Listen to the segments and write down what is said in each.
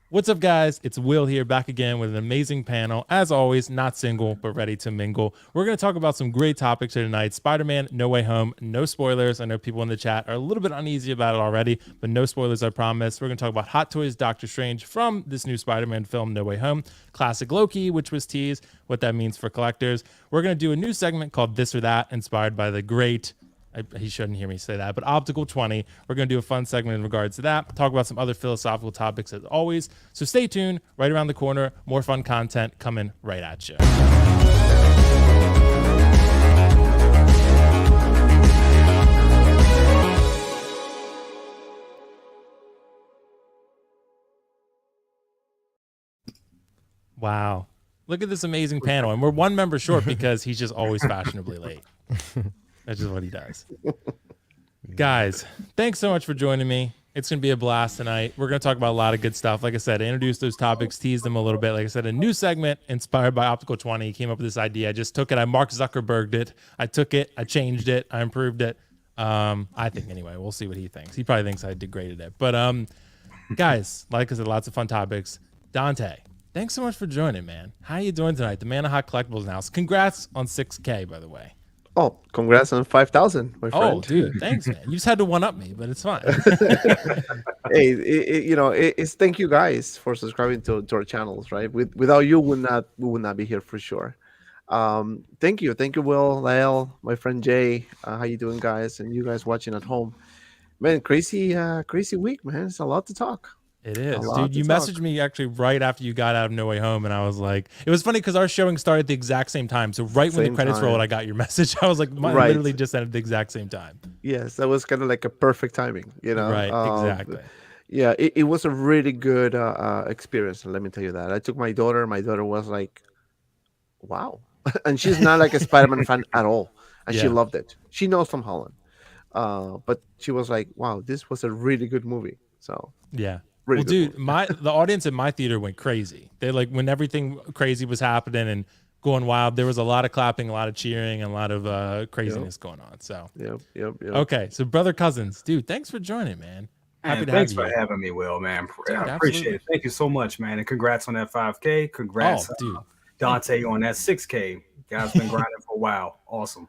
What's up, guys? It's Will here, back again with an amazing panel. As always, not single, but ready to mingle. We're going to talk about some great topics here tonight. Spider-Man, No Way Home, no spoilers. I know people in the chat are a little bit uneasy about it already, but no spoilers, I promise. We're going to talk about Hot Toys Doctor Strange from this new Spider-Man film, No Way Home, Classic Loki, which was teased, what that means for collectors. We're going to do a new segment called This or That, inspired by the great... he shouldn't hear me say that, but Optical 20. We're going to do a fun segment in regards to that, talk about some other philosophical topics as always. So stay tuned. Right around the corner, more fun content coming right at you. Wow. Look at this amazing panel. And we're one member short because he's just always fashionably late. That's just what he does. Guys, thanks so much for joining me. It's going to be a blast tonight. We're going to talk about a lot of good stuff. Like I said, I introduced those topics, teased them a little bit. Like I said, a new segment inspired by Optical 20. He came up with this idea. I just took it. I Mark Zuckerberged it. I took it. I changed it. I improved it. I think anyway. We'll see what he thinks. He probably thinks I degraded it. But guys, like I said, lots of fun topics. Dante, thanks so much for joining, man. How you doing tonight? The man of hot collectibles now. So congrats on 6K, by the way. Oh, congrats on 5,000, my friend. Oh, dude, thanks, man. You just had to one-up me, but it's fine. Hey, it's thank you guys for subscribing to our channels, right? Without you, we would not be here for sure. Thank you, Will, Lael, my friend Jay. How you doing, guys? And you guys watching at home, man. Crazy week, man. It's a lot to talk. It is, dude. You messaged me actually right after you got out of No Way Home, and I was like, it was funny because our showing started at the exact same time. So right when the credits rolled, I got your message. I was like, mine literally just ended at the exact same time. Yes, that was kind of like a perfect timing, you know? Right, exactly. Yeah, it was a really good experience. Let me tell you that. I took my daughter. My daughter was like, wow. And she's not like a Spider-Man fan at all. And she loved it. She knows Tom Holland. But she was like, wow, this was a really good movie. So yeah. Really well, dude, the audience in my theater went crazy. They like when everything crazy was happening and going wild. There was a lot of clapping, a lot of cheering, and a lot of craziness going on. So, yep. Okay, so brother Cousins, dude, thanks for joining, man. Happy to have you. Thanks for having me, Will, man. Dude, I appreciate it. Thank you so much, man. And congrats on that 5K. Congrats, dude. Dante, on that 6K. Guys been grinding for a while. Awesome.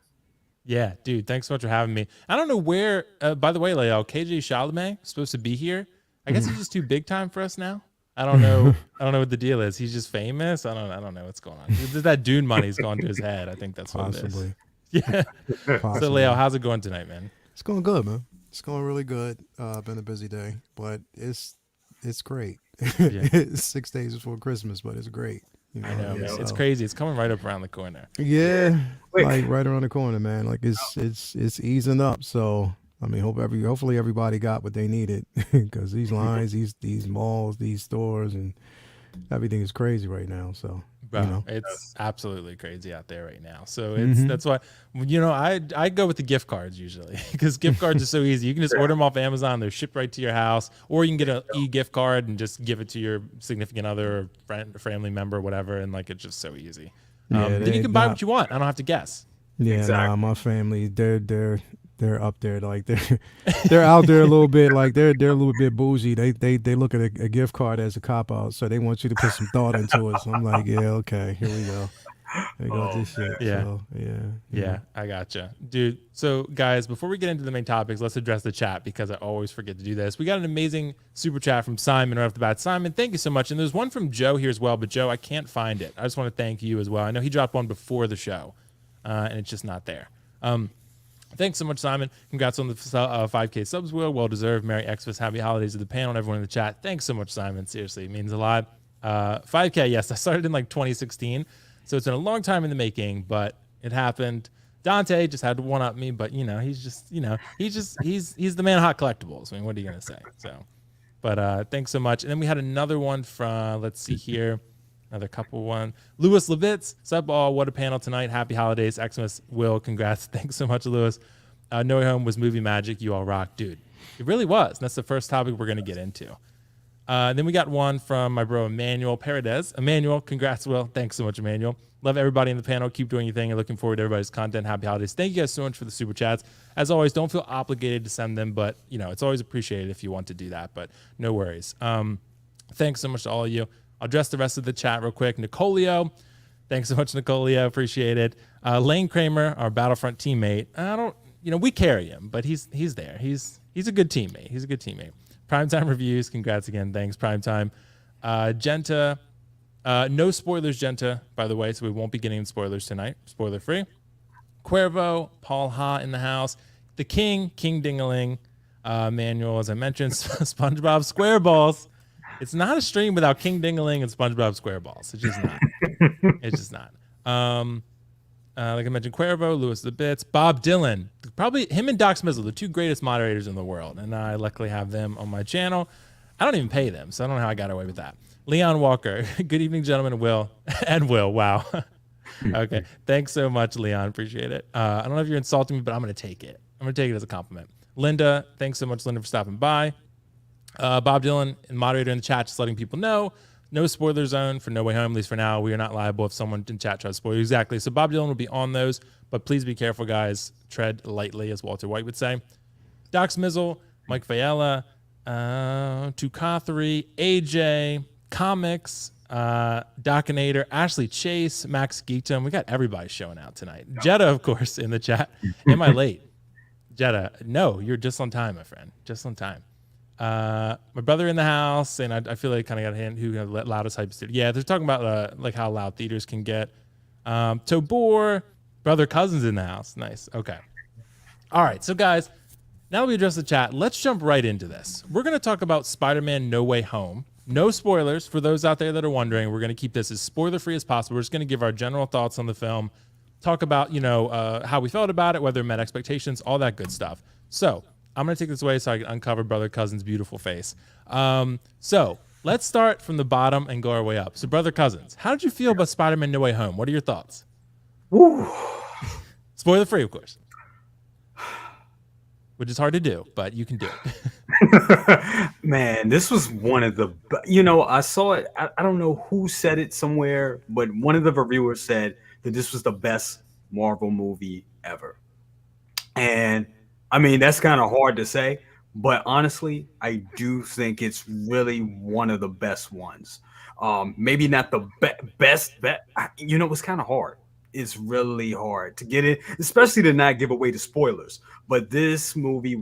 Yeah, dude. Thanks so much for having me. I don't know where. By the way, Lael, KJ Chalamet supposed to be here. I guess he's just too big time for us now. I don't know. I don't know what the deal is. He's just famous. I don't know what's going on. That Dune money's gone to his head. I think that's what it is. Yeah. So Leo, how's it going tonight, man? It's going good, man. It's going really good. Been a busy day, but it's great. It's 6 days before Christmas, but it's great. You know, I know, man. It's crazy. It's coming right up around the corner. Yeah, like right around the corner, man. Like it's easing up. So I mean, hopefully everybody got what they needed because these lines, these malls, these stores, and everything is crazy right now. So, bro, it's absolutely crazy out there right now. So that's why, I go with the gift cards usually because gift cards are so easy. You can just order them off Amazon. They're shipped right to your house, or you can get an e-gift card and just give it to your significant other or friend, or family member, whatever. And like, it's just so easy. Then you can buy what you want. I don't have to guess. Yeah, exactly. My family, they're up there, like they're out there a little bit, like they're a little bit bougie. They look at a gift card as a cop out, so they want you to put some thought into it. So I'm like, yeah, okay, here we go. There goes this shit. Yeah. So, yeah, I gotcha, dude. So guys, before we get into the main topics, let's address the chat because I always forget to do this. We got an amazing super chat from Simon right off the bat. Simon, thank you so much. And there's one from Joe here as well, but Joe, I can't find it. I just want to thank you as well. I know he dropped one before the show, and it's just not there. Thanks so much, Simon. Congrats on the 5K subs, Will. Well deserved. Merry Xmas. Happy holidays to the panel and everyone in the chat. Thanks so much, Simon. Seriously, it means a lot. 5K, yes. I started in like 2016, so it's been a long time in the making, but it happened. Dante just had to one-up me, but he's the man of hot collectibles. I mean, what are you gonna say? So, but thanks so much. And then we had another one from. Let's see here. Another couple one. Louis Levitz, sup all, what a panel tonight. Happy holidays. Xmas, Will, congrats. Thanks so much, Louis. No Way Home was movie magic. You all rock. Dude, it really was. And that's the first topic we're going to get into. Then we got one from my bro, Emmanuel Paredes. Emmanuel, congrats, Will. Thanks so much, Emmanuel. Love everybody in the panel. Keep doing your thing and looking forward to everybody's content. Happy holidays. Thank you guys so much for the super chats. As always, don't feel obligated to send them, but, it's always appreciated if you want to do that, but no worries. Thanks so much to all of you. I'll address the rest of the chat real quick. Nicolio, thanks so much, Nicolio. Appreciate it. Lane Kramer, our Battlefront teammate. We carry him, but he's there. He's a good teammate. He's a good teammate. Primetime Reviews, congrats again. Thanks, Primetime. Genta, no spoilers, Genta, by the way, so we won't be getting spoilers tonight. Spoiler free. Cuervo, Paul Ha in the house. The King Dingaling, Manuel, as I mentioned, SpongeBob SquareBalls. It's not a stream without King Dingaling and SpongeBob SquareBalls. It's just not. It's just not. Like I mentioned, Cuervo, Lewis the Bits, Bob Dylan, probably him and Doc Smizzle, the two greatest moderators in the world. And I luckily have them on my channel. I don't even pay them, so I don't know how I got away with that. Leon Walker, good evening, gentlemen. Will. Wow. Okay. Thanks so much, Leon. Appreciate it. I don't know if you're insulting me, but I'm going to take it. I'm going to take it as a compliment. Linda, thanks so much, Linda, for stopping by. Bob Dylan, moderator in the chat, just letting people know. No spoiler zone for No Way Home, at least for now. We are not liable if someone in chat tries to spoil you. Exactly. So Bob Dylan will be on those, but please be careful, guys. Tread lightly, as Walter White would say. Doc Smizzle, Mike Fayella, Tukathri, AJ, Comics, Docinator, Ashley Chase, Max Geekdom. We got everybody showing out tonight. Jetta, of course, in the chat. Am I late? Jetta, no, you're just on time, my friend. Just on time. My brother in the house, and I feel like kind of got a hand who let loudest hype studio. Yeah, they're talking about like how loud theaters can get. Tobor, brother cousins in the house. Nice. Okay. All right. So guys, now that we address the chat, let's jump right into this. We're going to talk about Spider-Man No Way Home. No spoilers for those out there that are wondering. We're going to keep this as spoiler free as possible. We're just going to give our general thoughts on the film, talk about, how we felt about it, whether it met expectations, all that good stuff. So I'm going to take this away so I can uncover Brother Cousins' beautiful face. So let's start from the bottom and go our way up. So Brother Cousins, how did you feel about Spider-Man No Way Home? What are your thoughts? Woo. Spoiler free, of course. Which is hard to do, but you can do it. Man, this was one of the, I saw it. I don't know who said it somewhere, but one of the reviewers said that this was the best Marvel movie ever. And I mean, that's kind of hard to say, but honestly, I do think it's really one of the best ones. Maybe not the best. It's kind of hard. It's really hard to get it, especially to not give away the spoilers. But this movie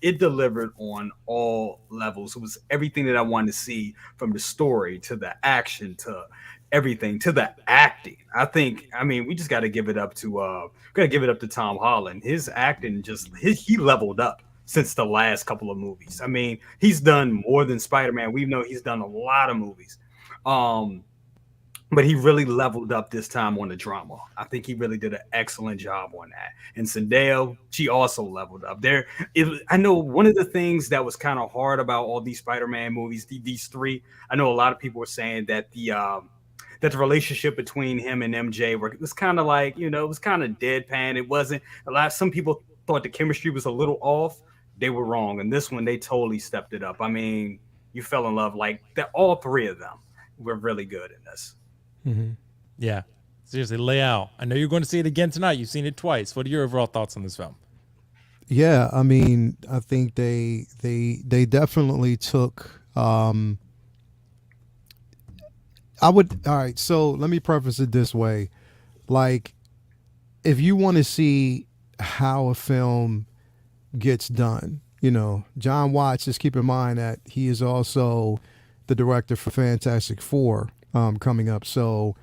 it delivered on all levels. It was everything that I wanted to see, from the story to the action to everything to the acting. We just got to give it up to Tom Holland. His acting he leveled up since the last couple of movies. I mean, he's done more than Spider-Man. We know he's done a lot of movies. But he really leveled up this time on the drama. I think he really did an excellent job on that. And Zendaya, she also leveled up. I know one of the things that was kind of hard about all these Spider-Man movies, these three, I know a lot of people were saying that the relationship between him and MJ was kind of like, it was kind of deadpan. It wasn't some people thought the chemistry was a little off. They were wrong. And this one, they totally stepped it up. I mean, you fell in love. All three of them were really good in this. Mm-hmm. Yeah, seriously, lay out. I know you're going to see it again tonight. You've seen it twice. What are your overall thoughts on this film? Yeah, I mean, I think they definitely took. All right, so let me preface it this way: like, if you want to see how a film gets done, John Watts. Just keep in mind that he is also the director for Fantastic Four. Coming up. So,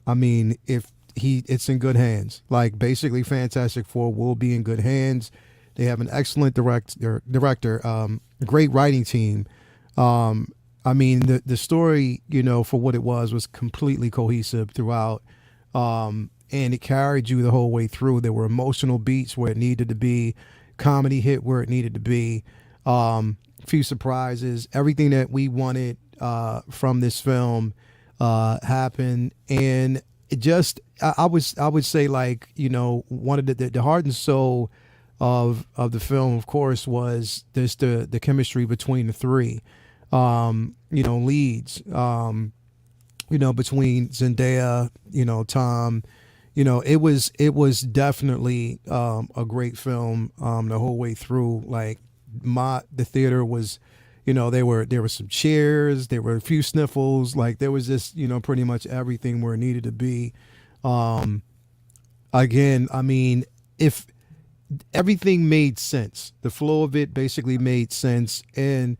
I mean, it's in good hands. Like, basically, Fantastic Four will be in good hands. They have an excellent director, great writing team. I mean, the story, for what it was completely cohesive throughout. And it carried you the whole way through. There were emotional beats where it needed to be, comedy hit where it needed to be, few surprises, everything that we wanted from this film happened. And it just, I would say, like, one of the heart and soul of the film, of course, was this the chemistry between the three leads, between Zendaya, Tom. It was definitely a great film the whole way through. Like, the theater was There were some cheers, there were a few sniffles, like there was just pretty much everything where it needed to be. Um, Again, I mean, if everything made sense, the flow of it basically made sense, and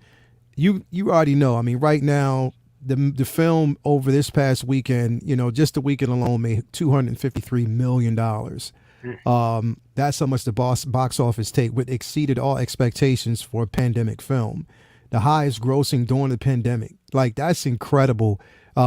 you already know. I mean, right now the film over this past weekend, just the weekend alone made $253 million. That's how much the box office take, which exceeded all expectations for a pandemic film, the highest grossing during the pandemic. Like that's incredible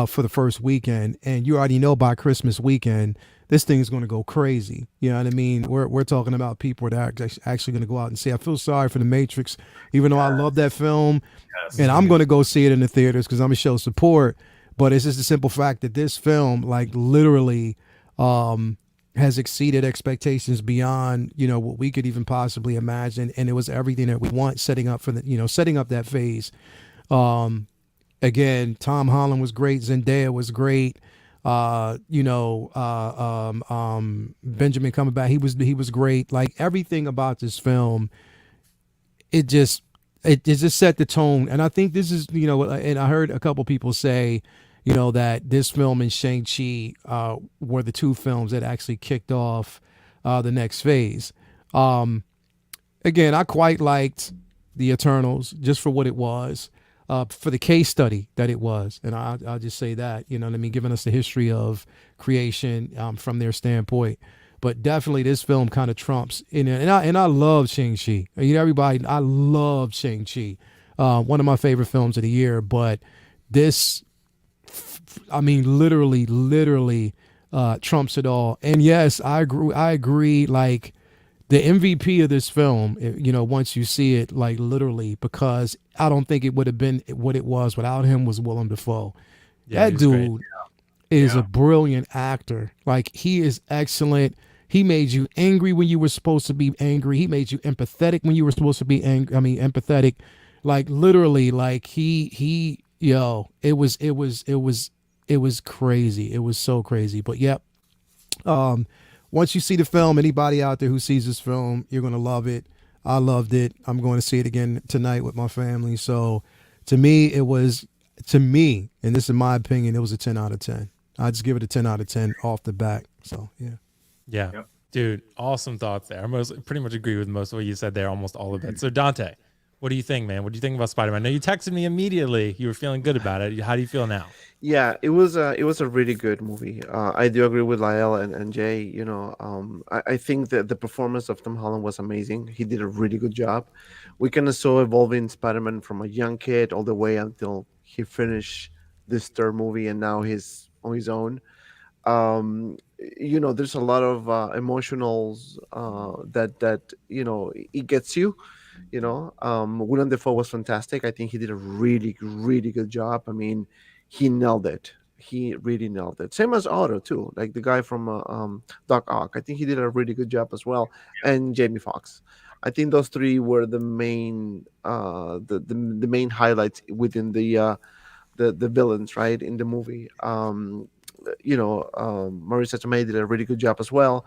for the first weekend, and you already know by Christmas weekend this thing is going to go crazy. You know what I mean? We're talking about people that are actually going to go out and see. I feel sorry for The Matrix, even though I love that film, Yes. and I'm going to go see it in the theaters because I'm going to show support. But it's just the simple fact that this film, like literally, has exceeded expectations beyond what we could even possibly imagine, and it was everything that we want, setting up for setting up that phase. Again, Tom Holland was great, Zendaya was great. Benjamin Cumberbatch, he was great. Like everything about this film, it just it just set the tone. And I think this is and I heard a couple people say that this film and Shang-Chi were the two films that actually kicked off the next phase. Again, I quite liked the Eternals just for what it was, for the case study that it was, and I'll just say that, what I mean, giving us the history of creation from their standpoint. But definitely, this film kind of trumps in it, and I love Shang-Chi. Everybody, I love Shang-Chi, one of my favorite films of the year. But this, I mean, literally trumps it all. And yes, I agree. Like the MVP of this film, once you see it, like literally, because I don't think it would have been what it was without him, was Willem Dafoe. Yeah, That dude is a brilliant actor. Like he is excellent. He made you angry when you were supposed to be angry. He made you empathetic when you were supposed to be angry. I mean, empathetic. Like literally, like it was crazy. It was so crazy. But yep. Once you see the film, anybody out there who sees this film, you're going to love it. I loved it. I'm going to see it again tonight with my family. So to me, and this is my opinion, it was a 10 out of 10. I just give it a 10 out of 10 off the bat. So, yeah. Yeah. Yep. Dude, awesome thoughts there. Pretty much agree with most of what you said there, almost all of it. So Dante, what do you think, man? What do you think about Spider-Man? I know you texted me immediately. You were feeling good about it. How do you feel now? Yeah, it was a really good movie. I do agree with Lyle and Jay. I think that the performance of Tom Holland was amazing. He did a really good job. We kind of saw evolving Spider-Man from a young kid all the way until he finished this third movie, and now he's on his own. There's a lot of emotionals that it gets you. Willem Dafoe was fantastic. I think he did a really, really good job. I mean, he nailed it. He really nailed it. Same as Otto too, like the guy from Doc Ock. I think he did a really good job as well. And Jamie Foxx. I think those three were the main the main highlights within the villains, right, in the movie. Marissa Tomei did a really good job as well.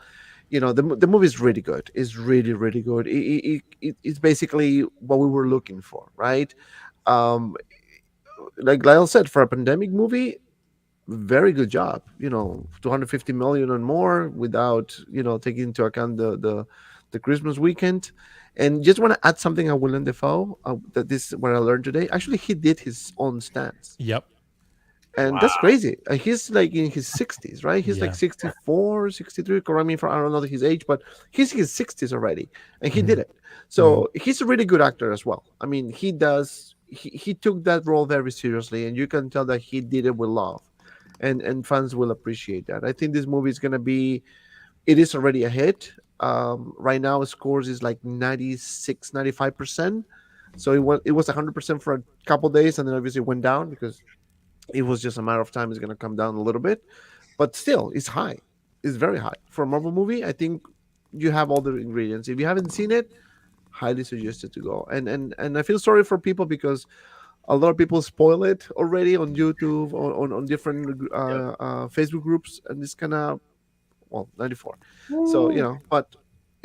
The movie is really good. It's really, really good. It's basically what we were looking for, right? um like Lyle said, for a pandemic movie, very good job. 250 million and more without taking into account the Christmas weekend. And just want to add something on Willem Dafoe, that this is what I learned today. Actually, he did his own stunts, Yep. and that's crazy. He's like in his 60s, right? He's Yeah. like 64, 63. Correct me if I don't know his age, but he's in his 60s already, and he did it. So he's a really good actor as well. I mean, he took that role very seriously, and you can tell that he did it with love, and fans will appreciate that. I think this movie is gonna be. It is already a hit. Right now, scores is like 96, 95%. So it was 100% for a couple days, and then obviously went down because it was just a matter of time. It's going to come down a little bit, but still, it's high. It's very high for a Marvel movie. I think you have all the ingredients. If you haven't seen it, highly suggested to go. And I feel sorry for people because a lot of people spoil it already on YouTube, on different Facebook groups, and it's kind of 94. So but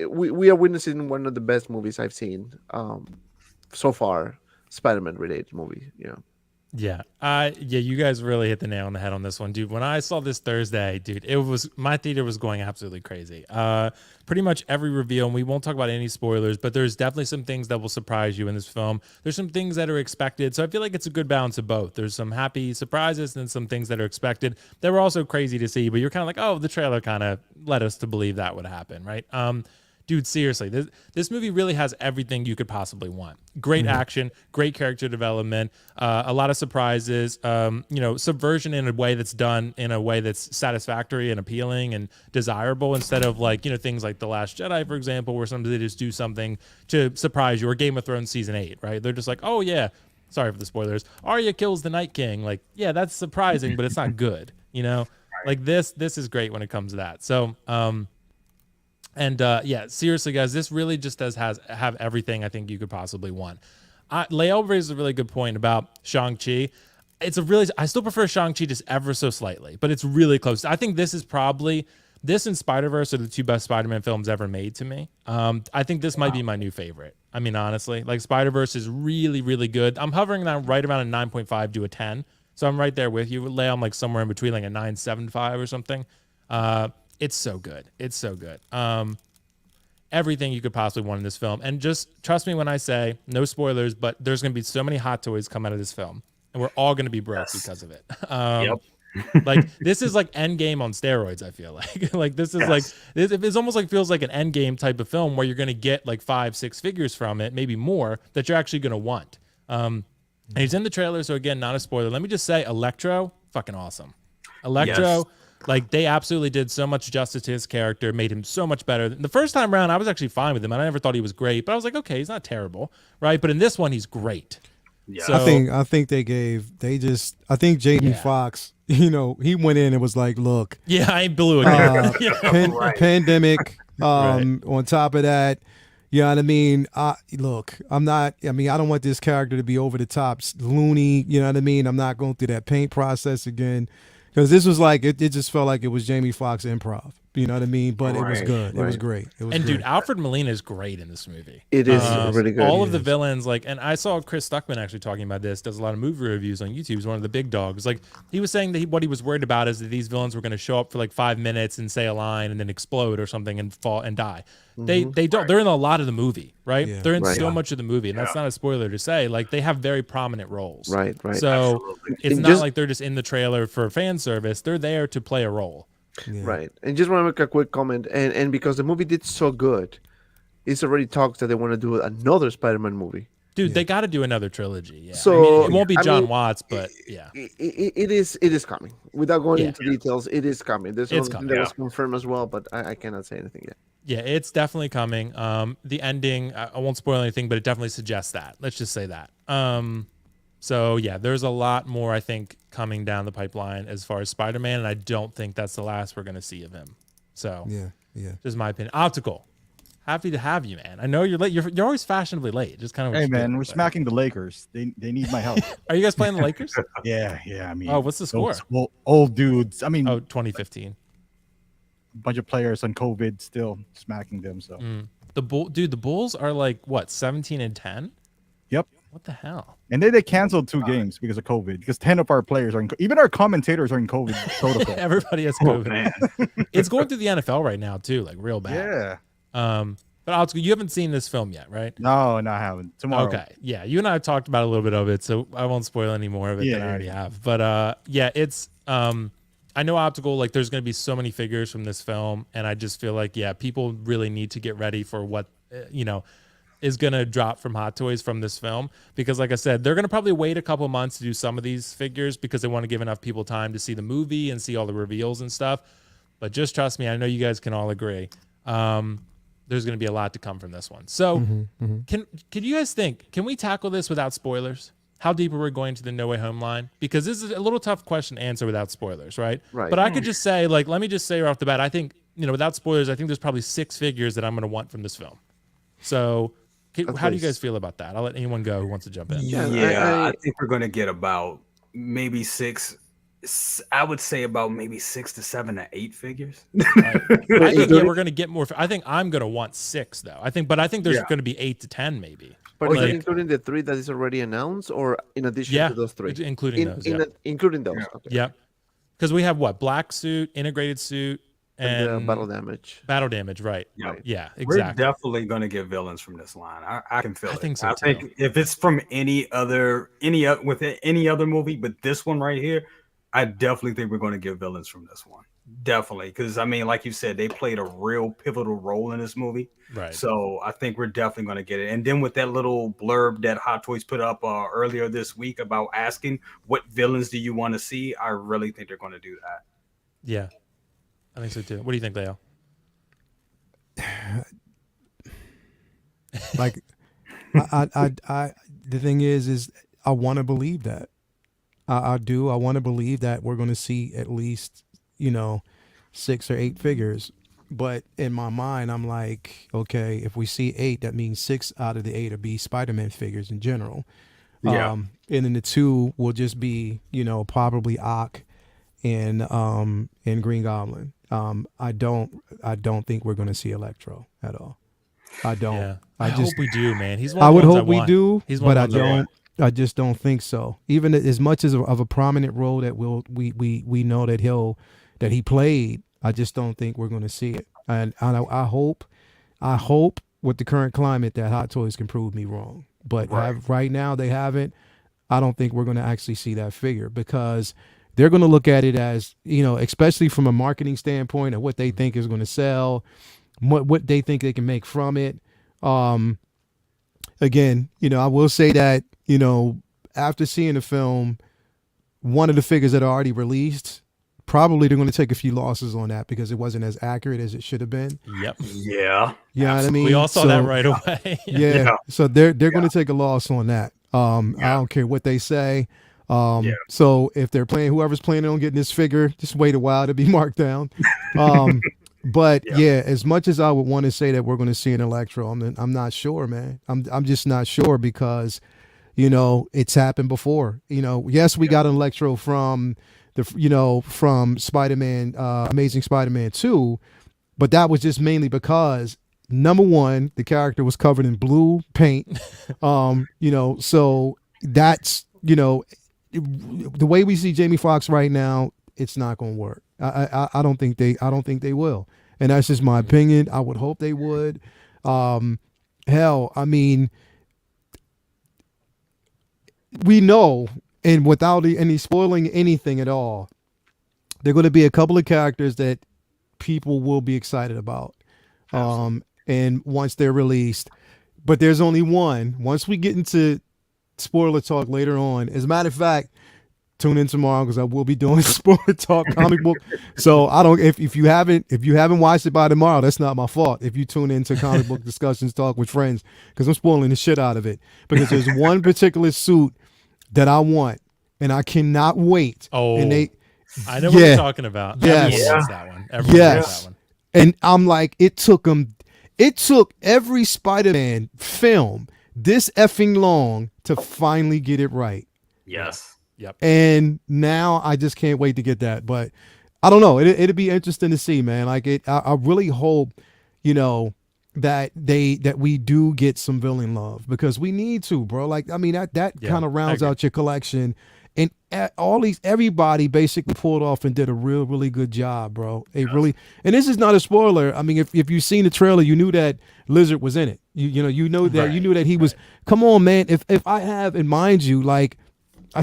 we are witnessing one of the best movies I've seen so far Spider-Man related movie. Yeah. You guys really hit the nail on the head on this one, dude. When I saw this Thursday, dude, my theater was going absolutely crazy. Pretty much every reveal, and we won't talk about any spoilers, but there's definitely some things that will surprise you in this film. There's some things that are expected. So I feel like it's a good balance of both. There's some happy surprises and some things that are expected that were also crazy to see, but you're kind of like, oh, the trailer kind of led us to believe that would happen, right? Dude, seriously, this movie really has everything you could possibly want. Great action, great character development, a lot of surprises, subversion in a way that's done in a way that's satisfactory and appealing and desirable, instead of things like The Last Jedi, for example, where somebody just do something to surprise you, or Game of Thrones season 8, right? They're just like, oh yeah, sorry for the spoilers, Arya kills the Night King. Like, yeah, that's surprising, but it's not good, Like this is great when it comes to that. So, seriously, guys, this really just have everything I think you could possibly want. Lael raises a really good point about Shang-Chi. I still prefer Shang-Chi just ever so slightly, but it's really close. I think this and Spider-Verse are the two best Spider-Man films ever made to me. I think this might be my new favorite. I mean, honestly, like Spider-Verse is really, really good. I'm hovering right around a 9.5 to a 10. So I'm right there with you, Lael. I'm like somewhere in between, like a 9.75 or something. It's so good. It's so good. Everything you could possibly want in this film. And just trust me when I say, no spoilers, but there's going to be so many hot toys come out of this film. And we're all going to be broke because of it. Like, this is like Endgame on steroids, I feel like. Like, this is it's almost like feels like an Endgame type of film where you're going to get like 5-6 figures from it, maybe more, that you're actually going to want. And he's in the trailer, so again, not a spoiler. Let me just say, Electro, fucking awesome. Electro, like, they absolutely did so much justice to his character, made him so much better. The first time around, I was actually fine with him. I never thought he was great, but I was like, okay, he's not terrible, right? But in this one, he's great. Yeah. So, I think Jamie Foxx, he went in and was like, look, yeah, I ain't blue again. pandemic, on top of that, you know what I mean? Look, I don't want this character to be over the top, loony, you know what I mean? I'm not going through that paint process again. Because this was like, it just felt like it was Jamie Foxx improv. You know what I mean? But it was good. It was great. It was dude, Alfred Molina is great in this movie. It is really good. All of the villains, and I saw Chris Stuckman actually talking about this, does a lot of movie reviews on YouTube. He's one of the big dogs. Like, he was saying that what he was worried about is that these villains were going to show up for like 5 minutes and say a line and then explode or something and fall and die. They don't. They're in a lot of the movie, right? Yeah. They're in so much of the movie, and that's not a spoiler to say. Like, they have very prominent roles. Right. So Absolutely. It's not like they're just in the trailer for fan service. They're there to play a role. Yeah. Right. And just want to make a quick comment, and because the movie did so good, it's already talks that they want to do another Spider-Man movie. Dude, they got to do another trilogy. Yeah. So it won't be John Watts, but yeah, it is coming. Without going into details, it is coming. There's something that was confirmed as well, but I cannot say anything yet. Yeah, it's definitely coming. The ending, I won't spoil anything, but it definitely suggests that. Let's just say that. So yeah, there's a lot more, I think, coming down the pipeline as far as Spider-Man, and I don't think that's the last we're going to see of him. So yeah, just my opinion. Optical, happy to have you, man. I know you're late. You're always fashionably late. Just kind of. Hey man, we're smacking the Lakers. They need my help. Are you guys playing the Lakers? Yeah. I mean, what's the score? Old dudes. I mean, 2015. A bunch of players on COVID still smacking them. So the Bulls are like what, 17-10? Yep. What the hell? And they canceled 2 games because of COVID. Because 10 of our players are even our commentators are in COVID protocol. Everybody has COVID. It's going through the NFL right now too, like real bad. Yeah. But Optical, you haven't seen this film yet, right? No, I haven't. Tomorrow. Okay. Yeah, you and I have talked about a little bit of it, so I won't spoil any more of it than I already have. But it's I know Optical, like, there's going to be so many figures from this film, and I just feel like people really need to get ready for what is going to drop from Hot Toys from this film, because like I said, they're going to probably wait a couple months to do some of these figures because they want to give enough people time to see the movie and see all the reveals and stuff. But just trust me, I know you guys can all agree. There's going to be a lot to come from this one. So can you guys think, can we tackle this without spoilers? How deep are we going to the No Way Home line? Because this is a little tough question to answer without spoilers, right? Right. But I could just say, like, let me just say right off the bat, I think, without spoilers, I think there's probably 6 figures that I'm going to want from this film. So how do you guys feel about that? I'll let anyone go who wants to jump in. I think we're going to get about maybe 6 I would say about maybe 6 to 7 to 8 figures. I think including- we're gonna get more. I think I'm gonna want 6 though. I think there's Yeah. gonna be 8 to 10 maybe. But Oh, is that yeah. including the 3 that is already announced, or in addition Yeah, to those 3? including those. Yeah. Including those. Yeah. Okay. Yep. Because we have what, black suit, integrated suit, And and battle damage. battle damage. Right. Yeah. Yeah. We're Exactly. definitely going to get villains from this line. I can feel I it. think so, I too. think if it's from any other movie, but this one right here, I definitely think we're going to get villains from this one. Definitely, because I mean, like you said, they played a real pivotal role in this movie. Right. So I think we're definitely going to get it. And then with that little blurb that Hot Toys put up earlier this week about asking what villains do you want to see, I really think they're going to do that. Yeah. I think so too. What do you think, Leo? Like, the thing is I want to believe that. I do. I want to believe that we're going to see at least, 6 or 8 figures. But in my mind, I'm like, okay, if we see 8, that means 6 out of the 8 will be Spider-Man figures in general. Yeah. And then the 2 will just be, probably Ock and Green Goblin. I don't think we're going to see Electro at all. I don't. Yeah. I hope we do, man. He's one I of the would ones hope we want. do, He's one but I of the ones don't. want. I just don't think so. Even as much as of a prominent role that we know that he played, I just don't think we're going to see it. And I hope with the current climate that Hot Toys can prove me wrong. But right now they haven't. I don't think we're going to actually see that figure because they're going to look at it as, especially from a marketing standpoint of what they think is going to sell, what they think they can make from it. Again, I will say that, after seeing the film, one of the figures that are already released, probably they're going to take a few losses on that because it wasn't as accurate as it should have been. Yep. Yeah. You know what I mean? We all saw that right away. Yeah. So they're going to take a loss on that. I don't care what they say. So if they're whoever's planning on getting this figure, just wait a while to be marked down. But yeah, as much as I would want to say that we're going to see an Electro, I'm not sure, man. I'm just not sure because, it's happened before. Yes, we got an Electro from from Spider-Man, Amazing Spider-Man 2, but that was just mainly because number one, the character was covered in blue paint. So that's, the way we see Jamie Foxx right now, it's not going to work. I don't think they will. And that's just my opinion. I would hope they would. Hell, I mean, we know, and without any spoiling anything at all, there are going to be a couple of characters that people will be excited about. And once they're released, but there's only one. Once we get into spoiler talk later on, as a matter of fact, tune in tomorrow because I will be doing spoiler talk comic book. So I don't, if you haven't watched it by tomorrow, that's not my fault. If you tune into comic book discussions, talk with friends, because I'm spoiling the shit out of it. Because there's one particular suit that I want, and I cannot wait. Oh, and I know what you're talking about. Yes. Everyone wants that one. Everyone wants that one. And I'm like, it took every Spider-Man film this effing long to finally get it right. Yes. Yep. And now I just can't wait to get that. But I don't know. It'd be interesting to see, man. Like I really hope, that we do get some villain love because we need to, bro. Like, I mean, that kind of rounds out your collection. And everybody basically pulled off and did a really good job, bro. And this is not a spoiler. I mean, if you've seen the trailer, you knew that Lizard was in it. You knew that he was. Come on, man. If I have, and mind you, like, I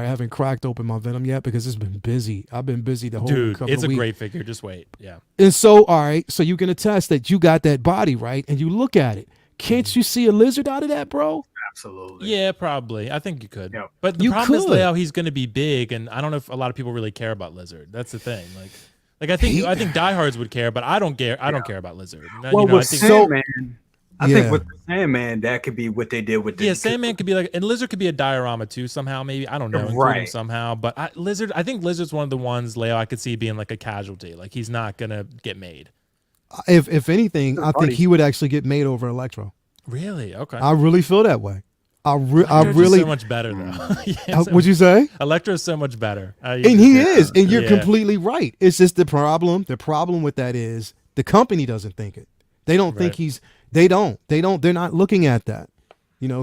haven't cracked open my Venom yet because it's been busy. I've been busy the whole couple it's of a weeks. great figure. Just wait. Yeah. And so, all right, so you can attest that you got that body, right? And you look at it. Can't you see a Lizard out of that, bro? Absolutely. Yeah, probably. I think you could. Yep. But the You problem is, could. Leo, he's going to be big, and I don't know if a lot of people really care about Lizard. That's the thing. Like I think diehards would care, but I don't care. I don't care about Lizard. Well, with I think Sandman, I Yeah. think with Sandman, that could be what they did with the Sandman could be like, and Lizard could be a diorama too somehow. Maybe I don't know, include him Right. somehow. But I think Lizard's one of the ones, Leo, I could see being like a casualty. Like he's not gonna get made. If anything, I think he would actually get made over Electro. Really? Okay. I really feel that way. Electro's really. so much better though. Yeah, What'd you say? Electro's so much better. And he is, and you're Yeah. completely right. It's just the problem. The problem with that is the company doesn't think it. They don't think Right. he's. They don't. They're not looking at that.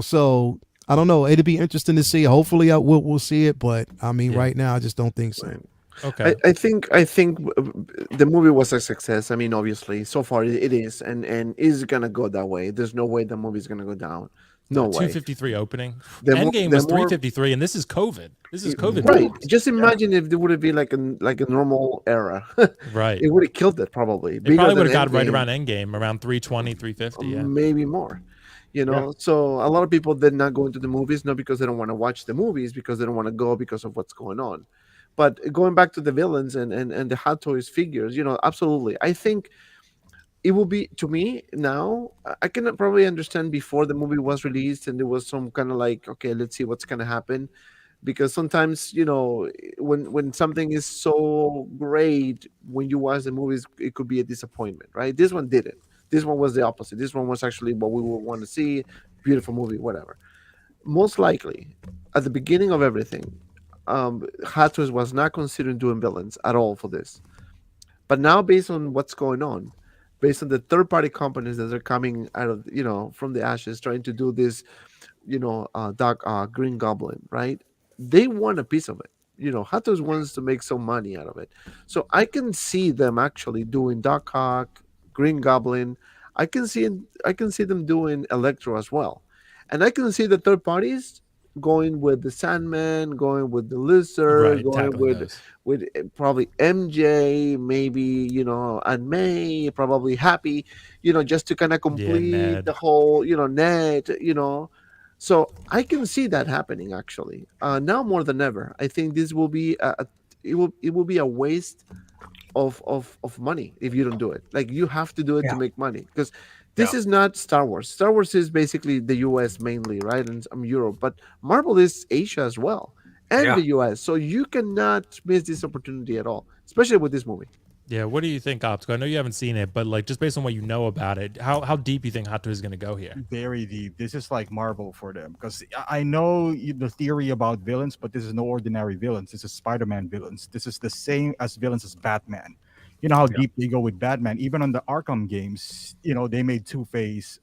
So I don't know. It'd be interesting to see. Hopefully, we'll see it. But I mean, Yeah. right now, I just don't think so. Okay. I think the movie was a success. I mean, obviously, so far it is, and is gonna go that way. There's no way the movie's gonna go down. No way. 253 opening. The mo- Endgame the was more- 353, and this is COVID. This is COVID. Right. times. Just imagine if there would have been like a normal era. Right. It would have killed it probably. It probably would have got than right Endgame. around Endgame, around 320, 350. Yeah. Maybe more. So a lot of people did not go into the movies, not because they don't want to watch the movies, because they don't want to go because of what's going on. But going back to the villains and the Hot Toys figures, absolutely. I think it will be, to me now, I can probably understand before the movie was released and there was some kind of like, okay, let's see what's going to happen. Because sometimes, when something is so great, when you watch the movies, it could be a disappointment, right? This one didn't. This one was the opposite. This one was actually what we would want to see. Beautiful movie, whatever. Most likely, at the beginning of everything, Hot Toys was not considering doing villains at all for this. But now, based on what's going on, based on the third-party companies that are coming out of, from the ashes, trying to do this, Green Goblin, right? They want a piece of it. Hot Toys wants to make some money out of it. So I can see them actually doing Doc Ock, Green Goblin. I can see them doing Electro as well, and I can see the third parties going with the Sandman, going with the Lizard, Right. going Tackling those. with probably MJ, maybe and May, probably Happy, just to kind of complete Ned. the whole, Ned, So I can see that happening actually. Now more than ever, I think this will be it will be a waste of money if you don't do it. Like you have to do it to make money, because this is not Star Wars. Star Wars is basically the US mainly, right? And some Europe, but Marvel is Asia as well, and the US. So you cannot miss this opportunity at all, especially with this movie. Yeah. What do you think, Optical? I know you haven't seen it, but like just based on what you know about it, how deep you think Hot Toys is going to go here? Very deep. This is like Marvel for them, because I know the theory about villains, but this is no ordinary villains. This is Spider-Man villains. This is the same as villains as Batman. You know how deep they go with Batman. Even on the Arkham games, they made Two-Face,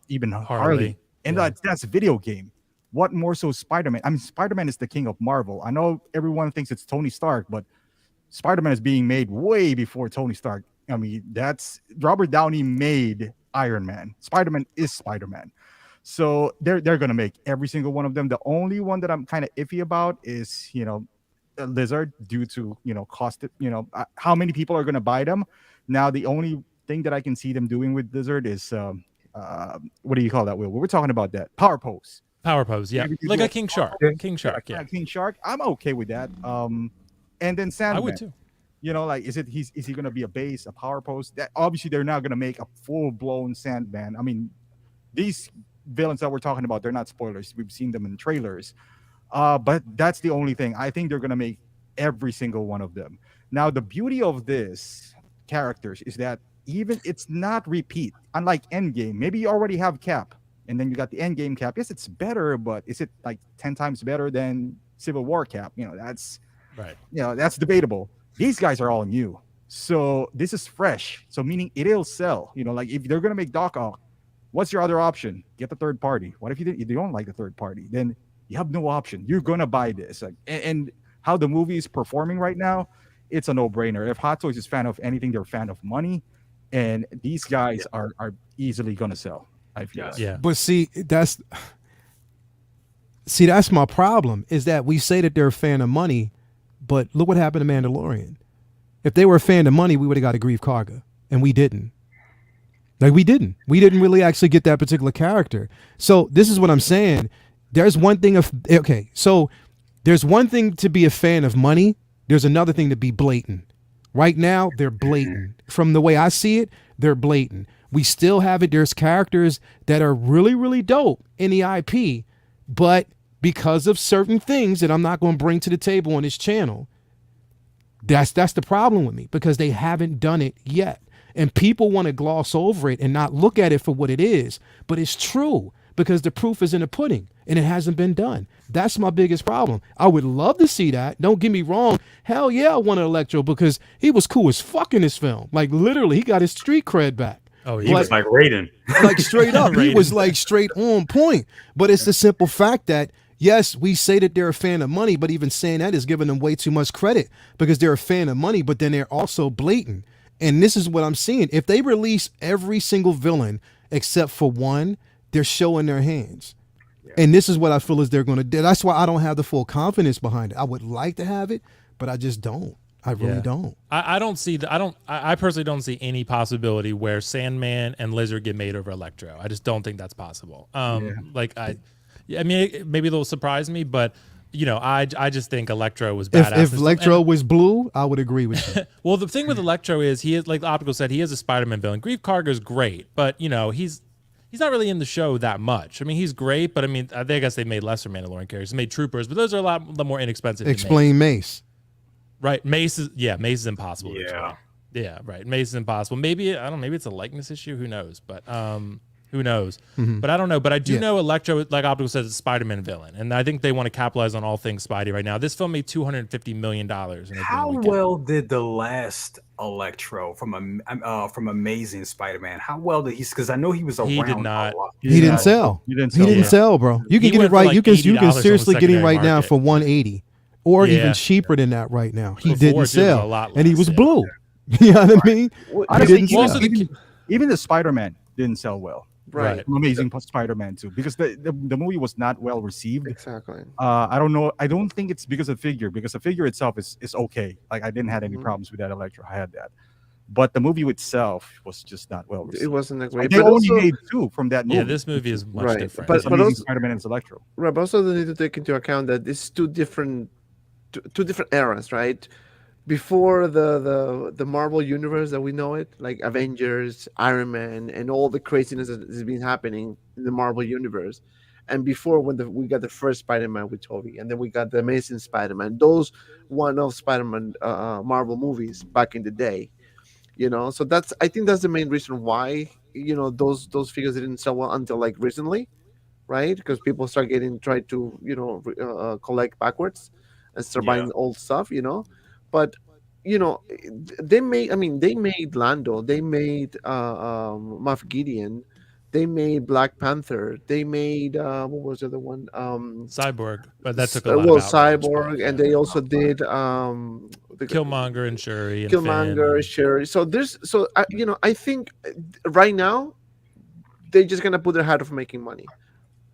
even Harley. And that's a video game. What more so Spider-Man? I mean, Spider-Man is the king of Marvel. I know everyone thinks it's Tony Stark, but Spider-Man is being made way before Tony Stark. I mean, that's Robert Downey made Iron Man. Spider-Man is Spider-Man. So they're going to make every single one of them. The only one that I'm kind of iffy about is, Lizard, due to, cost, how many people are going to buy them. Now, the only thing that I can see them doing with Lizard is, what do you call that, Will? We were talking about that. Power pose. Power pose. Yeah. Maybe you Like do a King Shark. King Shark. Yeah. King Shark. I'm okay with that. And then Sandman. I would too. Like, is he going to be a base, a power pose? That obviously they're not going to make a full blown Sandman. I mean, these villains that we're talking about, they're not spoilers. We've seen them in trailers. But that's the only thing. I think they're going to make every single one of them. Now, the beauty of this characters is that even it's not repeat. Unlike Endgame, maybe you already have Cap, and then you got the Endgame Cap. Yes, it's better, but is it like 10 times better than Civil War Cap? That's right. That's debatable. These guys are all new, so this is fresh. So meaning it'll sell. Like if they're gonna make Doc Ock, what's your other option? Get the third party. What if you don't like the third party? Then you have no option. You're gonna buy this. And how the movie is performing right now, it's a no-brainer. If Hot Toys is fan of anything, they're a fan of money, and these guys are easily gonna sell. I feel. Like. Yeah. But that's my problem, is that we say that they're a fan of money, but look what happened to Mandalorian. If they were a fan of money, we would have got a Grief Karga, and we didn't. We didn't really actually get that particular character. So this is what I'm saying. There's one thing there's one thing to be a fan of money. There's another thing to be blatant. Right now, they're blatant. From the way I see it, they're blatant. We still have it. There's characters that are really, really dope in the IP, but because of certain things that I'm not going to bring to the table on this channel, that's the problem with me, because they haven't done it yet. And people want to gloss over it and not look at it for what it is. But it's true. because the proof is in the pudding and it hasn't been done. That's my biggest problem. I would love to see that. Don't get me wrong. Hell yeah, I want an Electro because he was cool as fuck in this film. Like literally, he got his street cred back. Oh, He was like Raiden. Like straight up, he Raiden. was like straight on point. But it's the simple fact that yes, we say that they're a fan of money, but even saying that is giving them way too much credit because they're a fan of money, but then they're also blatant. And this is what I'm seeing. If they release every single villain except for one, they're showing their hands. And this is what I feel is they're going to do. That's why I don't have the full confidence behind it. I would like to have it, but I just don't. I really don't. I don't see I personally don't see any possibility where Sandman and Lizard get made over Electro. I just don't think that's possible. I mean, maybe they'll surprise me, but you know, I just think Electro was badass. If Electro was blue, I would agree with you. Well, the thing with Electro is he is, like Optical said, he is a Spider-Man villain. Grief Karga's great, but you know, he's not really in the show that much. I mean, he's great, but I mean, I guess they made lesser Mandalorian characters. They made Troopers, but those are a lot more inexpensive. Explain Mace. Right, Mace is impossible. To explain. Yeah, right. Mace is impossible. Maybe I don't know. Maybe it's a likeness issue. Who knows? But who knows? But I don't know. But I do know Electro, like Optical says, is a Spider-Man villain, and I think they want to capitalize on all things Spidey right now. This film made $250 million. How well did the last Electro from Amazing Spider-Man? How well did he? Because I know he was around. He did not. He didn't sell. He didn't sell, bro. You can He get it went for right. like You can $80 seriously on the get it right secondary now market. for 180, or Yeah. even cheaper than that right now. He Before, didn't it was a sell, lot and he less, was yeah. blue. You know what I mean? I He think didn't Well, sell. also even the Spider-Man didn't sell well. Right. Amazing Spider-Man too, because the movie was not well received. Exactly. I don't know. I don't think it's because of figure, because the figure itself is okay. Like I didn't have any Mhm. problems with that Electro. I had that, but the movie itself was just not well received. It wasn't a great. They But only also, made two from that movie. Yeah, this movie is much Right, different. but It's Amazing also- Spider-Man and Electro. right, but also they need to take into account that it's two different eras, right? Before the Marvel universe that we know it, like Avengers, Iron Man, and all the craziness that has been happening in the Marvel universe, and before when we got the first Spider-Man with Tobey, and then we got the Amazing Spider-Man, those one-off Spider-Man Marvel movies back in the day, you know. So I think that's the main reason why, you know, those figures didn't sell well until like recently, right? Because people tried to, you know, collect backwards and start Yeah. buying old stuff, you know. But you know, they made Lando, they made Moff Gideon, they made Black Panther, they made what was the other one? Cyborg, but that took a lot well, of outrage, Cyborg, but, and yeah. they also did Killmonger and Shuri and Killmonger, Finn. Sherry. So you know, I think right now they're just gonna put their hat off making money,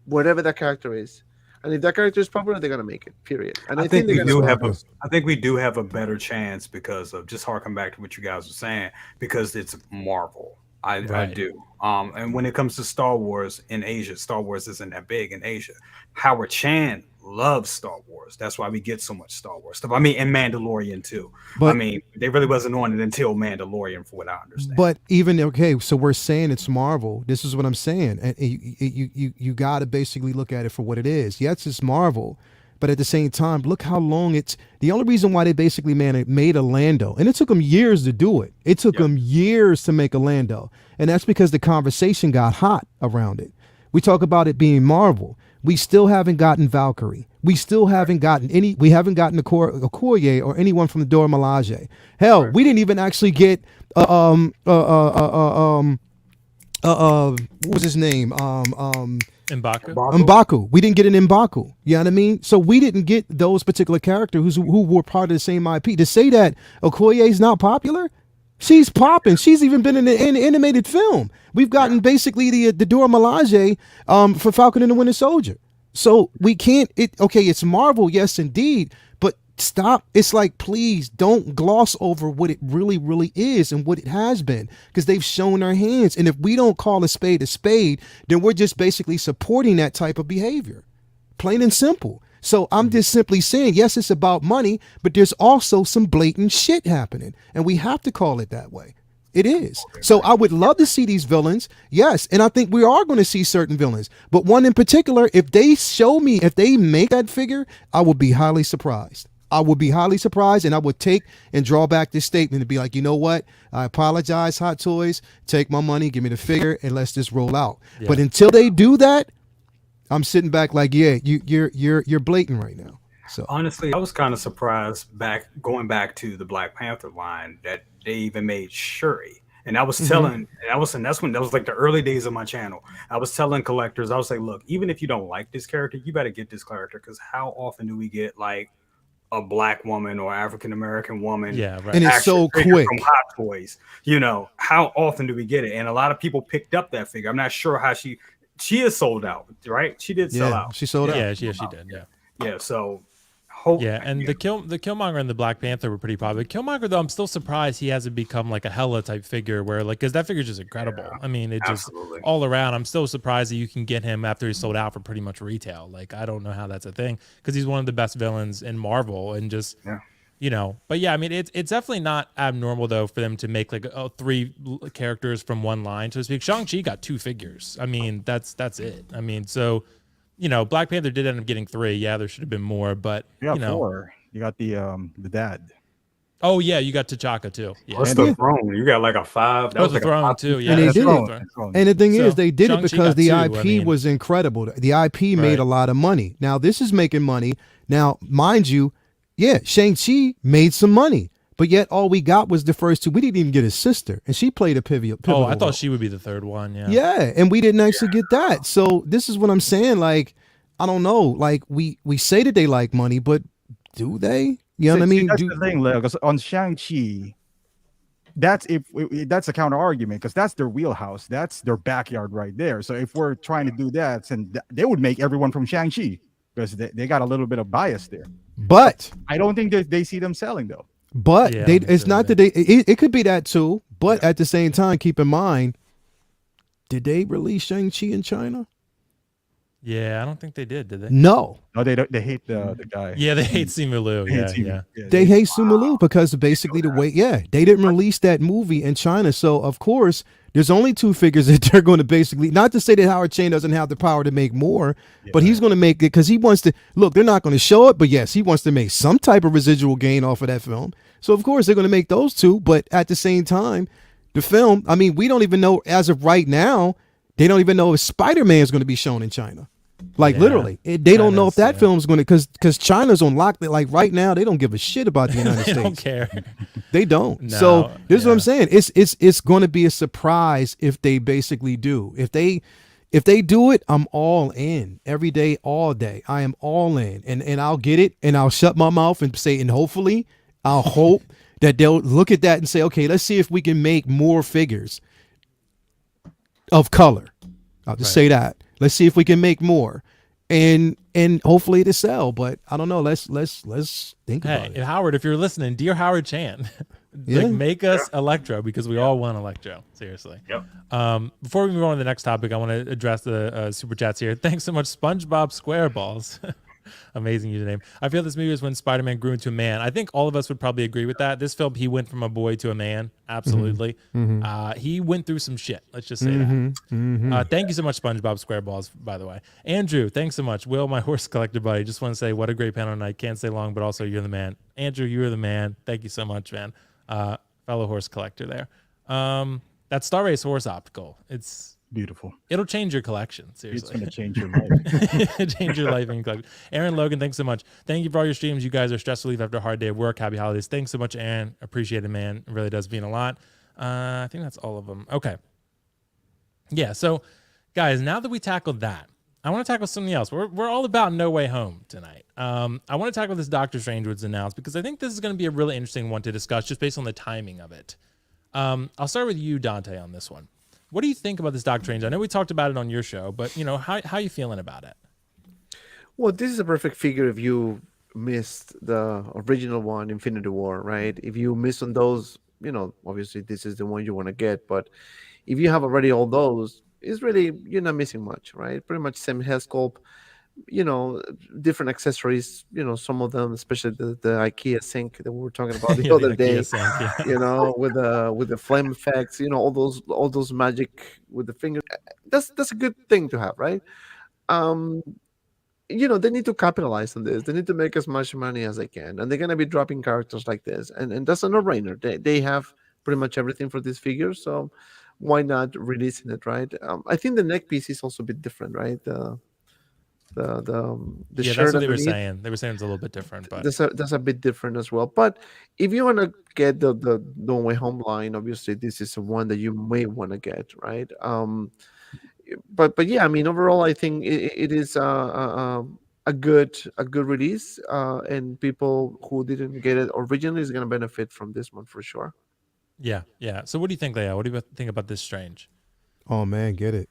whatever that character is, and if that character is popular, they're gonna make it. Period. And I think we they're do gonna have I think we do have a better chance because of, just harking back to what you guys were saying, because it's Marvel. I Right. do. And when it comes to Star Wars in Asia, Star Wars isn't that big in Asia. Howard Chan loves Star Wars. That's why we get so much Star Wars stuff. I mean, and Mandalorian too. I But- mean, they really wasn't on it until Mandalorian, for what I understand. But even okay, so we're saying it's Marvel. This is what I'm saying, and you got to basically look at it for what it is. Yes, it's Marvel, but at the same time, look how long it's. The only reason why they basically made a Lando, and it took them years to do it. It took them years to make a Lando, and that's because the conversation got hot around it. We talk about it being Marvel. We still haven't gotten Valkyrie. We still haven't gotten any. We haven't gotten Okoye or anyone from the Dora Milaje. Hell, we didn't even actually get what was his name? M'Baku. M'Baku. We didn't get an M'Baku. You know what I mean? So we didn't get those particular characters who were part of the same IP. To say that Okoye is not popular, she's popping. She's even been in an animated film. We've gotten basically the Dora Milaje for Falcon and the Winter Soldier. So we can't. It's Marvel, yes, indeed, but stop. It's like, please don't gloss over what it really, really is and what it has been, because they've shown their hands. And if we don't call a spade, then we're just basically supporting that type of behavior, plain and simple. So I'm just simply saying, yes, it's about money, but there's also some blatant shit happening, and we have to call it that way. It is. So I would love to see these villains. Yes. And I think we are going to see certain villains, but one in particular, if they make that figure, I will be highly surprised. I would be highly surprised, and I would take and draw back this statement and be like, you know what? I apologize, Hot Toys. Take my money, give me the figure, and let's just roll out. Yeah. But until they do that, I'm sitting back like, yeah, you're blatant right now. So Honestly, I was kind of surprised going back to the Black Panther line that they even made Shuri. And I was Mhm. telling, and that's when that was like the early days of my channel. I was telling collectors, I was like, look, even if you don't like this character, you better get this character because how often do we get like a black woman or African American woman Yeah, right. and it's action so figure from quick. Hot Toys? You know, how often do we get it? And a lot of people picked up that figure. I'm not sure how she is sold out, right? She did sell Yeah, out. she sold out. Yeah, she did. Yeah. Yeah, so hope Yeah, and the Killmonger and the Black Panther were pretty popular. Killmonger, though, I'm still surprised he hasn't become like a Hela type figure, where like because that figure's just incredible. I mean, it just absolutely. all around. I'm still surprised that you can get him after he's sold out for pretty much retail. Like I don't know how that's a thing because he's one of the best villains in Marvel, and just Yeah. But yeah, I mean, it's definitely not abnormal though for them to make like three characters from one line, so to speak. Shang-Chi got 2 figures. I mean, that's it. I mean, so. Black Panther did end up getting 3. Yeah, there should have been more, but You got 4. You got the dad. Oh yeah, you got T'Chaka too. Yeah, What's And the then- throne? You got like a 5. that was the like a throne 5. too. Yeah, And they that's did the it. throne. And the thing So, is, they did it Shang-Chi because got the 2, IP I mean. was incredible. The IP made Right. a lot of money. Now this is making money. Now, mind you, yeah, Shang-Chi made some money, but yet all we got was the first 2. We didn't even get his sister, and she played a pivotal. Oh, I role. thought she would be the third one. Yeah. Yeah, and we didn't actually get that. So this is what I'm saying. Like, I don't know. Like we say that they like money, but do they? You know what I mean? That's the thing, Leo. Because on Shang-Chi, that's that's a counter argument because that's their wheelhouse. That's their backyard right there. So if we're trying to do that, then they would make everyone from Shang-Chi because they got a little bit of bias there. But I don't think they see them selling though. Yeah, they I'm it's sure not that they- it could be that too. But at the same time, keep in mind, did they release Shang-Chi in China? Yeah, I don't think they did they? No. No, they don't. They hate the guy. Yeah, they hate Simu Liu. They hate Yeah, Simu. yeah. They hate Sumalu because basically the way, they didn't release that movie in China. So, of course, there's only 2 figures that they're going to basically, not to say that Howard Chayne doesn't have the power to make more, but he's going to make it because he wants to, look, they're not going to show it, but yes, he wants to make some type of residual gain off of that film. So, of course, they're going to make those 2. But at the same time, the film, I mean, we don't even know, as of right now, they don't even know if Spider-Man is going to be shown in China. Like Yeah. literally, they don't know if that China's, film's going to, because China's on lock. Like right now, they don't give a shit about the United They States. don't care. They don't. No, So this is what I'm yeah. saying. It's going to be a surprise if they basically do. If they do it, I'm all in every day, all day. I am all in, and I'll get it, and I'll shut my mouth and say, and hopefully, I'll hope that they'll look at that and say, okay, let's see if we can make more figures of color. I'll just say that. Let's see if we can make more, and hopefully it'll sell. But I don't know. Let's think Hey, about it. Howard, if you're listening, dear Howard Chan, Yeah. like make us Electro because we all want Electro. Seriously. Yep. Before we move on to the next topic, I want to address the super chats here. Thanks so much, SpongeBob SquareBalls. Amazing username. I feel this movie is when Spider-Man grew into a man. I think all of us would probably agree with that. This film, he went from a boy to a man. Absolutely. He went through some shit. Let's just say that. Thank you so much, SpongeBob SquareBalls, by the way. Andrew, thanks so much. Will, my horse collector buddy, just want to say what a great panel tonight. Can't stay long, but also you're the man. Andrew, you're the man. Thank you so much, man. Fellow horse collector there. That Star Race horse optical. Beautiful. It'll change your collection. It's Seriously. gonna change your life. Change your life and collection. Aaron Logan, thanks so much. Thank you for all your streams. You guys are stress relief after a hard day of work. Happy holidays. Thanks so much, Aaron. Appreciate it, man. It really does mean a lot. I think that's all of them. Okay. Yeah. So, guys, now that we tackled that, I want to tackle something else. We're all about No Way Home tonight. I want to tackle this Doctor Strange was announced because I think this is going to be a really interesting one to discuss just based on the timing of it. I'll start with you, Dante, on this one. What do you think about this Doctor Strange? I know we talked about it on your show, but how you feeling about it? Well, this is a perfect figure if you missed the original one, Infinity War, right? If you missed on those, obviously this is the one you want to get. But if you have already all those, it's really, you're not missing much, right? Pretty much same head sculpt, different accessories, some of them, especially the IKEA sink that we were talking about the Yeah, other IKEA day, sink, yeah. with the flame effects, all those magic with the finger. That's a good thing to have, right? Um, they need to capitalize on this. They need to make as much money as they can, and they're gonna be dropping characters like this, and that's a no-brainer. They have pretty much everything for this figure, so why not releasing it, right? I think the neck piece is also a bit different, right? the Yeah, shirt that's what they were underneath. saying. They were saying it's a little bit different, but That's a bit different as well. But if you want to get the No Way Home line, obviously this is the one that you may want to get, right? But yeah, I mean, overall, I think it is a good release, and people who didn't get it originally is going to benefit from this one for sure. yeah, yeah. So what do you think, Leia? What do you think about this Strange? Oh man, get it.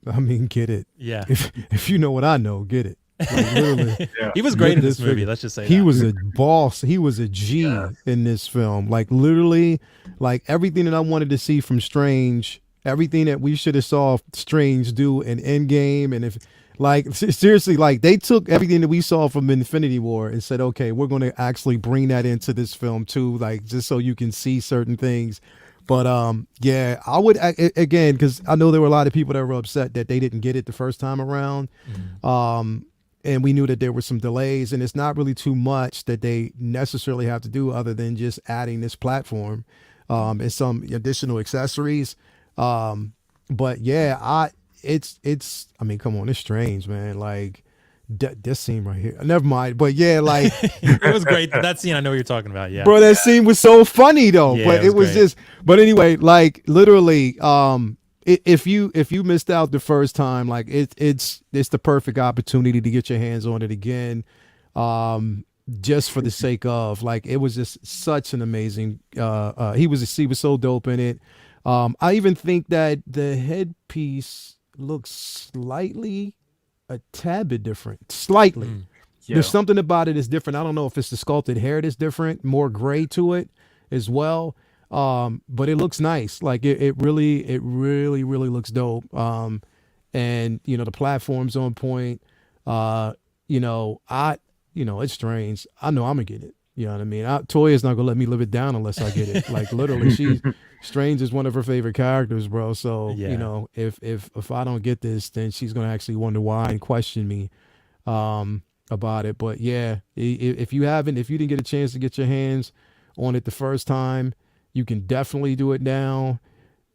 I mean, get it. Yeah. If you know what I know, get it. Like, literally, Yeah. He was great in Get this this movie. figure. Let's just say he that. was a boss. He was a G Yes. in this film. Like literally, like everything that I wanted to see from Strange, everything that we should have saw Strange do in Endgame, and if like seriously, like they took everything that we saw from Infinity War and said, okay, we're going to actually bring that into this film too, like just so you can see certain things. But yeah, I would again, because I know there were a lot of people that were upset that they didn't get it the first time around. And we knew that there were some delays, and it's not really too much that they necessarily have to do other than just adding this platform and some additional accessories. But yeah, it's I mean, come on, it's Strange, man. Like this scene right here. Never mind. But yeah, like It was great. That scene, I know what you're talking about. Yeah. bro, that scene was so funny though. Yeah, but it it was was great. just but anyway, like literally, if you missed out the first time, like it's the perfect opportunity to get your hands on it again. Just for the sake of like it was just such an amazing he was so dope in it. I even think that the headpiece looks slightly a tad bit different. Slightly. Yeah. There's something about it that's different. I don't know if it's the sculpted hair that's different, more gray to it as well. But it looks nice. Like it really looks dope. And you know, the platform's on point. You know, it's Strange. I know I'm gonna get it. You know what I mean? Toya's not gonna let me live it down unless I get it. Like literally, Strange is one of her favorite characters, bro. So Yeah. you know, if I don't get this, then she's gonna actually wonder why and question me about it. But yeah, if you didn't get a chance to get your hands on it the first time, you can definitely do it now.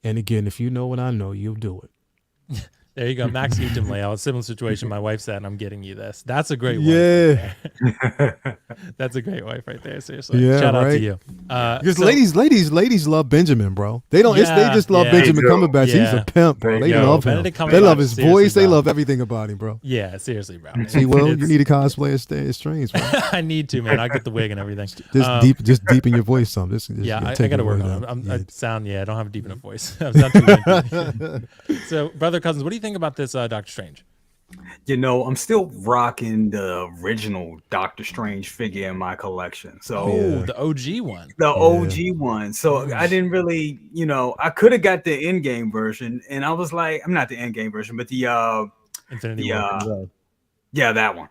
And again, if you know what I know, you'll do it. There you go. Max Newton layout. Similar situation. My wife said, I'm getting you this. That's a great wife. Yeah. Right there. That's a great wife right there. Seriously. Yeah, Shout out to right. you. Because So- ladies love Benjamin, bro. They don't. They Yeah, just love yeah. Benjamin They do. Cumberbatch. He's Yeah. a pimp, bro. They Yo, love him. Benedict They Cumberbatch, love his seriously, voice. They bro. love everything about him, bro. Yeah, seriously, bro. See, Will, you It's- need a cosplay as Strange, bro. I need to, man. I get the wig and everything. Just deepen your voice some. Yeah, I take got to your work voice on down. it. I don't have a deep enough voice. I sound too wimpy. So, brother cousins, what do you think about this Doctor Strange? You know, I'm still rocking the original Doctor Strange figure in my collection. So Oh, the OG one. the OG one. So I didn't really, you know, I could have got the in-game version, and I was like, I'm not the in-game version, but the Infinity the War. yeah, that one.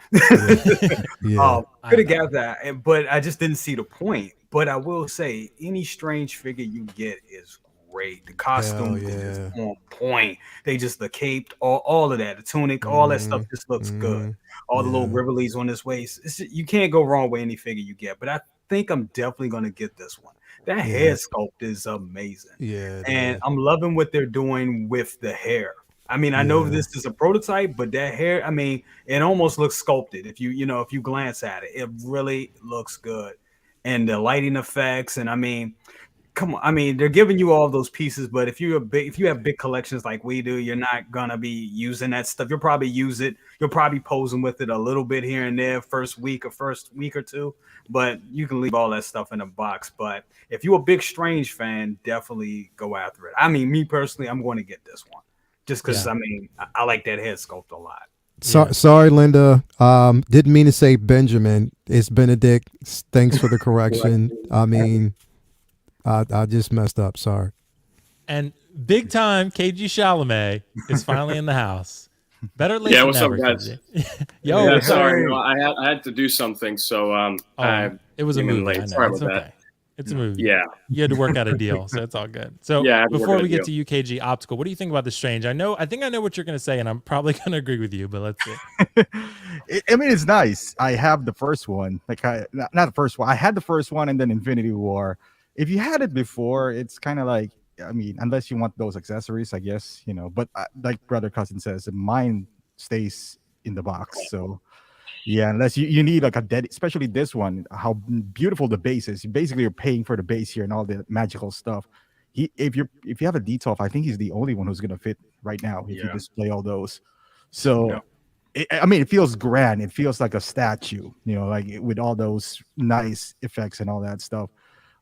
Yeah. Could have got that, but I just didn't see the point. But I will say, any Strange figure you get is great. The costume is on point. They just the cape, all of that, the tunic, all that stuff just looks good. All the little rivolies on his waist. You can't go wrong with any figure you get. But I think I'm definitely gonna get this one. That hair sculpt is amazing. Yeah. And I'm loving what they're doing with the hair. I mean, I know this is a prototype, but that hair, I mean, it almost looks sculpted. If you glance at it, it really looks good. And the lighting effects, and I mean, come on, I mean, they're giving you all those pieces, but if you have big collections like we do, you're not gonna be using that stuff. You'll probably use it, you'll probably posing with it a little bit here and there first week or two, but you can leave all that stuff in a box. But if you're a big Strange fan, definitely go after it. I mean, me personally, I'm going to get this one just because I mean, I like that head sculpt a lot. Sorry, Linda. Didn't mean to say Benjamin. It's Benedict. Thanks for the correction. I mean, I just messed up. Sorry. And big time KG Chalamet is finally in the house. Better late Yeah, than what's up, never, guys? KG. Yo, Yeah, sorry, no, I had to do something, so it was a came in movie. late. I know. Sorry It's about okay. that. It's a movie. Yeah. You had to work out a deal, so it's all good. So Yeah, I had to work before out a we get deal. to UKG Optical, what do you think about the Strange? I think I know what you're going to say, and I'm probably going to agree with you, but let's see. I mean, it's nice. I have the first one. Like, not the first one. I had the first one and then Infinity War. If you had it before, it's kind of like, I mean, unless you want those accessories, I guess, you know. But like Brother Cousin says, mine stays in the box. So yeah, unless you need like a dead, especially this one, how beautiful the base is. You basically are paying for the base here and all the magical stuff. If you have a D12, I think he's the only one who's gonna fit right now if you Yeah. display all those. So Yeah. I mean, it feels grand. It feels like a statue, like with all those nice effects and all that stuff.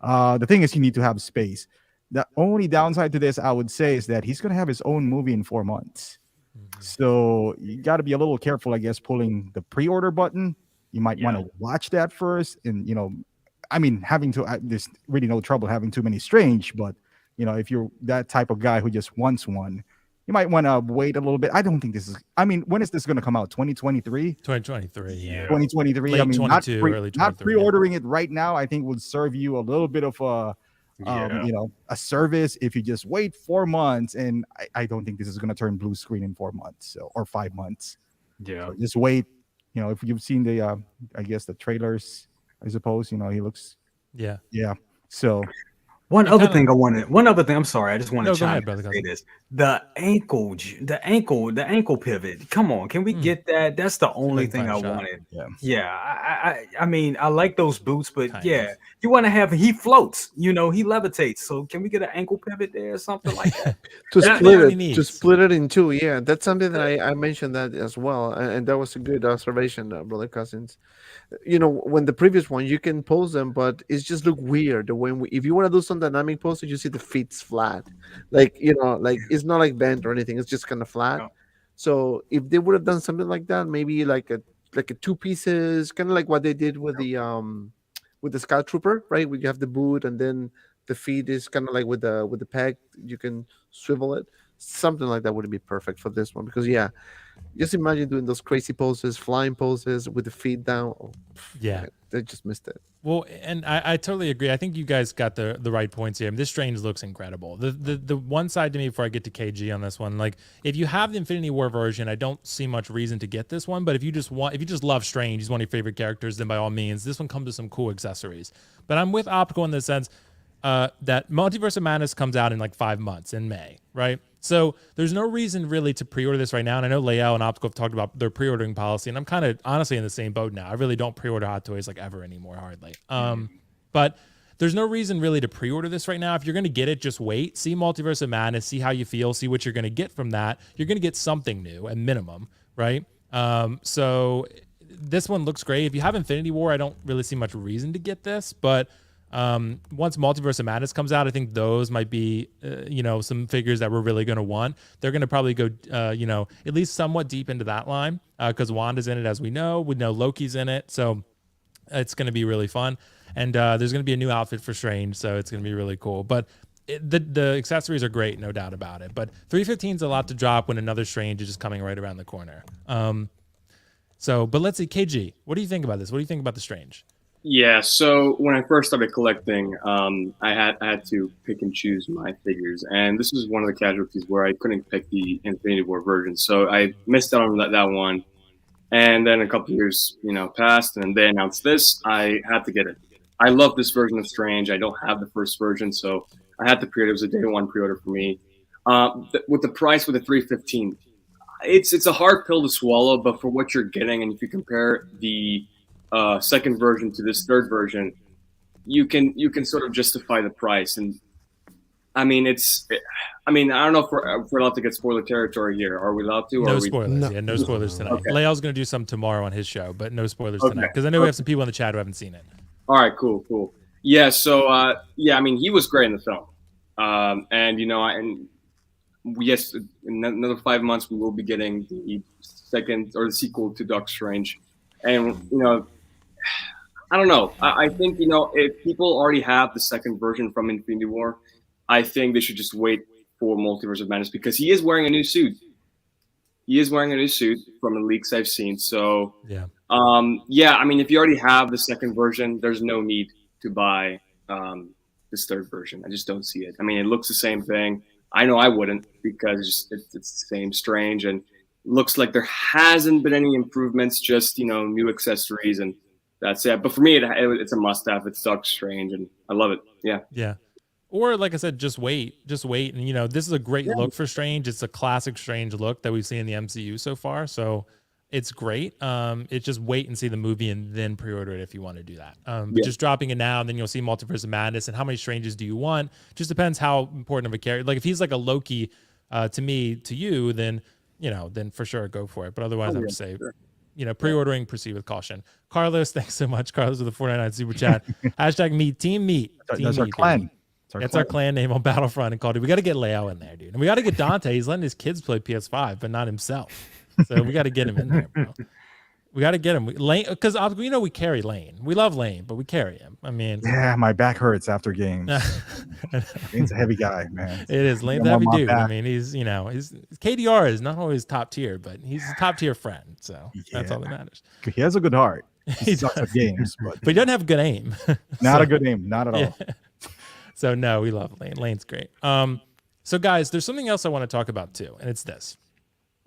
The thing is, you need to have space. The only downside to this, I would say, is that he's gonna have his own movie in 4 months. So you got to be a little careful, I guess, pulling the pre-order button. You might want to watch that first, and I mean, there's really no trouble having too many Strange, but if you're that type of guy who just wants one, you might want to wait a little bit. I don't think this is. I mean, when is this going to come out? 2023. 2023. Yeah. 2023. Late I mean, 22, early 23. not pre-ordering it right now, I think would serve you a little bit of a a service if you just wait 4 months. And I don't think this is going to turn blue screen in 4 months or 5 months. Yeah. So just wait. If you've seen the I guess the trailers, I suppose he looks. Yeah. So One other thing, I'm sorry, I just want to No, go ahead, chime in brother and say cousin. this. The ankle pivot. Come on, can we get that? That's the only Like thing I fine shot. wanted. Yeah. Yeah. I mean, I like those boots, but Kind yeah, of. you want to have he floats, he levitates. So can we get an ankle pivot there or something like that? To That- split what it, he needs. to split it in two. Yeah, that's something that I mentioned that as well, and that was a good observation, brother Cousins. When the previous one you can pose them, but it's just look weird. When if you want to do some dynamic poses, you see the feet's flat, like like it's not like bent or anything. It's just kind of flat. Yeah. So if they would have done something like that, maybe like a two pieces, kind of like what they did with the Scout Trooper, right? Where you have the boot and then the feet is kind of like with the peg, you can swivel it. Something like that would be perfect for this one because just imagine doing those crazy poses, flying poses with the feet down. Oh, Yeah. they just missed it. Well, and I totally agree. I think you guys got the right points here. I mean, this Strange looks incredible. The one side to me before I get to KG on this one, like if you have the Infinity War version, I don't see much reason to get this one. But if you just love Strange, he's one of your favorite characters, then by all means, this one comes with some cool accessories. But I'm with Optical in the sense that Multiverse of Madness comes out in like 5 months in May, right? So there's no reason really to pre-order this right now. And I know Lael and Optical have talked about their pre-ordering policy, and I'm kind of honestly in the same boat now. I really don't pre-order Hot Toys like ever anymore, hardly. But there's no reason really to pre-order this right now. If you're going to get it, just wait, see Multiverse of Madness, see how you feel, see what you're going to get from that. You're going to get something new at minimum, right? So this one looks great. If you have Infinity War, I don't really see much reason to get this, but once Multiverse of Madness comes out, I think those might be, some figures that we're really going to want. They're going to probably go, at least somewhat deep into that line because Wanda's in it, as we know. We know Loki's in it, so it's going to be really fun. And there's going to be a new outfit for Strange, so it's going to be really cool. But the accessories are great, no doubt about it. But 315 is a lot to drop when another Strange is just coming right around the corner. But let's see, KG, what do you think about this? What do you think about the Strange? Yeah, so when I first started collecting, I had to pick and choose my figures, and this was one of the casualties where I couldn't pick the Infinity War version, so I missed out on that one. And then a couple years, passed, and they announced this. I had to get it. I love this version of Strange. I don't have the first version, so I had to pre-order. It was a day one pre-order for me. With the price with the 315, it's a hard pill to swallow, but for what you're getting, and if you compare the second version to this third version, you can sort of justify the price. And I mean, I don't know if we're allowed to get spoiler territory here. Are we allowed to? No spoilers. No spoilers tonight. Okay. Lael's going to do some tomorrow on his show, but no spoilers tonight because I know we have some people in the chat who haven't seen it. All right, cool. Yeah, so he was great in the film, yes, in another 5 months we will be getting the second or the sequel to Doctor Strange, and I don't know. I think if people already have the second version from Infinity War, I think they should just wait for Multiverse of Madness because he is wearing a new suit. He is wearing a new suit from the leaks I've seen. So yeah. If you already have the second version, there's no need to buy this third version. I just don't see it. I mean, it looks the same thing. I know I wouldn't because it's the same Strange, and looks like there hasn't been any improvements, just new accessories, and that's it. But for me, it's a must-have. It's Doctor Strange, and I love it. Yeah. Or like I said, just wait, and this is a great look for Strange. It's a classic Strange look that we've seen in the MCU so far. So It's great. It's just wait and see the movie and then pre-order it if you want to do that. But Yeah. just dropping it now, and then you'll see Multiverse of Madness. And how many strangers do you want? Just depends how important of a character. Like if he's like a Loki to me, to you, then then for sure go for it. But otherwise, I would say, pre-ordering, proceed with caution. Carlos, thanks so much, Carlos, with the 499 super chat. Hashtag meat, team meat. That's our clan. That's our clan name on Battlefront and Call of Duty. We got to get Leo in there, dude. And we got to get Dante. He's letting his kids play PS5, but not himself. So we got to get him in there, bro. We got to get him. Lane, because we carry Lane. We love Lane, but we carry him. I mean, Yeah, my back hurts after games. Lane's a heavy guy, man. it is. Lane's a heavy dude. I mean, his KDR is not always top tier, but he's a top tier friend. So that's all that matters. He has a good heart. He He sucks at games, but But he doesn't have good aim. not a good aim. Not at all. So no, we love Lane. Lane's great. So guys, there's something else I want to talk about too, and it's this.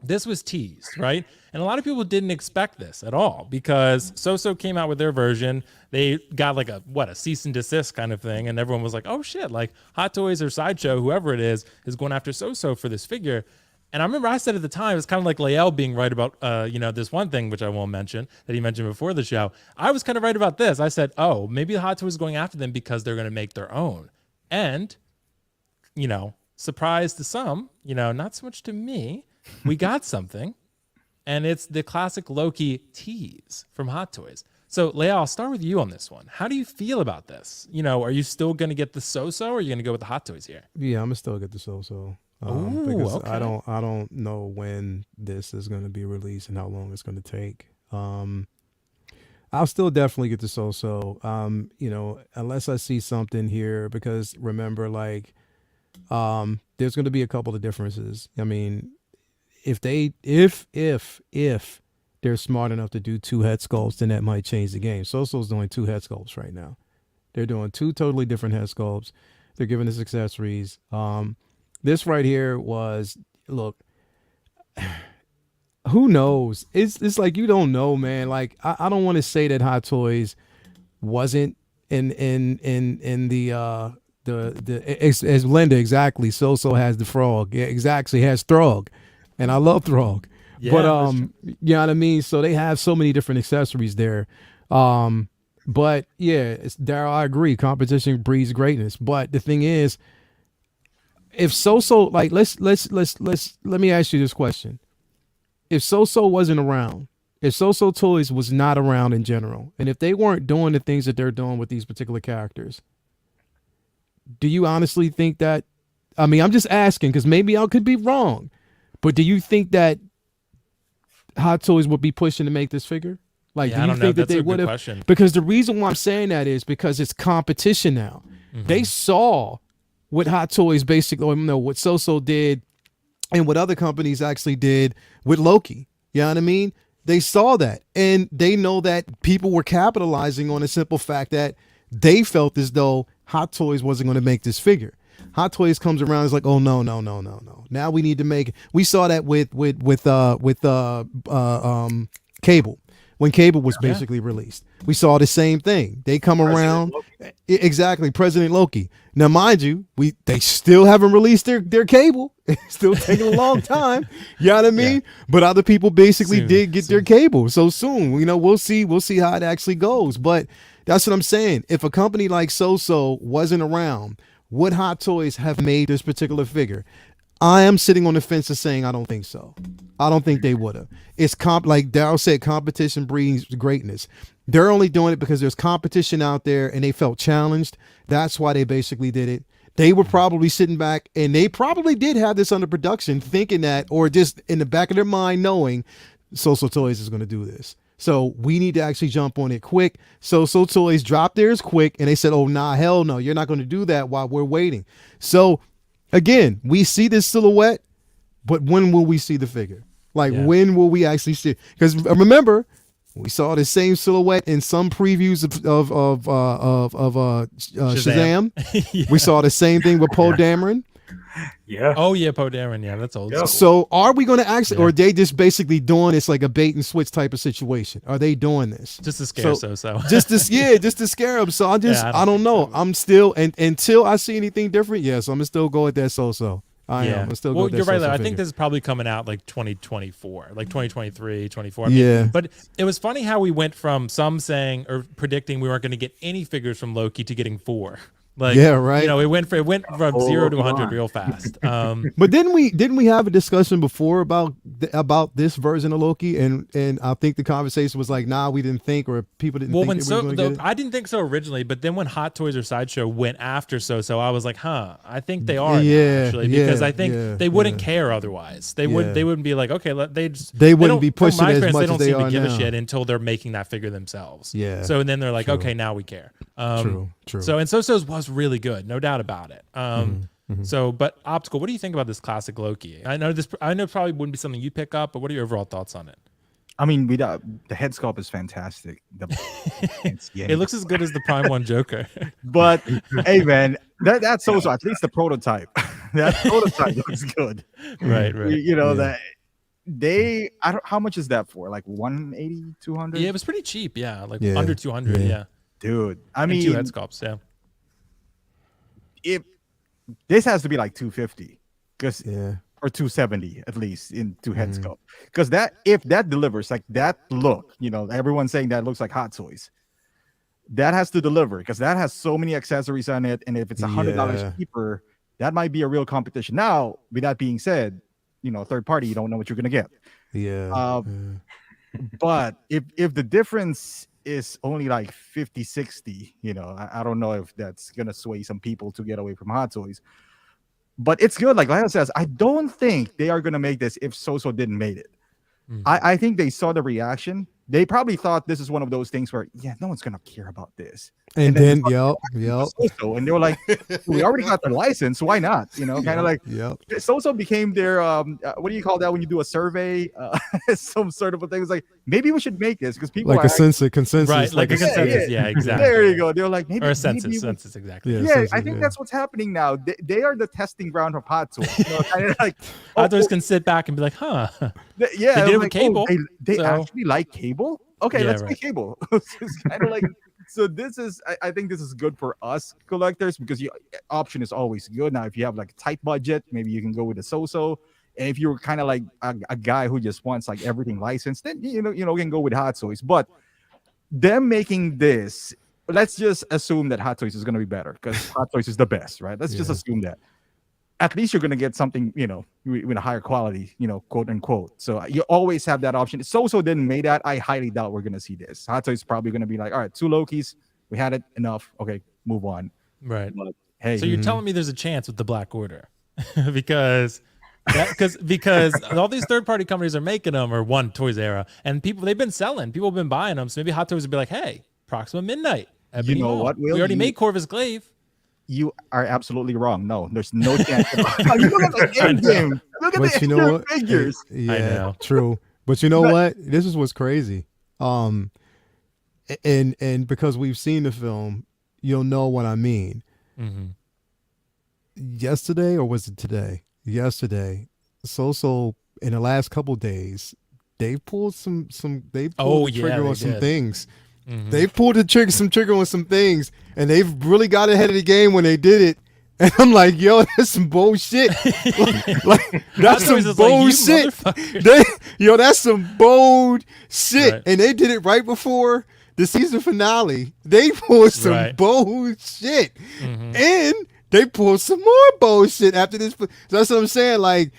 This was teased, right? And a lot of people didn't expect this at all because So came out with their version. They got like a cease and desist kind of thing, and everyone was like, "Oh shit!" Like Hot Toys or Sideshow, whoever it is going after So for this figure. And I remember I said at the time, it's kind of like Lael being right about this one thing which I won't mention that he mentioned before the show. I was kind of right about this. I said, "Oh, maybe Hot Toys is going after them because they're going to make their own," and surprise to some, not so much to me. We got something, and it's the classic Loki tease from Hot Toys. So, Leia, I'll start with you on this one. How do you feel about this? Are you still going to get the So-So, or are you going to go with the Hot Toys here? Yeah, I'm gonna still get the So-So. Because I don't know when this is gonna be released and how long it's gonna take. I'll still definitely get the So-So. Unless I see something here, because remember, there's gonna be a couple of differences. I mean, if they're smart enough to do 2 head sculpts, then that might change the game. So-So's doing 2 head sculpts right now. They're doing 2 totally different head sculpts. They're giving us accessories. This right here was, look, who knows? It's like you don't know, man. Like I don't want to say that Hot Toys wasn't in the as Linda exactly. So has the frog. Yeah, exactly has Throg, and I love Throg. Yeah, but you know what I mean. So they have so many different accessories there. But yeah, Daryl, I agree. Competition breeds greatness. But the thing is, if So let me ask you this question. If So wasn't around, if So Toys was not around in general, and if they weren't doing the things that they're doing with these particular characters, do you honestly think that, I mean, I'm just asking because maybe I could be wrong, but do you think that Hot Toys would be pushing to make this figure? Like, do you think that they would have? Because the reason why I'm saying that is because it's competition now. Mm-hmm. They saw what Hot Toys basically, what So did and what other companies actually did with Loki. You know what I mean? They saw that, and they know that people were capitalizing on the simple fact that they felt as though Hot Toys wasn't going to make this figure. Hot Toys comes around and is like, oh no. Now we need to make it. We saw that with Cable. When Cable was basically released, we saw the same thing. They come around, exactly, President Loki. Now, mind you, they still haven't released their Cable. It's still taking a long time. You know what I mean? Yeah. But other people basically did get their Cable so soon. We'll see how it actually goes. But that's what I'm saying. If a company like So wasn't around, would Hot Toys have made this particular figure? I am sitting on the fence of saying I don't think so. I don't think they would have. It's like Daryl said, competition breeds greatness. They're only doing it because there's competition out there and they felt challenged. That's why they basically did it. They were probably sitting back and they probably did have this under production thinking that, or just in the back of their mind knowing So Toys is going to do this. So we need to actually jump on it quick. So Toys dropped theirs quick and they said, oh, nah, hell no, you're not going to do that while we're waiting. So again, we see this silhouette, but when will we see the figure? When will we actually see it? Because remember, we saw the same silhouette in some previews of Shazam. Yeah. We saw the same thing with Poe Dameron. Yeah. Oh yeah, Poe Dameron. Yeah, that's old. Yeah. School. So are we going to actually, or are they just basically doing this like a bait and switch type of situation? Are they doing this just to scare So? just to scare them. So I don't know. I'm still, and until I see anything different, yes, I'm gonna still go with that So. I am. I still well, go with that you're right. So-So I think figure. this is probably coming out like 2024, like 2023, 24. Yeah. But it was funny how we went from some saying or predicting we weren't going to get any figures from Loki to getting 4. Like, Yeah, right. it went from 0 to 100 line. real fast. But didn't we have a discussion before about this version of Loki? And I think the conversation was like, nah, we didn't think, or people didn't think that we were going to get it. I didn't think so originally, but then when Hot Toys or Sideshow went after So I was like, I think they are now, actually, because I think they wouldn't care otherwise. They wouldn't be like, okay, they wouldn't be pushing from my it as experience, much they as don't they seem to are give a now. shit until they're making that figure themselves. Yeah. So and then they're like, True. okay, now we care. True. So and So-So's was really good, no doubt about it. So, but Optical, what do you think about this classic Loki? I know probably wouldn't be something you pick up, but what are your overall thoughts on it? I mean, the head sculpt is fantastic. It looks as good as the Prime One Joker. But hey, man, that's So-So. At least the prototype. That prototype looks good. Right. You know that how much is that for? Like 180, 200? Yeah, it was pretty cheap. Yeah, like Yeah. under 200. Yeah. Dude. I And mean, 2 head sculpts. Yeah. if this has to be like 250, Yeah. or 270 at least in 2 head sculpt, because if that delivers like that look, everyone's saying that looks like Hot Toys. That has to deliver because that has so many accessories on it, and if it's $100 cheaper, that might be a real competition. Now, with that being said, third party, you don't know what you're gonna get. Yeah. But if the difference is only like 50, 60, I don't know if that's gonna sway some people to get away from Hot Toys. But it's good. Like Lionel says, I don't think they are gonna make this if So-So didn't make it. I think they saw the reaction. They probably thought this is one of those things where, no one's gonna care about this. And then yep. So-So, and they were like, we already got their license, why not? Kind of like So-So became their what do you call that when you do a survey? Some sort of a thing. It's like, maybe we should make this because people like are a consensus, Right, like a consensus. Yeah, exactly. There you go. They're like, maybe Or a census. maybe Census, exactly. Yeah, I think that's what's happening now. They are the testing ground of Hot Toys. Kind of like Hot Toys can sit back and be like, they did it with like, Cable, they so- actually like Cable. Okay, Yeah, let's right. make Cable. It's kind of like, so this is, I think this is good for us collectors because your option is always good. Now, if you have like a tight budget, maybe you can go with a So-So. And if you're kind of like a guy who just wants like everything licensed, then you can go with Hot Toys. But them making this, let's just assume that Hot Toys is going to be better because Hot Toys is the best, right? Let's just assume that. At least you're going to get something, with a higher quality, quote unquote. So you always have that option. So didn't make that. I highly doubt we're going to see this. Hot Toys is probably going to be like, all right, 2 Lokis. We had it enough. Okay, move on. right. Hey, So you're telling me there's a chance with the Black Order because all these third-party companies are making them, or one Toys Era, and they've been selling. People have been buying them. So maybe Hot Toys would be like, hey, Proxima Midnight. Ebony know Maw. what, Will? We already made Corvus Glaive. you are absolutely wrong. No, there's no chance. You look at the game. Look at But the you know what? figures. Yeah, I know. True. But you know what? This is what's crazy. And because we've seen the film, you'll know what I mean. Yesterday, or was it today? Yesterday, So-So in the last couple days, they pulled the trigger on some things. They pulled the trigger on some things, and they've really got ahead of the game when they did it. And I'm like, yo, that's some bullshit. That's some bullshit. That's some bold shit. Right. And they did it right before the season finale. They pulled some bold shit. And they pulled some more bullshit after this. So that's what I'm saying. Like,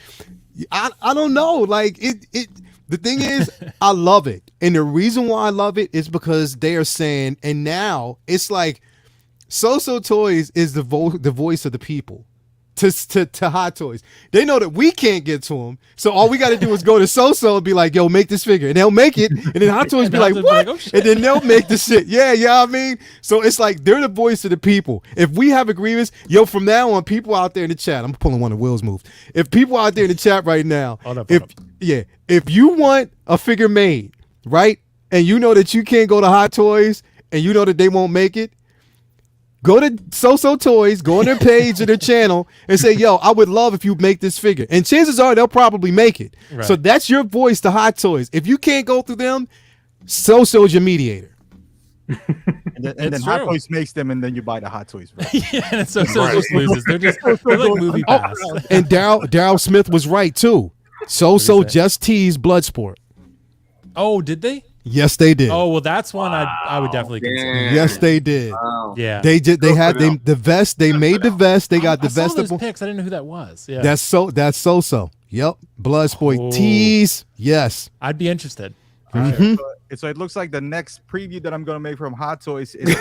I don't know. Like, the thing is, I love it. And the reason why I love it is because they are saying, and now it's like, So-So Toys is the voice of the people to Hot Toys. They know that we can't get to them, so all we got to do is go to So-So and be like, "Yo, make this figure," and they'll make it, and then Hot Toys be like, "What?" Oh, shit. And then they'll make the shit. Yeah, I mean, so it's like they're the voice of the people. If we have agreements, from now on, people out there in the chat, I'm pulling one of Will's moves. If people out there in the chat right now, if you want a figure made, right, and you know that you can't go to Hot Toys, and you know that they won't make it. Go to So-So Toys, go on their page or their channel, and say, yo, I would love if you make this figure. And chances are they'll probably make it. Right. So that's your voice to Hot Toys. If you can't go through them, So-So's your mediator. And then It's Hot true. Toys makes them, and then you buy the Hot Toys. Bro. Yeah, and so Right. just loses. They're like movie pass. And Daryl Smith was right too. So say? just teased Bloodsport. Oh, did they? Yes, they did. Oh, well, that's one I would definitely consider. Damn. Yes, they did. Wow. Yeah. They had for them. the vest. They made the vest. They got the I saw vest. those up- pics. I didn't know who that was. Yeah. That's so. Yep. Bloodsport Oh. tease. Yes. I'd be interested. So it looks like the next preview that I'm gonna make from Hot Toys is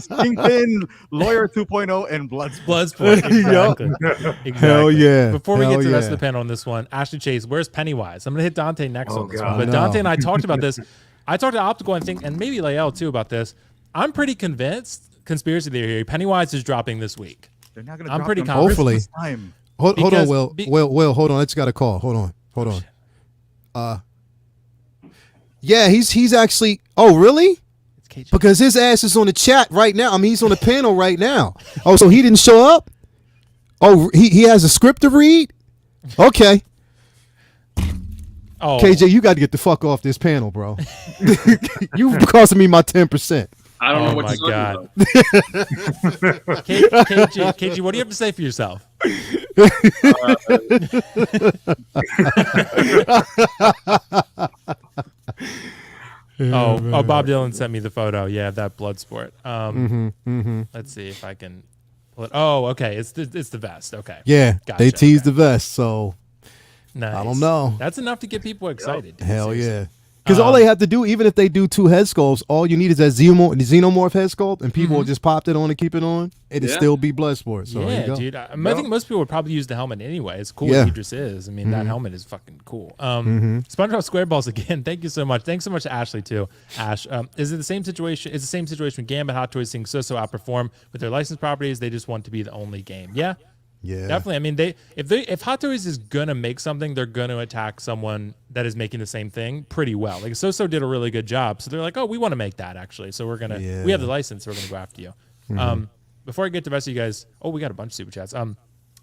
Kingpin, Lawyer 2.0, and Bloodsport. Bloodsport. Exactly. Exactly. Hell yeah. Before we get Hell to the rest of yeah. the panel on this one, Ashley Chase, where's Pennywise? I'm going to hit Dante next Oh, on this God. one. But No. Dante and I talked about this. I talked to Optical, I think, and maybe Lael too about this. I'm pretty convinced, conspiracy theory here, Pennywise is dropping this week. They're not gonna. I'm drop pretty them confident. Hopefully. Christmas time. Hold on, Because Will. Will, hold on. I just got a call. Hold on. Yeah, he's actually. Oh, really? It's KJ. Because his ass is on the chat right now. I mean, he's on the panel right now. Oh, so he didn't show up? Oh, he has a script to read? Okay. Oh, KJ, you got to get the fuck off this panel, bro. You costing me my 10%. I don't know Oh what my you're God. talking about. KG, what do you have to say for yourself? Oh, Bob Dylan sent me the photo. Yeah, that blood sport. Let's see if I can pull it. Oh, okay. It's the vest. Okay. Yeah, Gotcha, they teased okay. the vest, so Nice. I don't know. That's enough to get people excited. dude, hell seriously. yeah. Because all they have to do, even if they do 2 head sculpts, all you need is that xenomorph head sculpt, and people will just pop it on and keep it on. It'll Yeah. still be Bloodsport. So there you Yeah, go. dude. I think most people would probably use the helmet anyway. As cool Yeah. as Idris is. I mean, that helmet is fucking cool. SpongeBob Squareballs again. Thank you so much. Thanks so much to Ashley too. Ash, is it the same situation? It's the same situation with Gambit, Hot Toys seeing so outperform with their licensed properties. They just want to be the only game. Yeah. Yeah. Definitely. I mean, if Hot Toys is gonna make something, they're gonna attack someone that is making the same thing pretty well. Like So did a really good job, so they're like, oh, we want to make that actually. So we have the license, so we're gonna go after you. Before I get to the rest of you guys, we got a bunch of super chats.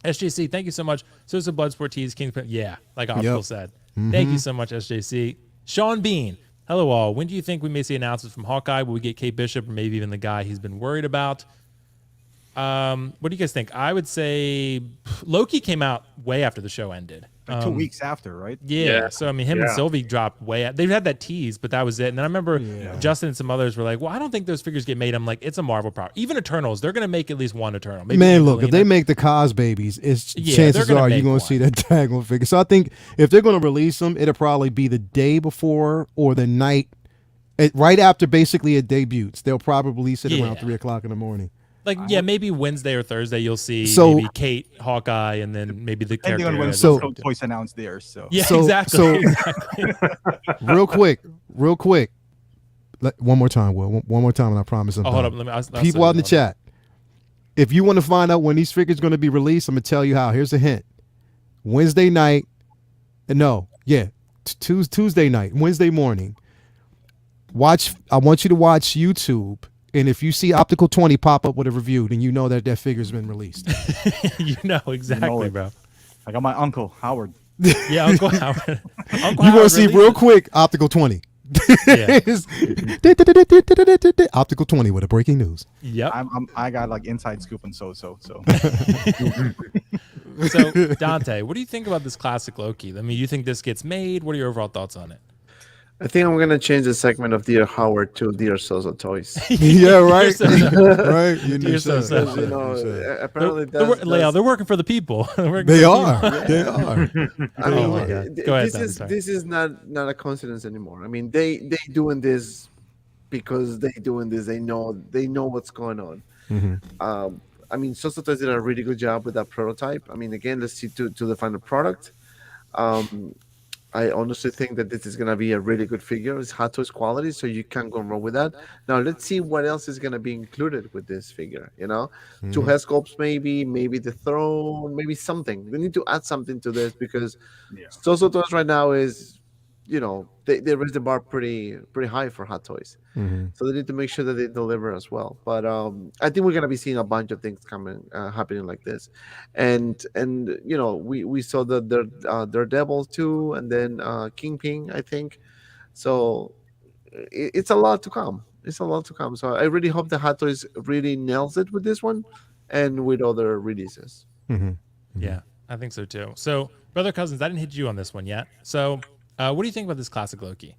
SJC, thank you so much. Sosa Bloodsport Tees, Kingpin, yeah, like Optical said. Thank you so much, SJC. Sean Bean, hello all. When do you think we may see announcements from Hawkeye? Will we get Kate Bishop or maybe even the guy he's been worried about? What do you guys think? I would say Loki came out way after the show ended. Like 2 weeks after, right? Yeah. So I mean, him and Yeah. Sylvie dropped way. They've had that tease, but that was it. And then I remember Justin and some others were like, "Well, I don't think those figures get made." I'm like, "It's a Marvel property. Even Eternals, they're gonna make at least one Eternal." Maybe Man, look, if Angelina. they make the Cos babies, Yeah, chances they're gonna are you're make going one. to see that Dagon figure. So I think if they're going to release them, it'll probably be the day before or the night, right after basically it debuts. They'll probably release it around Yeah. 3 o'clock in the morning. like, maybe Wednesday or Thursday, you'll see So- maybe Kate, Hawkeye, and then maybe the Depending character. on when as So- well. Toys announced theirs. So Yeah, So- exactly. so- exactly. Real quick. One more time, Will. One more time, and I promise I'm Oh, hold done. up. Let me. I'll People say out in the it. chat, if you want to find out when these figures are going to be released, I'm going to tell you how. Here's a hint. Wednesday night. Tuesday night, Wednesday morning. I want you to watch YouTube, and if you see Optical 20 pop up with a review, then you know that figure's been released. You know exactly, it. bro. I got my uncle Howard. Yeah, Uncle Howard. Uncle You're going Howard to see released real it. quick Optical 20. Yeah. Optical 20 with a breaking news. Yep. I got like inside scoop and so. So Dante, what do you think about this classic Loki? I mean, you think this gets made? What are your overall thoughts on it? I think I'm gonna change the segment of Dear Howard to Dear Sosa Toys. Yeah, right. So- Right. You Dear said. so-so. Because, you know, apparently they're working for the people. They're working They for the are. people. They are. I mean, Oh my God. Go ahead, Dan, sorry. this is not a coincidence anymore. I mean, they doing this because they doing this. They know what's going on. I mean, Sosa Toys did a really good job with that prototype. I mean, again, let's see to define the product. I honestly think that this is going to be a really good figure. It's Hot Toys quality, so you can't go wrong with that. Now, let's see what else is going to be included with this figure. You know, 2 head sculpts, maybe the throne, maybe something. They need to add something to this because Sosa Toys right now is, you know, they raise the bar pretty high for Hot Toys. So they need to make sure that they deliver as well. But I think we're gonna be seeing a bunch of things happening like this, and you know we saw the Daredevil too, and then Kingpin, I think. So it's a lot to come. It's a lot to come. So I really hope the Hot Toys really nails it with this one and with other releases. Yeah, I think so too. So, brother Cousins, I didn't hit you on this one yet. So, what do you think about this classic Loki?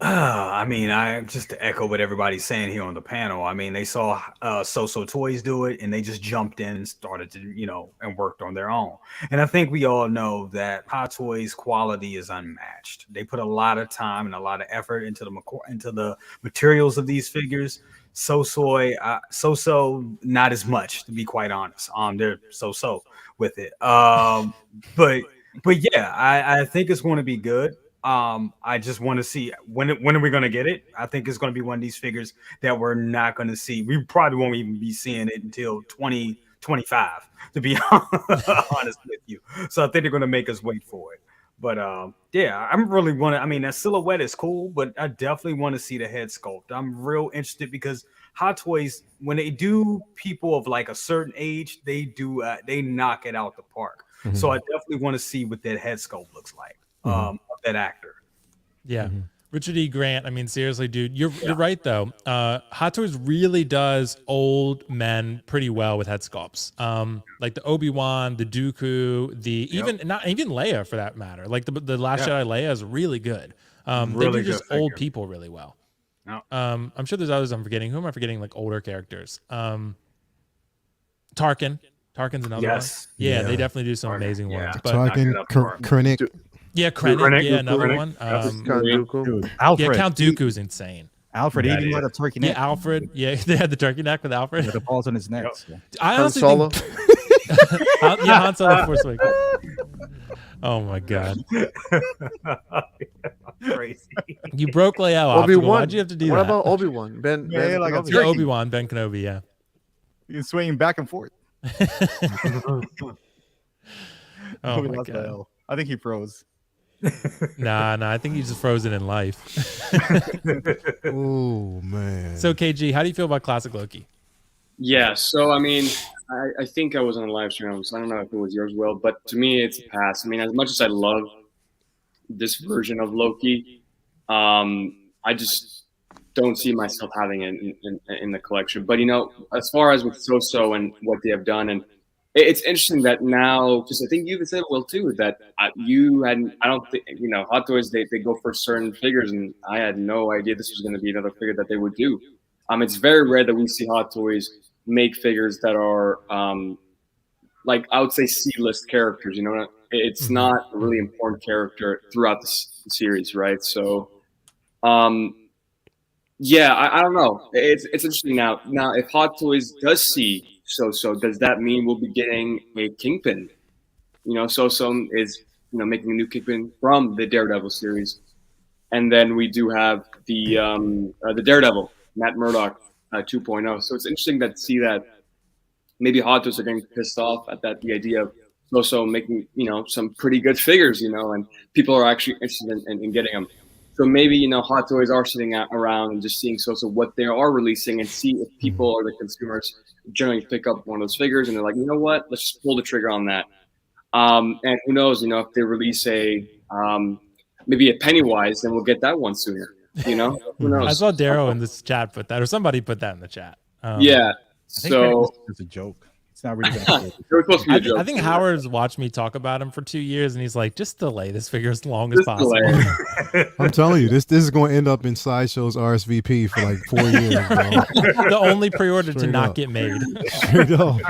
I mean, I just to echo what everybody's saying here on the panel. I mean, they saw So Toys do it, and they just jumped in and started to, and worked on their own. And I think we all know that Hot Toys quality is unmatched. They put a lot of time and a lot of effort into the materials of these figures. So not as much, to be quite honest. They're so with it. But yeah, I think it's going to be good. I just want to see when are we going to get it? I think it's going to be one of these figures that we're not going to see. We probably won't even be seeing it until 2025, to be honest with you. So I think they're going to make us wait for it. But yeah, I'm really I mean, that silhouette is cool, but I definitely want to see the head sculpt. I'm real interested because Hot Toys, when they do people of like a certain age, they knock it out the park. So I definitely want to see what that head sculpt looks like. Of that actor. Yeah. Richard E. Grant. I mean, seriously, dude, you're right though. Hot Toys really does old men pretty well with head sculpts. Like the Obi-Wan, the Dooku, even Leia for that matter. Like the Last Jedi Leia is really good. They do just old people really well. No. I'm sure there's others I'm forgetting. Who am I forgetting? Like older characters. Tarkin's another one. Yeah, they definitely do some amazing ones. But Tarkin, Krennic. Yeah, Krennic, another one. Count Dooku. Dude, Alfred. Yeah, Count Dooku's insane. Alfred eating like a turkey neck. Yeah, Alfred. Yeah, they had the turkey neck with Alfred. With the balls on his neck. So. I Han honestly Solo. think, Han Solo Force Awakens. Oh my god, Crazy. you broke Leia off. Obi-Wan. Why'd you have to do What that? about Obi-Wan? Ben like a Kenobi. Yeah, Obi-Wan, Ben Kenobi. Yeah. He's swinging back and forth. Oh We my lost god. L. I think he froze. Nah, I think he's just frozen in life. Oh man. So KG, how do you feel about classic Loki? Yeah, so I mean, I think I was on a live stream, so I don't know if it was yours, Will, but to me, it's a pass. I mean, as much as I love this version of Loki, I just don't see myself having it in the collection. But as far as with So and what they have done, and it's interesting that now, because I think you even said, Will, too, that I don't think, Hot Toys, they go for certain figures, and I had no idea this was going to be another figure that they would do. It's very rare that we see Hot Toys make figures that are, like, I would say C-list characters, It's not a really important character throughout the series, right? So, yeah, I don't know. It's interesting now. Now, if Hot Toys does see So does that mean we'll be getting a Kingpin? So is making a new Kingpin from the Daredevil series, and then we do have the Daredevil Matt Murdock 2.0. So it's interesting to see that maybe Hot Toys are getting pissed off at the idea of So making some pretty good figures, and people are actually interested in getting them. So maybe Hot Toys are sitting around and just seeing So what they are releasing and see if people or the consumers generally pick up one of those figures, and they're like, you know what, let's just pull the trigger on that. And who knows, if they release maybe a Pennywise, then we'll get that one sooner. Who knows? I saw Darrow in this chat put that, or somebody put that in the chat. Yeah. I think So it's a joke. It's not really going to it was supposed to be a joke. I think Howard's watched me talk about him for 2 years, and he's like, just delay this figure as long as Just possible. delay. I'm telling you, this is going to end up in Sideshow's RSVP for like 4 years, bro. The only pre-order to Straight not up. get made. Straight up.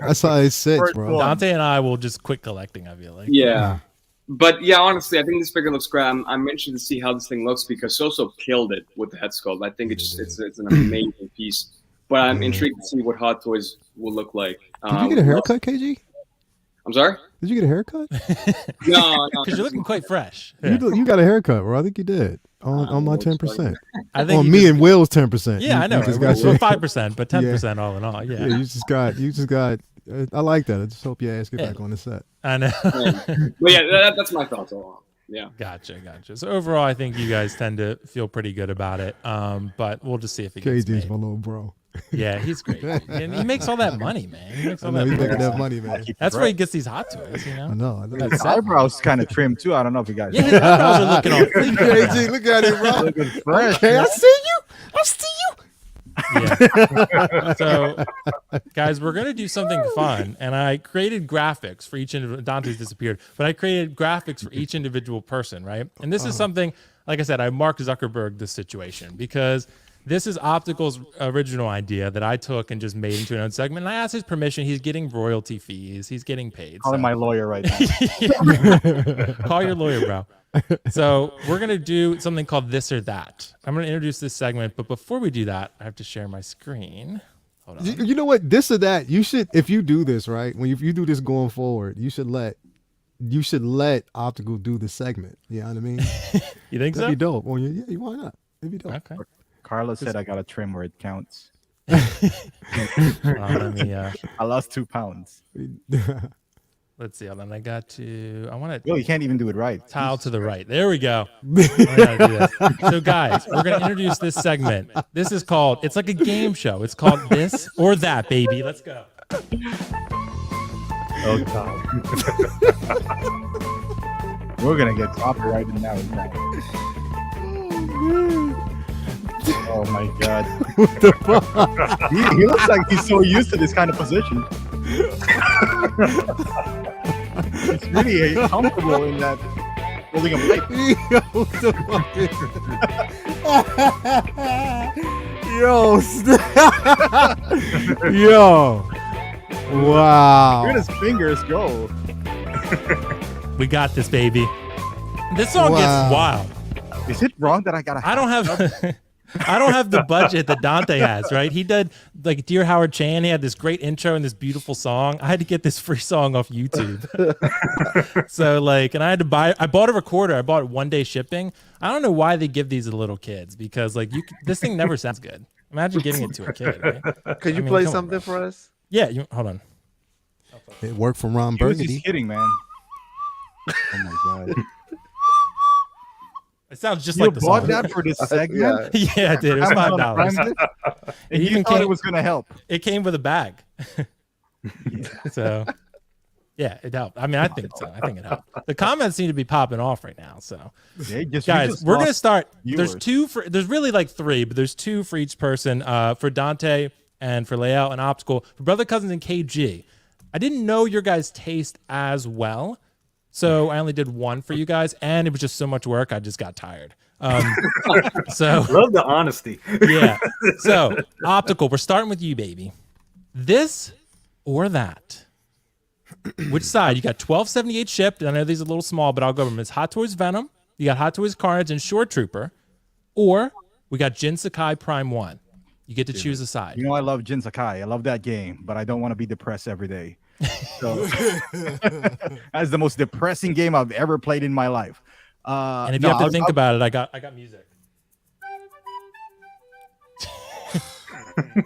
That's how it sits, bro. Dante and I will just quit collecting, I feel like. Yeah. But yeah, honestly, I think this figure looks great. I'm interested to see how this thing looks because So killed it with the head sculpt. I think it's an amazing piece. But I'm intrigued to see what Hot Toys will look like. Did you get a haircut, KG? I'm sorry? Did you get a haircut? No. Because you're looking quite fresh. You got a haircut, bro. I think you did. On my 10%. I think On you me just- and Will's 10%. Yeah, I know. You just Right? got Well, your- 5%, but 10% all in all. Yeah. Yeah, you just got. I like that. I just hope your ass get back on the set. I know. But yeah, that's my thoughts all. Yeah. Gotcha. So overall, I think you guys tend to feel pretty good about it. But we'll just see if it gets KG's made. my little bro. Yeah, he's great. And he makes all that money, man. He makes I all know that he's money. making that money, man. That's where he gets these Hot Toys, I know. His eyebrows kind of trimmed too. I don't know if you guys. Yeah, his eyebrows are looking all fleeky. KG, look at it, bro. Looking fresh. Okay, I see you. I see Yeah. So, guys, we're gonna do something fun, and I created graphics for each individual. Dante's disappeared, but I created graphics for each individual person, right? And this is something, like I said, I Mark Zuckerberg this situation because this is Optical's original idea that I took and just made into an own segment. And I asked his permission. He's getting royalty fees. He's getting paid. Calling my lawyer right now. Call your lawyer, bro. So we're gonna do something called This or That. I'm gonna introduce this segment, but before we do that, I have to share my screen. Hold on. You know what? This or that. You should, if you do this right, if you do this going forward, you should let Optical do the segment. You know what I mean? You think so? That'd be dope. Well, yeah, why not? It'd be dope. Okay. Carlos said I got to trim where it counts. Let me, I lost 2 pounds. let's see. Hold on. I got to. I want to. Yo, you can't even do it right. Tile to the right. There we go. I gotta do this. So, guys, we're gonna introduce this segment. This is called. It's like a game show. It's called This or That, baby. Let's go. Oh God. We're gonna get copyrighted now. Oh my God. What the fuck? He looks like he's so used to this kind of position. He's really comfortable in that holding a pipe. What the fuck? Yo, yo, wow. Where does fingers go? We got this, baby. This song gets wild. Is it wrong that I gotta? I don't have. I don't have the budget that Dante has, right? He did like Dear Howard Chan. He had this great intro and this beautiful song. I had to get this free song off YouTube. So like, and I bought a recorder. I bought it 1 day shipping. I don't know why they give these to little kids because like this thing never sounds good. Imagine giving it to a kid, right? Could you play something for us? Yeah, hold on. It worked for Ron He was Burgundy. just kidding, man. Oh my God. It sounds just You like the bought song. that for this segment? Yeah, dude, it was $5. And you thought it was gonna help. It came with a bag. So yeah, it helped. I mean, I think so. I think it helped. The comments seem to be popping off right now. So guys, we're gonna start. Viewers. There's really like 3, but there's 2 for each person. For Dante and for Layout and Optical. For Brother Cousins and KG. I didn't know your guys' taste as well. So I only did 1 for you guys, and it was just so much work. I just got tired. So Love the honesty. yeah. So Optical, we're starting with you, baby. This or that? Which side? You got 1278 shipped. And I know these are a little small, but I'll go over them. It's Hot Toys Venom. You got Hot Toys Carnage and Shore Trooper, or we got Jin Sakai Prime 1. You get to choose a side. You know, I love Jin Sakai. I love that game, but I don't want to be depressed every day. So that's the most depressing game I've ever played in my life. And if you have to think about it, I got music.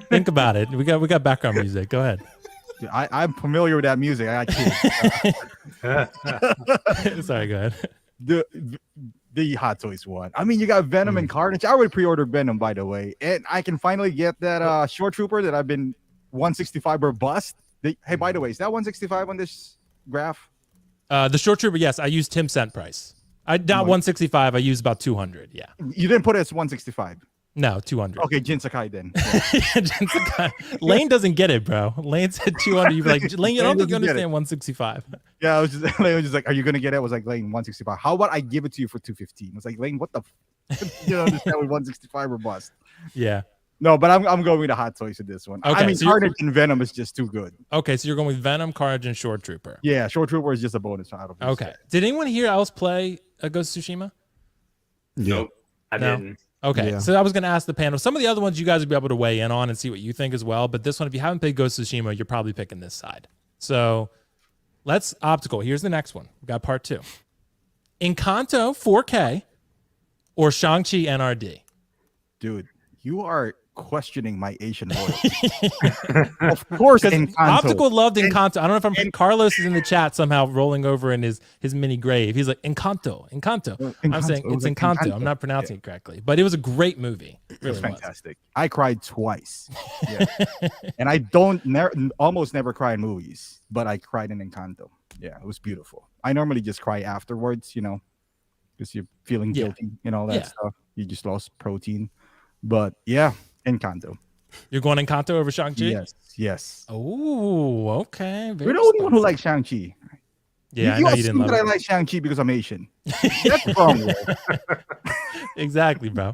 Think about it. We got background music. Go ahead. I'm familiar with that music. I got kids. Sorry, go ahead. The Hot Toys one. I mean, you got Venom and Carnage. I would pre-order Venom, by the way, and I can finally get that Shore Trooper that I've been 165 or bust. Hey, by the way, is that 165 on this graph? The Shore Trooper, yes. I used Tim Cent price. Not 165. I used about 200. Yeah. You didn't put it as 165. No, 200. Okay, Jin Sakai then. Jin Sakai. Lane doesn't get it, bro. Lane said 200. You'd be like, Lane, I don't think you understand 165. Yeah, Lane was just like, "Are you gonna get it?" I was like, "Lane, 165. How about I give it to you for 215?" I was like, "Lane, what the? You don't understand with 165 or bust." Yeah. No, but I'm going with the Hot Toys in this one. Okay, I mean, so Carnage and Venom is just too good. Okay, so you're going with Venom, Carnage, and Shore Trooper. Yeah, Shore Trooper is just a bonus out of this. Okay. Did anyone here else play Ghost of Tsushima? Nope, I didn't. Okay, Yeah. so I was going to ask the panel. Some of the other ones you guys would be able to weigh in on and see what you think as well. But this one, if you haven't played Ghost of Tsushima, you're probably picking this side. So let's Optical. Here's the next one. We got part 2. Encanto 4K or Shang-Chi NRD? Dude, you are questioning my Asian voice. Of course, Encanto. Optical loved Encanto. I don't know if Carlos is in the chat somehow rolling over in his mini grave. He's like, Encanto. I'm saying it's Encanto. I'm not pronouncing it correctly. But it was a great movie. It really was fantastic. I cried twice. Yeah. And I almost never cry in movies, but I cried in Encanto. Yeah, it was beautiful. I normally just cry afterwards, because you're feeling guilty and all that stuff. You just lost protein. But yeah, Encanto. You're going Encanto over Shang-Chi? Yes. Oh, okay. You're the only one who likes Shang-Chi. Yeah, I you know you didn't assume love that I it. like Shang-Chi because I'm Asian. That's wrong, Will. Exactly, bro.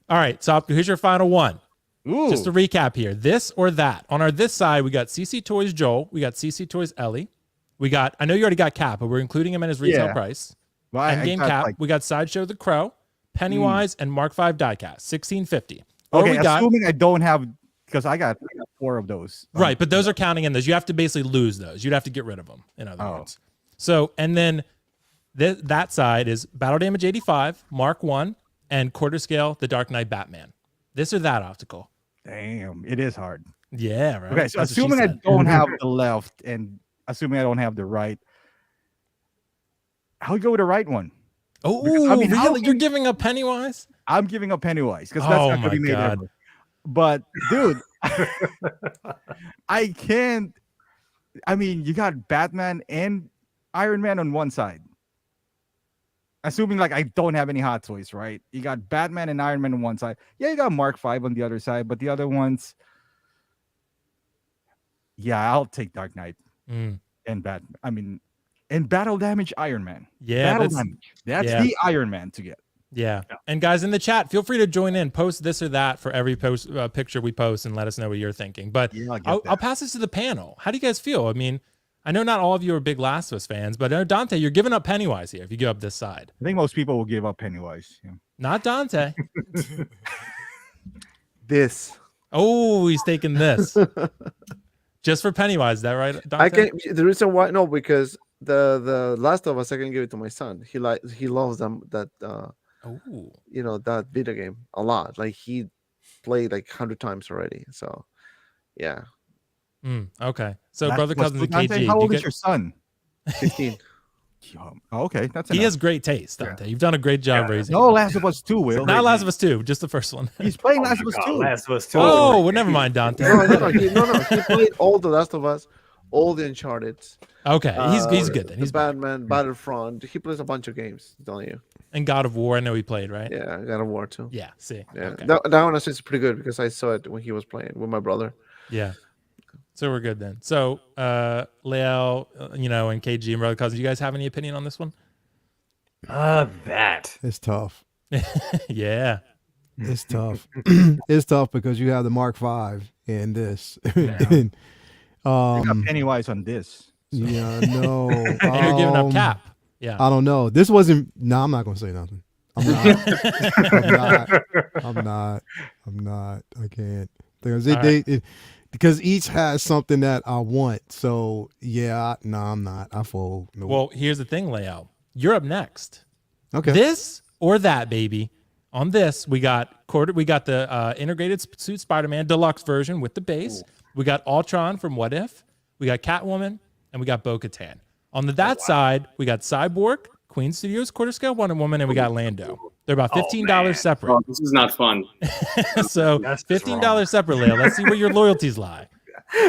All right, so here's your final one. Ooh. Just to recap here, this or that. On our this side, we got CC Toys Joel. We got CC Toys Ellie. We got, I know you already got Cap, but we're including him in his retail price. Well, I Endgame got, Cap. like, We got Sideshow the Crow, Pennywise, and Mark V Diecast, $16.50. Or okay, we got, assuming I don't have, because I got 4 of those. right, but those are counting in those. You have to basically lose those. You'd have to get rid of them, in other words. So, and then that side is Battle Damage 85, Mark 1, and quarter scale, The Dark Knight Batman. This or that optical. Damn, it is hard. Yeah, right. Okay, so That's what she assuming I said. don't have the left and assuming I don't have the right, I'll go with the right one. Oh, Because, I mean, how really? can- You're giving up Pennywise? I'm giving up Pennywise because that's Oh not my going to be made God. ever. But dude, I can't. I mean, you got Batman and Iron Man on one side. Assuming like I don't have any Hot Toys, right? You got Batman and Iron Man on one side. Yeah, you got Mark V on the other side, but the other ones, yeah, I'll take Dark Knight and Batman. I mean, and Battle Damage Iron Man. Yeah, Battle Damage. That's yeah. the Iron Man to get. Yeah. And guys in the chat, feel free to join in, post this or that for every post picture we post and let us know what you're thinking. But Yeah, I'll pass this to the panel. How do you guys feel? I mean, I know not all of you are big Last of Us fans, but Dante, you're giving up Pennywise here if you go up this side. I think most people will give up Pennywise. Yeah. Not Dante. This. Oh, he's taking this. Just for Pennywise, is that right, Dante? I can. The reason why, no, because the Last of Us, I can give it to my son. He loves them that that video game a lot. Like he played like 100 times already. So yeah. Okay. So Last brother of Us cousins and 2, Dante? KG. How old is your son? 15. Oh, okay, that's He enough. has great taste, Dante. You've done a great job raising No, him. Last of Us 2, Will. Not Last of Us 2, just the first one. He's playing Last of Us 2. Last of Us 2. Oh, well, never mind, Dante. No. He played all the Last of Us, all the Uncharted. Okay, he's good then. He's Batman, Battlefront. He plays a bunch of games. I'm telling you. and God of War. I know he played, right? Yeah, God of War too. Yeah. See. Yeah, Okay. that one is pretty good because I saw it when he was playing with my brother. Yeah. So we're good then. So, Leal, and KG and brother cousin, you guys have any opinion on this one? That. It's tough. Yeah. It's tough. It's tough because you have the Mark V in this. You And, got Pennywise on this. yeah, no. And you're giving up Cap. Yeah. I don't know. This wasn't. No, I'm not gonna say nothing. I'm not. I'm not. I can't because because each has something that I want. So yeah, no, I'm not. I fold. Nope. Well, here's the thing, Leal. You're up next. Okay. This or that, baby. On this, we got the integrated suit Spider-Man deluxe version with the base. We got Ultron from What If. We got Catwoman, and we got Bo-Katan. On that side, we got Cyborg, Queen Studios, quarter scale Wonder Woman, and we got Lando. They're about $15 separate. Oh, this is not fun. So That's just $15 separate, Leal. Let's see where your loyalties lie.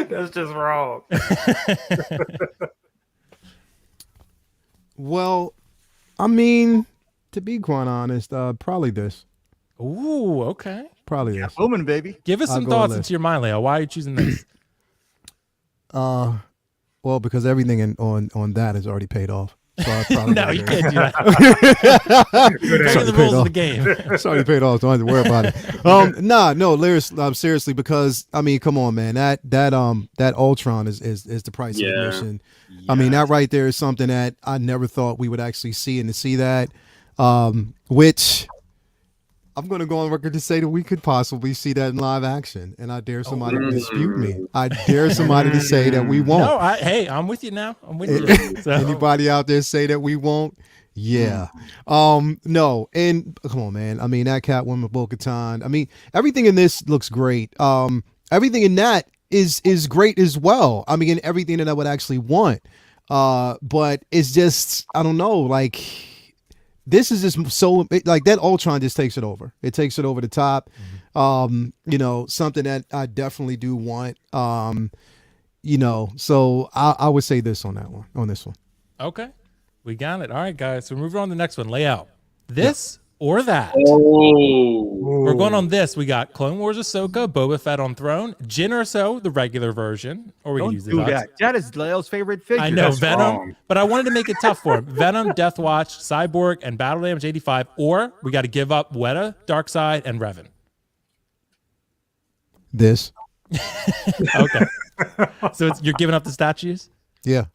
That's just wrong. Well, I mean, to be quite honest, probably this. Ooh, okay. Probably this. Woman, baby. Give us I'll some go thoughts with into your mind, Leal. Why are you choosing this? Well, because everything on that is already paid off. So I probably No, got you this. can't do that. Those are the Paid rules of off. the game. It's already paid off, so I don't have to worry about it. No, Lyris, seriously, because I mean, come on, man, that Ultron is the price of admission. I mean, that right there is something that I never thought we would actually see, and to see that, which I'm going to go on record to say that we could possibly see that in live action, and I dare somebody to dispute me. I dare somebody to say that we won't. No, hey, I'm with you now. I'm with you. So, Anybody out there say that we won't? Yeah. No. And come on, man. I mean, that Catwoman, Bo-Katan. I mean, everything in this looks great. Everything in that is great as well. I mean, and everything that I would actually want. But it's just, I don't know, like, this is just so, like, that Ultron just takes it over. It takes it over the top. Something that I definitely do want. So I would say this on this one. okay. We got it. All right, guys. So we're moving on to the next one. Layout. This or that. Oh, We're going on this. We got Clone Wars Ahsoka, Boba Fett on throne, Jyn Erso, the regular version, or we can Don't use do this. that. That is Leo's favorite figure. I know That's Venom, wrong. but I wanted to make it tough for him. Venom, Death Watch, Cyborg, and Battle Damage 85, or we got to give up Weta, Darkseid, and Revan. This. Okay, so you're giving up the statues. Yeah.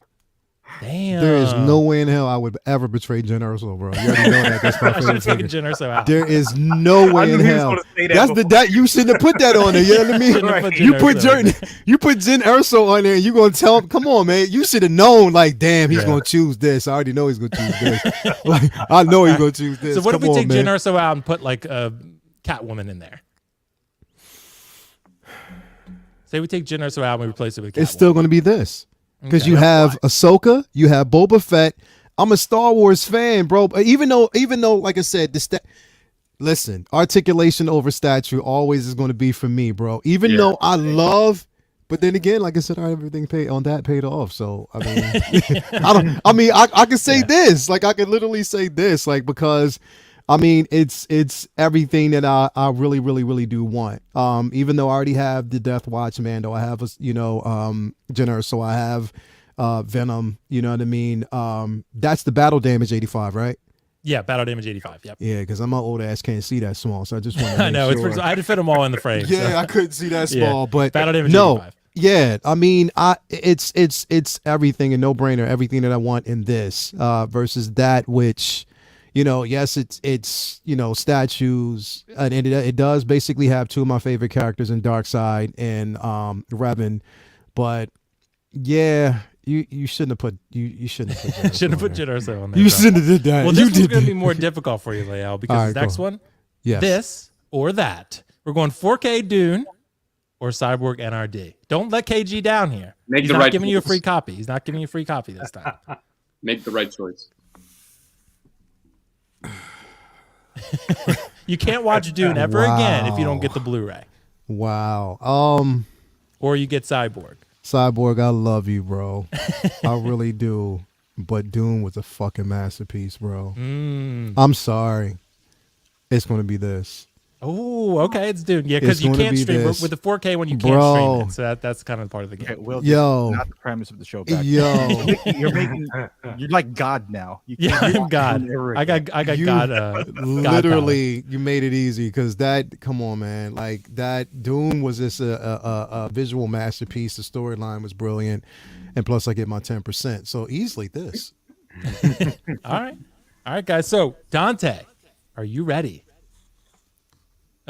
Damn, There is no way in hell I would ever betray Jyn Erso, bro. You already know that. That's my I should favorite have taken figure. Jyn Erso out. There is no way in knew he was hell. gonna say that That's the that you shouldn't have put that on there. You know what I mean? Shouldn't have put You Jyn put Erso you put Jyn Erso on there, and you gonna tell him, come on, man. You should have known, like, damn, he's gonna choose this. I already know he's gonna choose this. Like, I know he's gonna choose this. So what if Come we on, take man. Jyn Erso out and put like a Catwoman in there? Say we take Jyn Erso out and we replace it with Catwoman. It's still gonna be this. Because Okay. you have Ahsoka, you have Boba Fett. I'm a Star Wars fan, bro. Even though, like I said, listen, articulation over statue always is going to be for me, bro. Even though I love, but then again, like I said, everything paid off. So I mean, I can say this, like I can literally say this, like because. I mean, it's everything that I really, really, really do want. Even though I already have the Death Watch Mando, I have Jyn, so I have Venom. You know what I mean? That's the Battle Damage 85, right? Yeah, Battle Damage 85. Yep. Yeah, because I'm an old ass, can't see that small, so I just want to. I know. sure. I had to fit them all in the frame. Yeah, so. I couldn't see that Yeah. small, but Battle Damage no. 85. Yeah, I mean, it's everything, a no brainer, everything that I want in this versus that which. Yes, it's statues, and it does basically have two of my favorite characters in Darkseid and Revan, but yeah, you shouldn't have put you shouldn't have put Shouldn't have put Jyn Jyn Erso on there. You bro. shouldn't have did that. Well, you this one's did going to be that. more difficult for you, Lael, because All right, the next cool. one, Yes. this or that. We're going 4K Dune or Cyborg NRD. Don't let KG down here. Make He's the not right giving you a choice. free copy. He's not giving you a free copy this time. Make the right choice. You can't watch Dune ever again if you don't get the Blu-ray Wow. or you get Cyborg. Cyborg, I love you, bro. I really do. But Dune was a fucking masterpiece, bro. I'm sorry. It's gonna be this. Oh, okay, it's Dune. Yeah, because It's you gonna can't be stream this. with the 4K when you can't Bro. stream it. So that's kind of part of the Okay, game. Will, Yo. this is not the premise of the show. Back Yo. you're like God now. You Yeah, can't I'm watch God. Dune ever I again. got You God. God Literally, you made it easy because that. Come on, man! Like that. Dune was just a visual masterpiece. The storyline was brilliant, and plus I get my 10%. So easily this. power. All right, guys. So Dante, are you ready?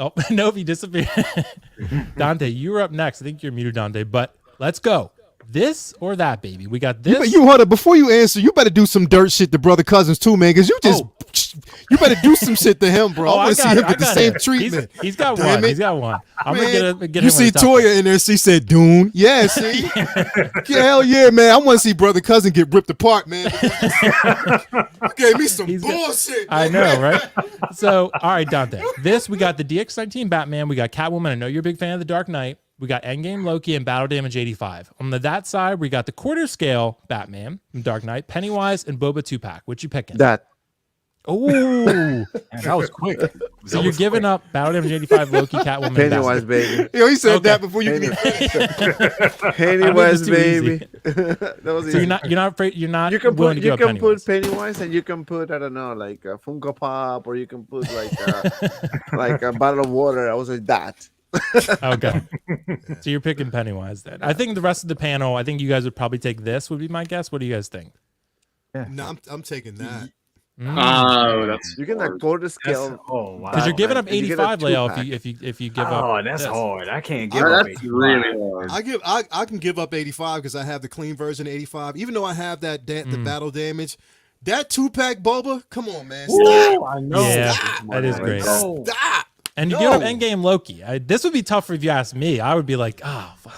Oh no, he disappeared. Dante, you're up next. I think you're muted, Dante. But let's go. This or that, baby. We got this. You hold up before you answer. You better do some dirt shit to brother Cousins too, man. Because you just. You better do some shit to him, bro. I want to see him get the same treatment. He's got Damn one. it. He's got one. I'm Man, gonna get you him see with a tough Toya in there. She said Dune. Yeah, see. Yeah, hell yeah, man. I want to see brother cousin get ripped apart, man. You gave me some He's got- bullshit. I know, right? So, all right, Dante. This, we got the DX19 Batman. We got Catwoman. I know you're a big fan of The Dark Knight. We got Endgame Loki and Battle Damage 85. On that side, we got the quarter scale Batman from Dark Knight, Pennywise, and Boba 2-pack. What you picking? That Oh, Man, that was quick. so you're giving up Battle Damage 85, Loki, Catwoman, and Pennywise, Batman. baby. Yo, he said Okay. that before you can. Pennywise, too easy. baby. That was So easy. you're not afraid. You're not You can willing put to give up Pennywise. Pennywise, and you can put, I don't know, like a Funko Pop, or you can put like a bottle of water. I was like that. Okay. So you're picking Pennywise then. I think the rest of the panel, I think you guys would probably take this, would be my guess. What do you guys think? No, I'm taking that. Oh, that's You can hard. a quarter scale. Oh wow. Because you're giving man, up and you get a 85, Leo, two-pack. if you give up. Oh, that's this. hard. I can't give Oh, up. that's 85. really hard. I can give up 85 because I have the clean version of 85. Even though I have that the battle damage, that 2-pack Boba. Come on, man. Stop. Ooh, I know. Yeah, Stop. that is great. Oh. Stop. And you No. give up Endgame Loki. This would be tough if you asked me. I would be like, oh, fuck.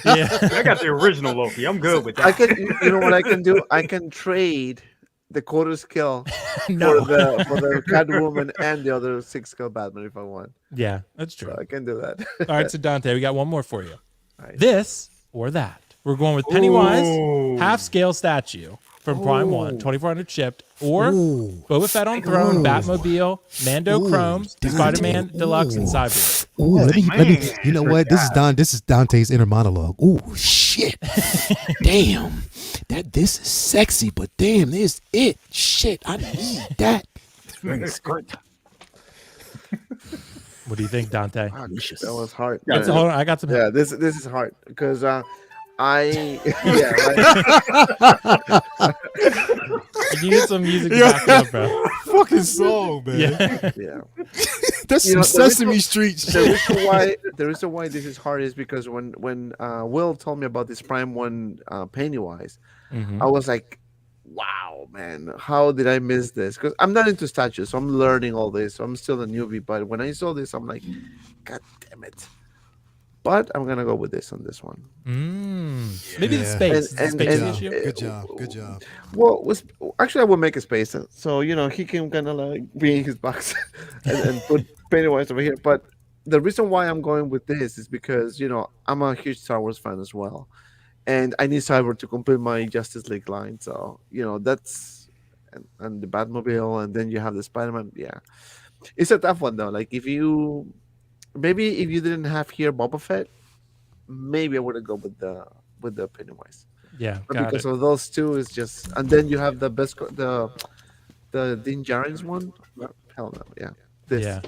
Yeah. I got the original Loki. I'm good with that. I can, you know what I can do? I can trade the quarter scale No. for the Catwoman and the other 6-scale Batman if I want. Yeah, that's true. So I can do that. All right, so Dante, we got one more for you. Right. This or that. We're going with Pennywise, Ooh. half scale statue from Prime 1, 2400 shipped, or Ooh. Boba Fett on Throne, Ooh. Batmobile, Mando Ooh, Chrome, Dante. Spider-Man Deluxe, and Ooh. Cyborg. Ooh, let me. Man. You know what? This is Dante's inner monologue. Ooh, shit. Damn. This is sexy, but damn, this it. Shit, I need that. What do you think, Dante? Ah, that was hard. Hold on, I got some help. Yeah, this is hard because I You need some music to back it up, bro. Fucking song, man. Yeah. yeah. That's You know, some the Sesame reason- Street The shit. reason why this is hard is because when Will told me about this Prime One Pennywise, Mhm. I was like, wow, man, how did I miss this? Because I'm not into statues, so I'm learning all this. So I'm still a newbie. But when I saw this, I'm like, God damn it. But I'm gonna go with this on this one. Maybe the Yeah. space. And- the space and- issue. Good job. Well, actually I will make a space, so he can kind of like be in his box and put Pennywise over here. But the reason why I'm going with this is because I'm a huge Star Wars fan as well, and I need Cyber to complete my Justice League line. So that's and the Batmobile, and then you have the Spider-Man. Yeah, it's a tough one though. Like if you didn't have here Boba Fett, maybe I would go with the Pennywise. Yeah, But got because it. of those two is just, and then you have the best the Din Djarin's one. Hell no, yeah. This. Yeah.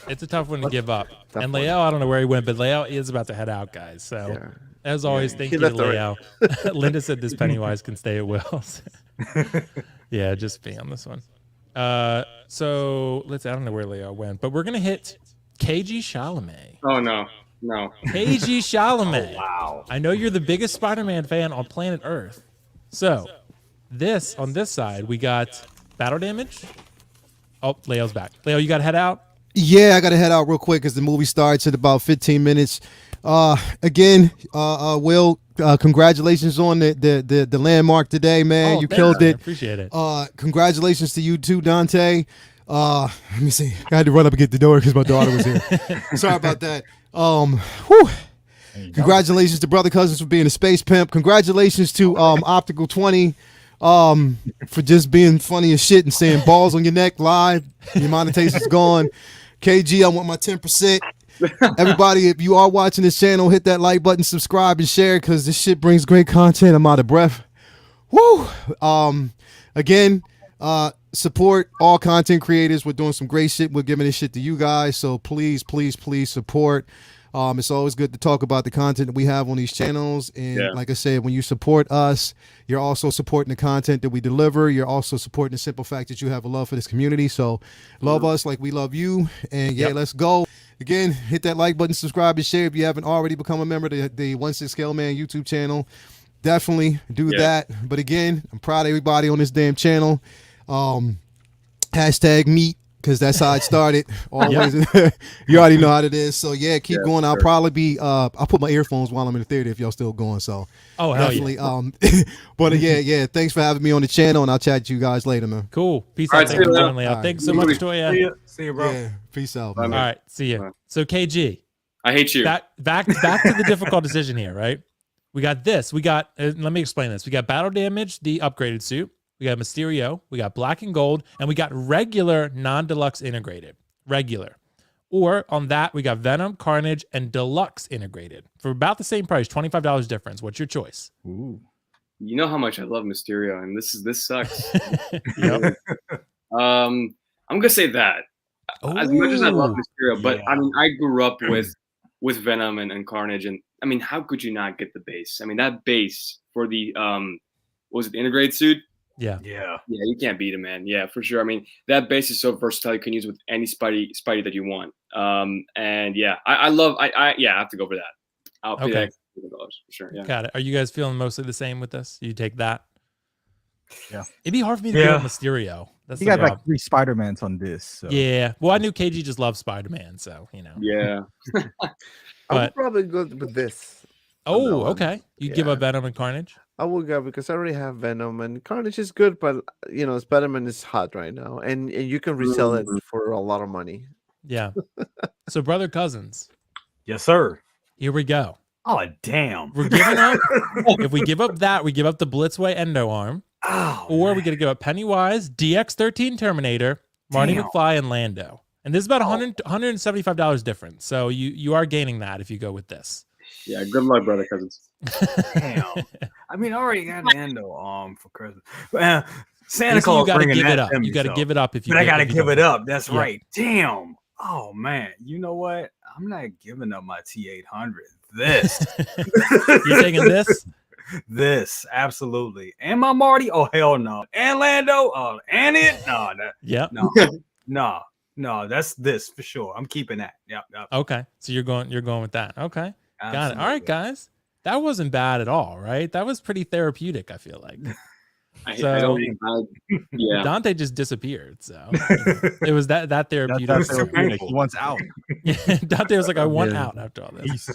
It's a tough one to give up. Tough And one. Leao, I don't know where he went, but Leao is about to head out, guys. So Yeah. as always, thank He you to left already. Leao. Linda said this Pennywise can stay at Will's. Yeah, just be on this one. So I don't know where Leao went, but we're gonna hit KG Chalamet. Oh no. KG Chalamet. Wow. I know you're the biggest Spider-Man fan on planet Earth. So on this side, we got battle damage. Oh, Leo's back. Leo, you got to head out. Yeah, I gotta head out real quick because the movie starts in about 15 minutes. Again, Will, congratulations on the landmark today, man. Oh, You thanks, killed man. it. Appreciate it. Congratulations to you too, Dante. Let me see. I had to run up and get the door because my daughter was here. Sorry about that. Whew. Congratulations to Brother Cousins for being a space pimp. Congratulations to Optical 20 for just being funny as shit and saying balls on your neck live. Your monetization's gone. KG, I want my 10%. Everybody, if you are watching this channel, hit that like button, subscribe, and share because this shit brings great content. I'm out of breath. Woo! Again, support all content creators. We're doing some great shit. We're giving this shit to you guys. So please, please, please support. It's always good to talk about the content that we have on these channels. And like I said, when you support us, you're also supporting the content that we deliver. You're also supporting the simple fact that you have a love for this community. So love us like we love you. And let's go. Again, hit that like button, subscribe, and share if you haven't already become a member of the 16 Scale Man YouTube channel. Definitely do that. But again, I'm proud of everybody on this damn channel. Hashtag meet, because that's how it started. Always, you already know how it is. So keep going. I'll probably be I'll put my earphones while I'm in the theater if y'all still going. So Oh, hell definitely. yeah. But thanks for having me on the channel, and I'll chat to you guys later, man. Cool. Peace All out. right, Thanks see for you, joining, Leo. Leo. Thanks so much, Toya. See you, bro. Yeah, peace out, Bye, man. All right. See you. So KG, I hate you. back to the difficult decision here, right? We got this. We got, let me explain this. We got battle damage, the upgraded suit. We got Mysterio. We got black and gold. And we got regular non-deluxe integrated. Regular. Or on that, we got Venom, Carnage, and Deluxe integrated for about the same price, $25 difference. What's your choice? Ooh. You know how much I love Mysterio, and this sucks. Yep. I'm gonna say that. As much as I love Mysterio, but I mean, I grew up with Venom and Carnage, and I mean, how could you not get the base? I mean, that base for the was it the integrated suit? Yeah. Yeah. Yeah, you can't beat it, man. Yeah, for sure. I mean, that base is so versatile. You can use with any Spidey that you want. And yeah, I have to go for that. I'll pay that $50 for sure. Yeah. Got it. Are you guys feeling mostly the same with this? You take that? Yeah. It'd be hard for me to get on Mysterio. That's You the got problem. like 3 Spider-Mans on this. So. Yeah. Well, I knew KG just loves Spider-Man, so Yeah. I would probably go with this. on that Oh, one. okay. You give Yeah. up Venom and Carnage? I will go because I already have Venom, and Carnage is good, but Spider-Man is hot right now, and you can resell it for a lot of money. Yeah. So, brother cousins, Yes, sir. here we go. Oh, damn. We're giving up. If we give up that, we give up the Blitzway Endo arm. Oh, or we man. get to go at Pennywise, DX13 Terminator, Marty Damn. McFly, and Lando. And this is about $175 difference. So you are gaining that if you go with this. Yeah, good luck, brother cousins. Damn. I mean, I already got Lando for Christmas. But, Santa Basically, Claus you got to bringing give that it up. to me, You got to so. give it up if you. But I got to if you give don't. it up. That's Yeah. right. Damn. Oh man. You know what? I'm not giving up my T800. This. You're taking this? This absolutely. And my Marty? Oh hell no. And Lando? Oh, and it? No, Yep. no. That's this for sure. I'm keeping that. Yep. Okay. So you're going with that. Okay. Got it. Absolutely. All right, guys. That wasn't bad at all, right? That was pretty therapeutic, I feel like. I So- don't. Yeah. Dante just disappeared, so it was that therapeutic. That's so therapeutic. painful. He wants out. Dante was like, I want Yeah. out after all this. He's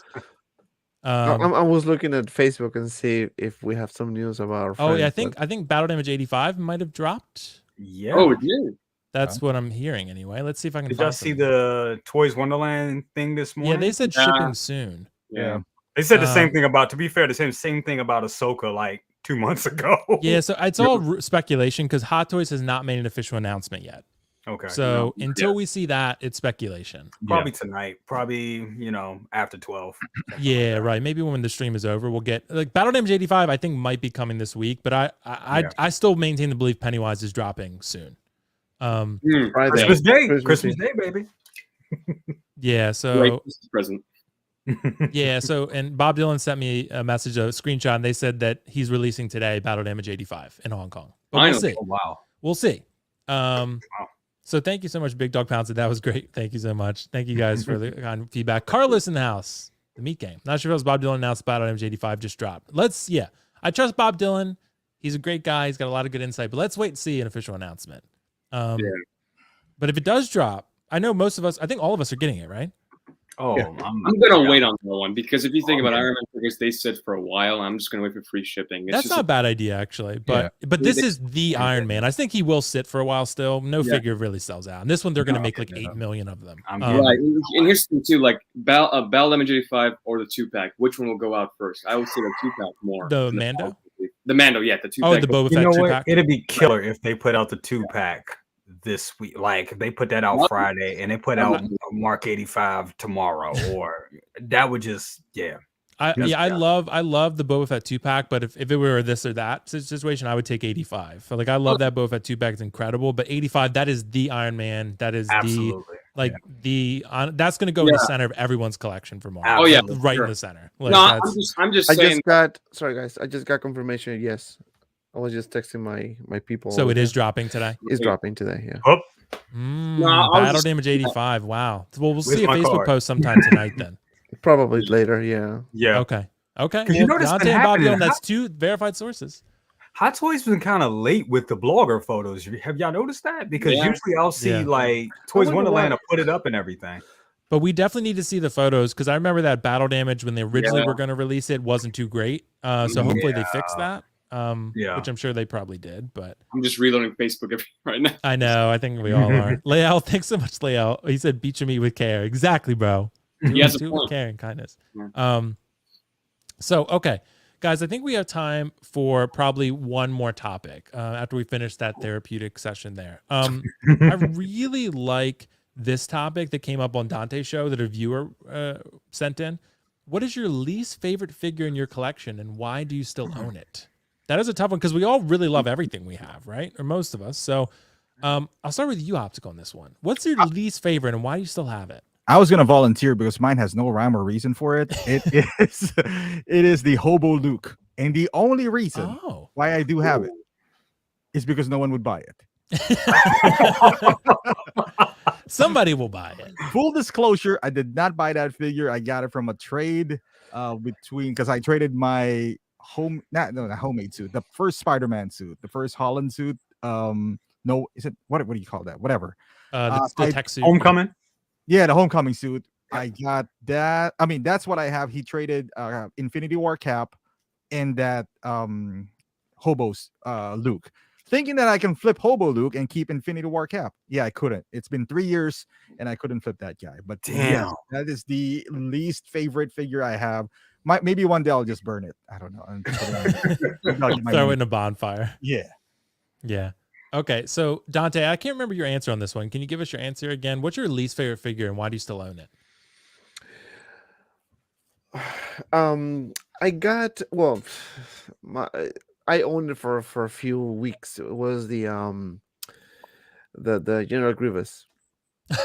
Um, I was looking at Facebook and see if we have some news about our friends. oh yeah, I think Battle Damage 85 might have dropped. Yeah. Oh, it did. That's what I'm hearing anyway. Let's see if I can Did find y'all see something. the Toys Wonderland thing this morning? Yeah, they said Yeah. shipping soon. Yeah. They said the same Um, thing about, to be fair, the same thing about Ahsoka like 2 months ago. Yeah, so it's all speculation because Hot Toys has not made an official announcement yet. Okay. So Yeah. until we see that, it's speculation. Probably tonight. Probably, after 12. Yeah, right. Maybe when the stream is over, we'll get like Battle Damage 85. I think might be coming this week, but I still maintain the belief Pennywise is dropping soon. Hmm. Friday. Christmas Day. Christmas Christmas Eve. Day, baby. Yeah. Great So Christmas present. yeah. So and Bob Dylan sent me a message, a screenshot, and they said that he's releasing today Battle Damage 85 in Hong Kong. But we'll Finally. see. Oh, wow. We'll see. So thank you so much, Big Dog Pouncey. That was great. Thank you so much. Thank you guys for the kind feedback. Carlos in the house, the meat game. Not sure if it was Bob Dylan announced Battle Damage 85 just dropped. I trust Bob Dylan. He's a great guy. He's got a lot of good insight, but let's wait and see an official announcement. But if it does drop, I know most of us, I think all of us are getting it, right? Oh, Yeah. I'm gonna wait on that one because if you think Oh, about yeah. Iron Man figures, they sit for a while. I'm just gonna wait for free shipping. It's That's just not a bad idea, actually. But this is the Iron Man. I think he will sit for a while still. No Yeah. figure really sells out. And this one, they're going to make like 8 million of them. I'm right. And here's the thing too, like Battle Damage 85 or the 2-pack. Which one will go out first? I would say the 2-pack more. The than Mando? The Mando, yeah, the 2-pack. Oh, the Boba You Fett know what? 2-pack. It'd be killer if they put out the 2-pack this week. Like they put that out Well, Friday and they put out Mark 85 tomorrow, or that would just I love the Boba Fett 2-pack, but if it were this or that situation, I would take 85. Like I love that Boba Fett 2-pack. It's incredible, but 85, that is the Iron Man. That is absolutely. that's going to go in the center of everyone's collection for Marvel. Oh, yeah, Like, right sure. in the center. Like, No, that's- I'm just I saying. just got confirmation. Yes, I was just texting my people. so it is dropping today. It's dropping today. Yeah. Oh, No, I was Battle just- Damage 85. Wow. Well, we'll Where's see a my Facebook card? post sometime tonight then. Probably later. Yeah. yeah. Okay. Okay. 'Cause you know what's Dante been and Bob happening? Dylan, that's two verified sources. Hot Toys been kind of late with the blogger photos. Have y'all noticed that? Because Yeah. usually I'll see Yeah. like Toys wonder Wonderland why. will put it up and everything. But we definitely need to see the photos because I remember that Battle Damage when they originally Yeah. were going to release it wasn't too great. So hopefully they fix that. Yeah. Which I'm sure they probably did. But I'm just reloading Facebook right now. I know. I think we all are. Leal, thanks so much, Leal. He said, "Beat your meat with care." Exactly, bro. He has a Do it with point. care and kindness. Yeah. So okay, guys, I think we have time for probably one more topic after we finish that therapeutic session there. I really like this topic that came up on Dante's show that a viewer sent in. What is your least favorite figure in your collection, and why do you still own it? That is a tough one because we all really love everything we have, right? Or most of us. So I'll start with you, Optical, on this one. What's your least favorite, and why do you still have it? I was gonna volunteer because mine has no rhyme or reason for it. It is the Hobo Luke, and the only reason Oh, why I do have it is because no one would buy it. somebody will buy it. Full disclosure, I did not buy that figure. I got it from a trade because I traded my not homemade suit, the first Spider-Man suit, the first Holland suit. No, is it what do you call that? Whatever. The tech suit. Homecoming. Yeah, the homecoming suit. I got that. I mean, that's what I have. He traded Infinity War cap and that Hobo's Luke, thinking that I can flip Hobo Luke and keep Infinity War cap. Yeah, I couldn't. It's been 3 years and I couldn't flip that guy. But Damn. yes, that is the least favorite figure I have. Maybe one day I'll just burn it. I don't know. And put it on- maybe I'll get my Throw it money. in a bonfire. Yeah. Yeah. Okay. So Dante, I can't remember your answer on this one. Can you give us your answer again? What's your least favorite figure and why do you still own it? I got my I owned it for a few weeks. It was the General Grievous.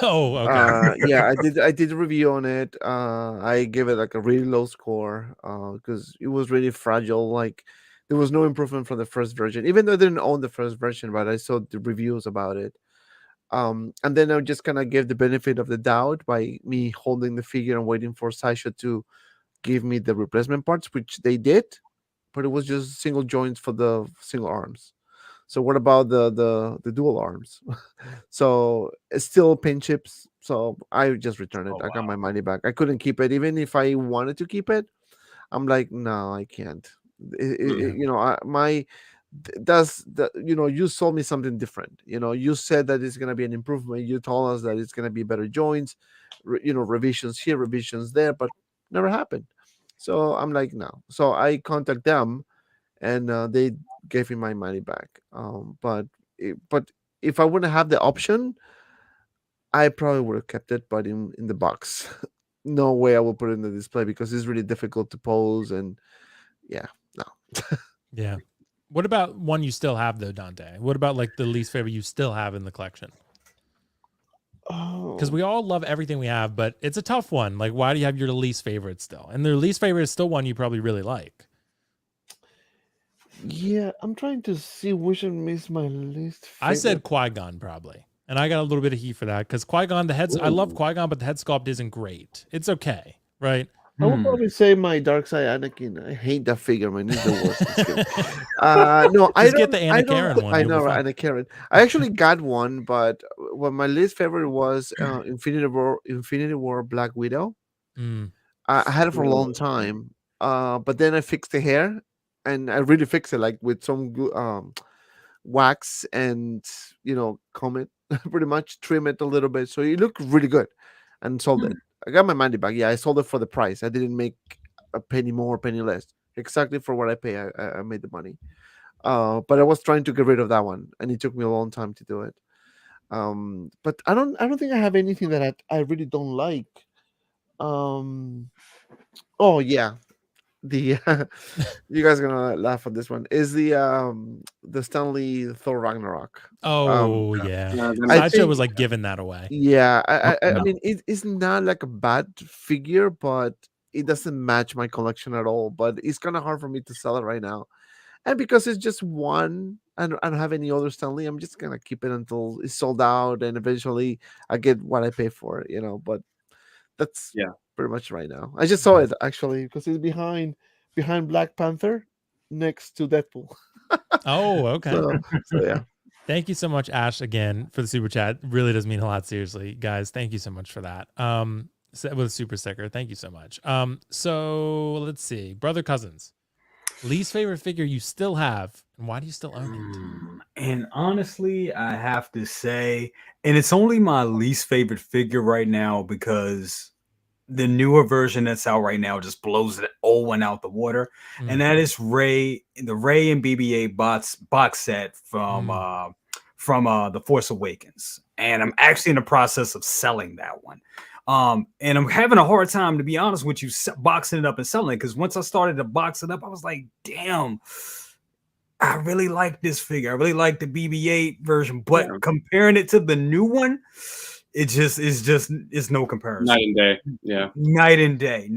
Oh, okay. Yeah, I did a review on it. I gave it like a really low score because it was really fragile. Like there was no improvement from the first version, even though I didn't own the first version, but I saw the reviews about it. And then I just kind of gave the benefit of the doubt by me holding the figure and waiting for Sasha to give me the replacement parts, which they did, but it was just single joints for the single arms. So what about the dual arms? So it's still paint chips. So I just returned it. Oh, I got wow. my money back. I couldn't keep it, even if I wanted to keep it. I'm like, no, I can't. You know, that's the you sold me something different. You said that it's gonna be an improvement. You told us that it's gonna be better joints, revisions here, revisions there, but never happened. So I'm like, no. So I contact them, and they gave me my money back. But if I wouldn't have the option, I probably would have kept it, but in the box. No way I will put it in the display because it's really difficult to pose, and yeah, no. Yeah. What about one you still have though, Dante? What about like the least favorite you still have in the collection? Because we all love everything we have, but it's a tough one. Like, why do you have your least favorite still? And the least favorite is still one you probably really like. Yeah, I'm trying to see which one makes my least favorite. I said Qui-Gon probably. And I got a little bit of heat for that because Qui-Gon, I love Qui-Gon, but the head sculpt isn't great. It's okay, right? I would probably say my Dark Side Anakin. I hate that figure, man. It's the worst. Just kidding. No, I Just don't get the Anna I don't- Karen one. I You'll be know, right? fine. Anna Karen. I actually got one, but well, my least favorite was Infinity War Black Widow. Mm. I had it for a long time, but then I fixed the hair, and I really fixed it like with some wax and comb it, pretty much trim it a little bit, so it looked really good, and sold it. I got my money back. Yeah, I sold it for the price. I didn't make a penny more, penny less. Exactly for what I pay, I made the money. But I was trying to get rid of that one, and it took me a long time to do it. But I don't think I have anything that I really don't like. Oh yeah, the you guys are gonna laugh at this one. Is the Stanley Thor Ragnarok? Oh, yeah. I Sideshow think- was like giving that away. Yeah, I no. mean it's not like a bad figure, but it doesn't match my collection at all. But it's kind of hard for me to sell it right now, and because it's just one, I don't have any other Stanley. I'm just gonna keep it until it's sold out, and eventually I get what I pay for it. But that's Yeah. pretty much right now. I just saw it actually because it's behind Black Panther, next to Deadpool. Oh, okay. So yeah. Thank you so much, Ash, again for the super chat. It really does mean a lot, seriously, guys. Thank you so much for that. With a super sticker, thank you so much. So let's see, brother cousins, least favorite figure you still have, and why do you still own it? And honestly, I have to say, and it's only my least favorite figure right now because the newer version that's out right now just blows it old one out the water, and that is the Ray and BB-8 box set from The Force Awakens, and I'm actually in the process of selling that one. And I'm having a hard time, to be honest with you, boxing it up and selling it, because once I started to box it up, I was like, damn, I really like this figure. I really like the BB-8 version, but comparing it to the new one, it's no comparison. Night and day. Yeah. Night and day.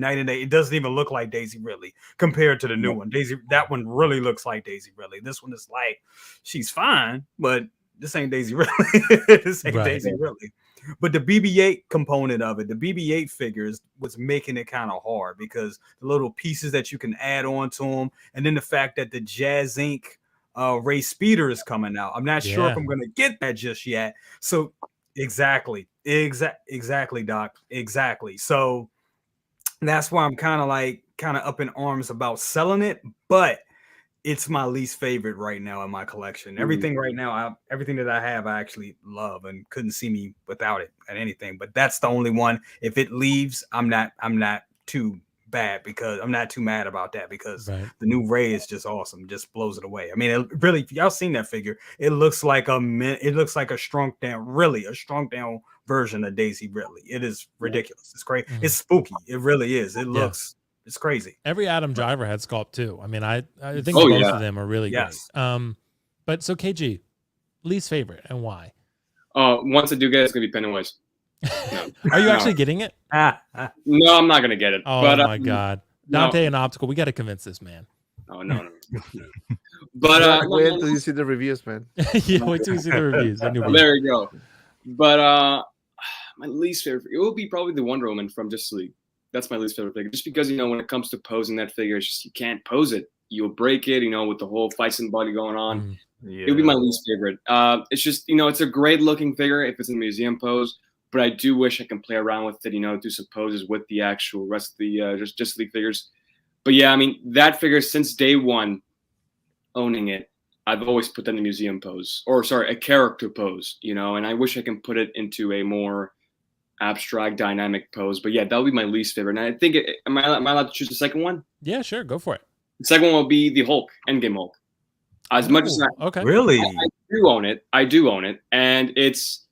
It doesn't even look like Daisy Ridley compared to the new one. That one really looks like Daisy Ridley. This one is like, she's fine, but this ain't Daisy Ridley. This ain't Daisy Ridley. But the BB-8 component of it, the BB-8 figures, was making it kind of hard because the little pieces that you can add on to them, and then the fact that the Jazz Inc. Ray Speeder is coming out. I'm not sure if I'm going to get that just yet. So exactly, Doc. Exactly. So that's why I'm kind of up in arms about selling it, but it's my least favorite right now in my collection. Everything right now, everything that I have, I actually love and couldn't see me without it at anything. But that's the only one. If it leaves, I'm not too bad because I'm not too mad about that because Right. the new Ray is just awesome, just blows it away. I mean, it really, if y'all seen that figure, it looks like a shrunk down version of Daisy Ridley. It is ridiculous. It's crazy. Mhm. It's spooky. It really is. It looks, it's crazy. Every Adam Driver had sculpt too. I mean, I think Oh, both yeah. of them are really Yes. great. But so KG, least favorite and why? Once I do get it, it's gonna be Pennywise. No. Are you No. actually getting it? No, I'm not gonna get it. Oh but, my God. Dante no. and Optical, we got to convince this man. Oh no. But Wait till you see the reviews, man. Yeah, wait till you see the reviews. Then you'll be- there you go. But my least favorite, it will be probably the Wonder Woman from Justice League. That's my least favorite figure. Just because, when it comes to posing that figure, it's just you can't pose it. You'll break it, with the whole Feisen body going on. Mm. It'll be my least favorite. It's just, it's a great looking figure if it's in a museum pose, but I do wish I can play around with it, do some poses with the actual rest of the Justice League figures. But yeah, I mean, that figure since day one, owning it, I've always put that in a museum pose, or sorry, a character pose, and I wish I can put it into a more abstract, dynamic pose. But yeah, that would be my least favorite. And I think, am I allowed to choose the second one? Yeah, sure. Go for it. The second one will be the Hulk, Endgame Hulk. As much as Okay. Really? I do own it, and it's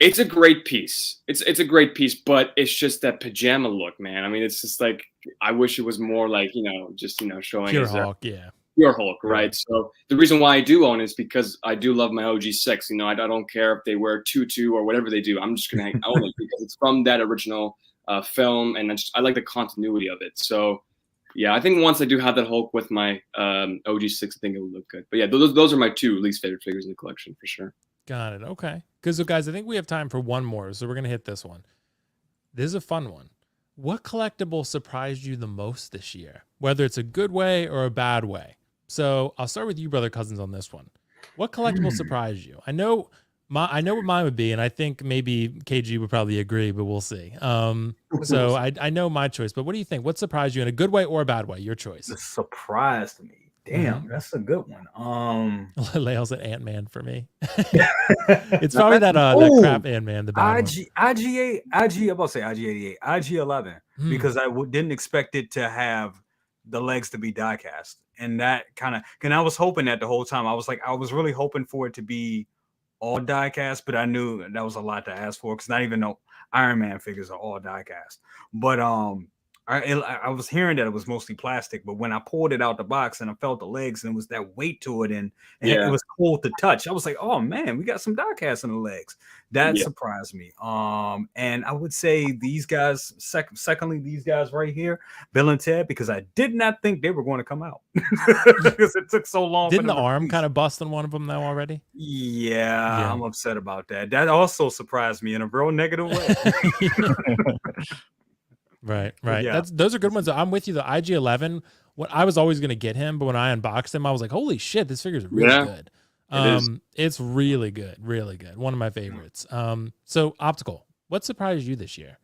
a great piece. It's a great piece, but it's just that pajama look, man. I mean, it's just like I wish it was more like just showing Pure as Hulk, yeah. Pure Hulk, right? So the reason why I do own it is because I do love my OG6. I don't care if they wear tutu or whatever they do. I'm just gonna own it because it's from that original film, and I like the continuity of it. So yeah, I think once I do have that Hulk with my OG6, I think it would look good. But yeah, those are my two least favorite figures in the collection for sure. Got it. Okay. Because, guys, I think we have time for one more, so we're going to hit this one. This is a fun one. What collectible surprised you the most this year, whether it's a good way or a bad way? So I'll start with you, Brother Cousins, on this one. What collectible surprised you? I know what mine would be, and I think maybe KG would probably agree, but we'll see. So I know my choice, but what do you think? What surprised you in a good way or a bad way? Your choice. It surprised me. Damn, that's a good one. Lael's an Ant-Man for me. It's probably that crap Ant-Man, the bad one. IG, I'm about to say IG88, IG11, because I didn't expect it to have the legs to be die cast. And that and I was hoping that the whole time. I was really hoping for it to be all die cast, but I knew that was a lot to ask for because not even no Iron Man figures are all die cast. But I was hearing that it was mostly plastic, but when I pulled it out the box and I felt the legs and it was that weight to it and it was cold to touch, I was like, oh man, we got some die cast in the legs. That surprised me. And I would say these guys, secondly, these guys right here, Bill and Ted, because I did not think they were going to come out because it took so long. Didn't the arm kind of bust on one of them though already? Yeah, I'm upset about that. That also surprised me in a real negative way. Right. Yeah. Those are good ones. I'm with you. The IG11, I was always going to get him, but when I unboxed him, I was like, holy shit, this figure is really good. It's really good. Really good. One of my favorites. So Optical, what surprised you this year?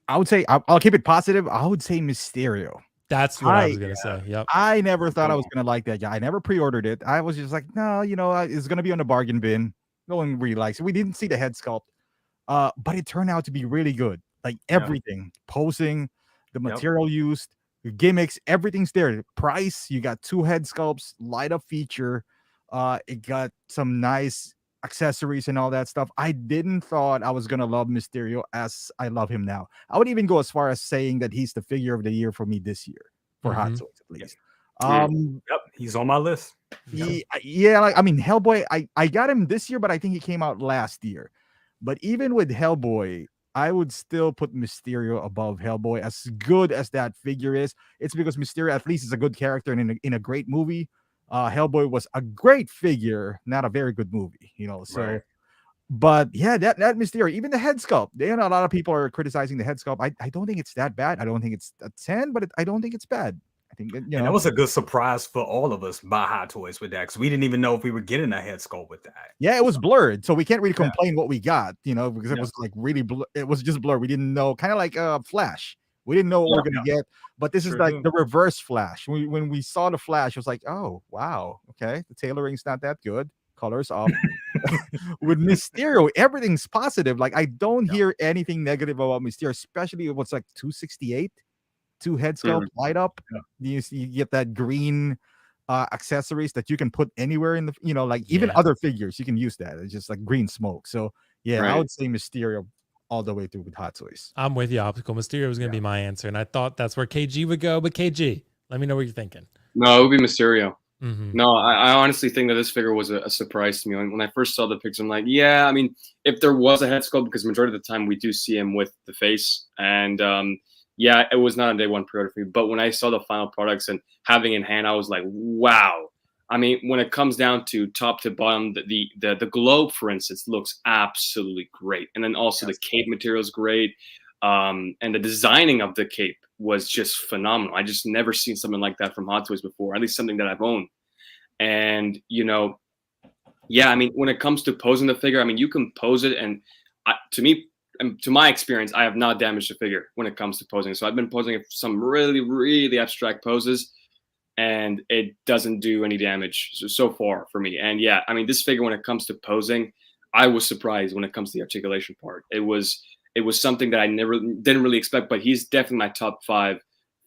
I would say, I'll keep it positive. I would say Mysterio. That's what I was going to say. Yep. I never thought I was going to like that guy. I never pre-ordered it. I was just like, no, it's going to be on the bargain bin. No one really likes it. We didn't see the head sculpt, but it turned out to be really good. Like everything, posing, the material used, the gimmicks, everything's there. Price, you got 2 head sculpts, light up feature. It got some nice accessories and all that stuff. I didn't thought I was gonna love Mysterio as I love him now. I would even go as far as saying that he's the figure of the year for me this year for Hot Toys at least. He's on my list. Hellboy, I got him this year, but I think he came out last year. But even with Hellboy, I would still put Mysterio above Hellboy. As good as that figure is, it's because Mysterio at least is a good character and in a great movie. Hellboy was a great figure, not a very good movie, So, right. But yeah, that Mysterio, even the head sculpt. A lot of people are criticizing the head sculpt. I don't think it's that bad. I don't think it's a 10, but I don't think it's bad. I think and that was a good surprise for all of us by Hot Toys with that because we didn't even know if we were getting a head sculpt with that. Yeah, it was blurred, so we can't really complain what we got, because it was like really it was just blurred. We didn't know, kind of like Flash. We didn't know what we were gonna get, but this is like the reverse Flash. When we saw the Flash, it was like, oh wow, okay, the tailoring's not that good, colors off. With Mysterio, everything's positive. Like I don't hear anything negative about Mysterio, especially what's like 268. two head sculpt light up. You get that green accessories that you can put anywhere in the, like even other figures, you can use that. It's just like green smoke. So yeah, I would say Mysterio all the way through with Hot Toys. I'm with you, Optical. Mysterio was going to be my answer, and I thought that's where KG would go. But KG, let me know what you're thinking. No, it would be Mysterio. Mm-hmm. No, I honestly think that this figure was a surprise to me. When I first saw the picture, I'm like, yeah, I mean, if there was a head sculpt, because majority of the time we do see him with the face, and yeah, it was not a day one pre-order for me. But when I saw the final products and having in hand, I was like, wow. I mean, when it comes down to top to bottom, the globe, for instance, looks absolutely great, and then also the cape material is great, and the designing of the cape was just phenomenal. I just never seen something like that from Hot Toys before, at least something that I've owned. And yeah, I mean, when it comes to posing the figure, I mean, you can pose it, and to me, to my experience, I have not damaged the figure when it comes to posing. So I've been posing it some really, really abstract poses, and it doesn't do any damage so far for me. And yeah, I mean, this figure, when it comes to posing, I was surprised when it comes to the articulation part. It was something that I didn't really expect, but he's definitely my top 5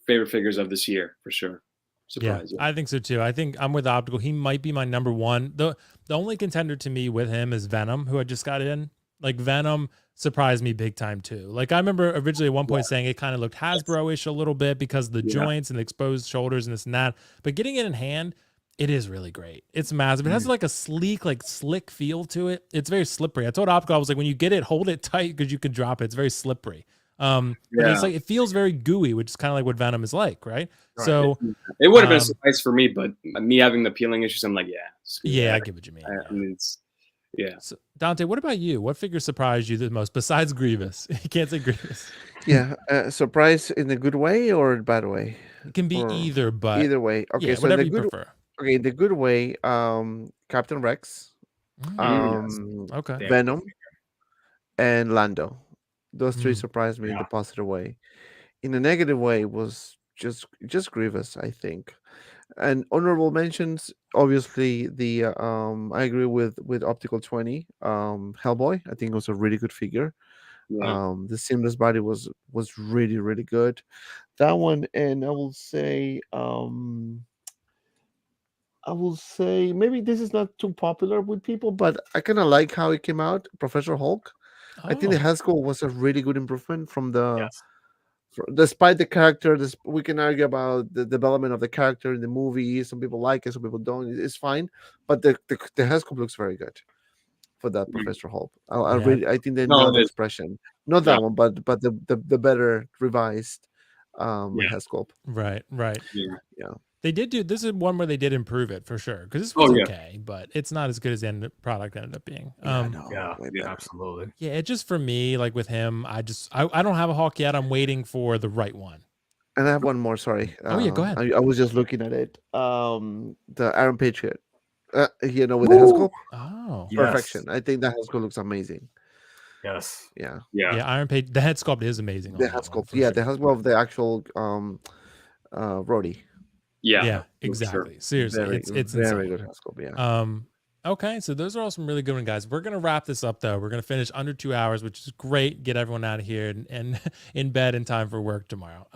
favorite figures of this year for sure. Surprise. Yeah, I think so too. I think I'm with Optical. He might be my number one. The only contender to me with him is Venom, who I just got in. Like Venom surprised me big time too. Like I remember originally at one point saying it kind of looked Hasbro-ish a little bit because of the joints and the exposed shoulders and this and that. But getting it in hand, it is really great. It's massive. It has like a sleek, like slick feel to it. It's very slippery. I told Optical, I was like, when you get it, hold it tight because you can drop it. It's very slippery. But it's like, it feels very gooey, which is kind of like what Venom is like, right? So it would have been a surprise for me, but me having the peeling issues, I'm like, yeah, I get what you mean. I mean, yeah. So, Dante, what about you? What figure surprised you the most besides Grievous? You can't say Grievous. Yeah, surprise in a good way or a bad way? It can be either, but either way. Okay, yeah, so whatever the you good, prefer. okay, the good way, Captain Rex, Okay, Venom, and Lando. Those 3 surprised me in the positive way. In a negative way was just Grievous, I think. And honorable mentions, obviously the I agree with Optical 20, Hellboy. I think it was a really good figure. The seamless body was really, really good. That one, and I will say maybe this is not too popular with people, but I kind of like how it came out. Professor Hulk. I think the Haskell was a really good improvement from the. Despite the character, we can argue about the development of the character in the movie. Some people like it, some people don't. It's fine, but the Haskell looks very good for that Professor Hulk. I think they nailed the expression. Not that one, but the better revised Haskell. Right. Yeah. They did do this is one where they did improve it for sure because this was okay, but it's not as good as the product ended up being. Absolutely. Yeah, it just for me, like with him, I don't have a Hulk yet. I'm waiting for the right one. And I have one more. Sorry. Go ahead. I was just looking at it. The Iron Patriot. With the Haskell. Oh, perfection. I think the Haskell looks amazing. Yes. Yeah. Iron Patriot. The head sculpt is amazing. The head sculpt. Yeah, the Haskell of the actual Rhodey. Yeah, exactly. Sure. Seriously, it's very insane. good Haskell. Yeah. Okay, so those are all some really good ones, guys. We're gonna wrap this up though. We're gonna finish under 2 hours, which is great. Get everyone out of here and in bed in time for work tomorrow.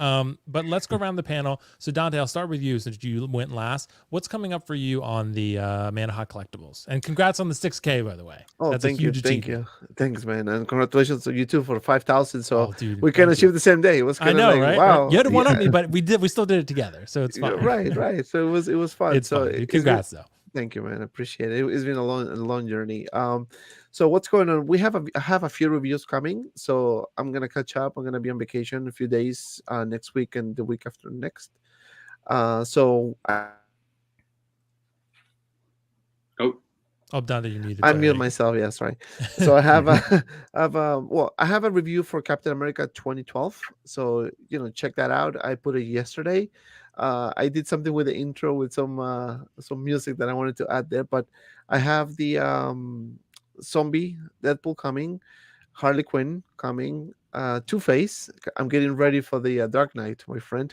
But let's go around the panel. So Dante, I'll start with you since you went last. What's coming up for you on the Manahawk collectibles? And congrats on the 6K, by the way. Oh, that's thank a huge thank you, thanks, man, and congratulations to you too for 5,000. So dude, we can achieve the same day. It was I know, like, right? Wow, You had one up me, but we still did it together, so it's fine. Right. So it was fun. It's fun, dude. Congrats though. Thank you, man. I appreciate it. It's been a long journey. So what's going on? I have a few reviews coming, so I'm gonna catch up. I'm gonna be on vacation a few days next week and the week after next. Dante, you muted. I mute myself. Yeah, sorry. So I have I have a review for Captain America 2012. So check that out. I put it yesterday. I did something with the intro with some music that I wanted to add there, but I have the zombie Deadpool coming, Harley Quinn coming, Two-Face. I'm getting ready for the Dark Knight, my friend.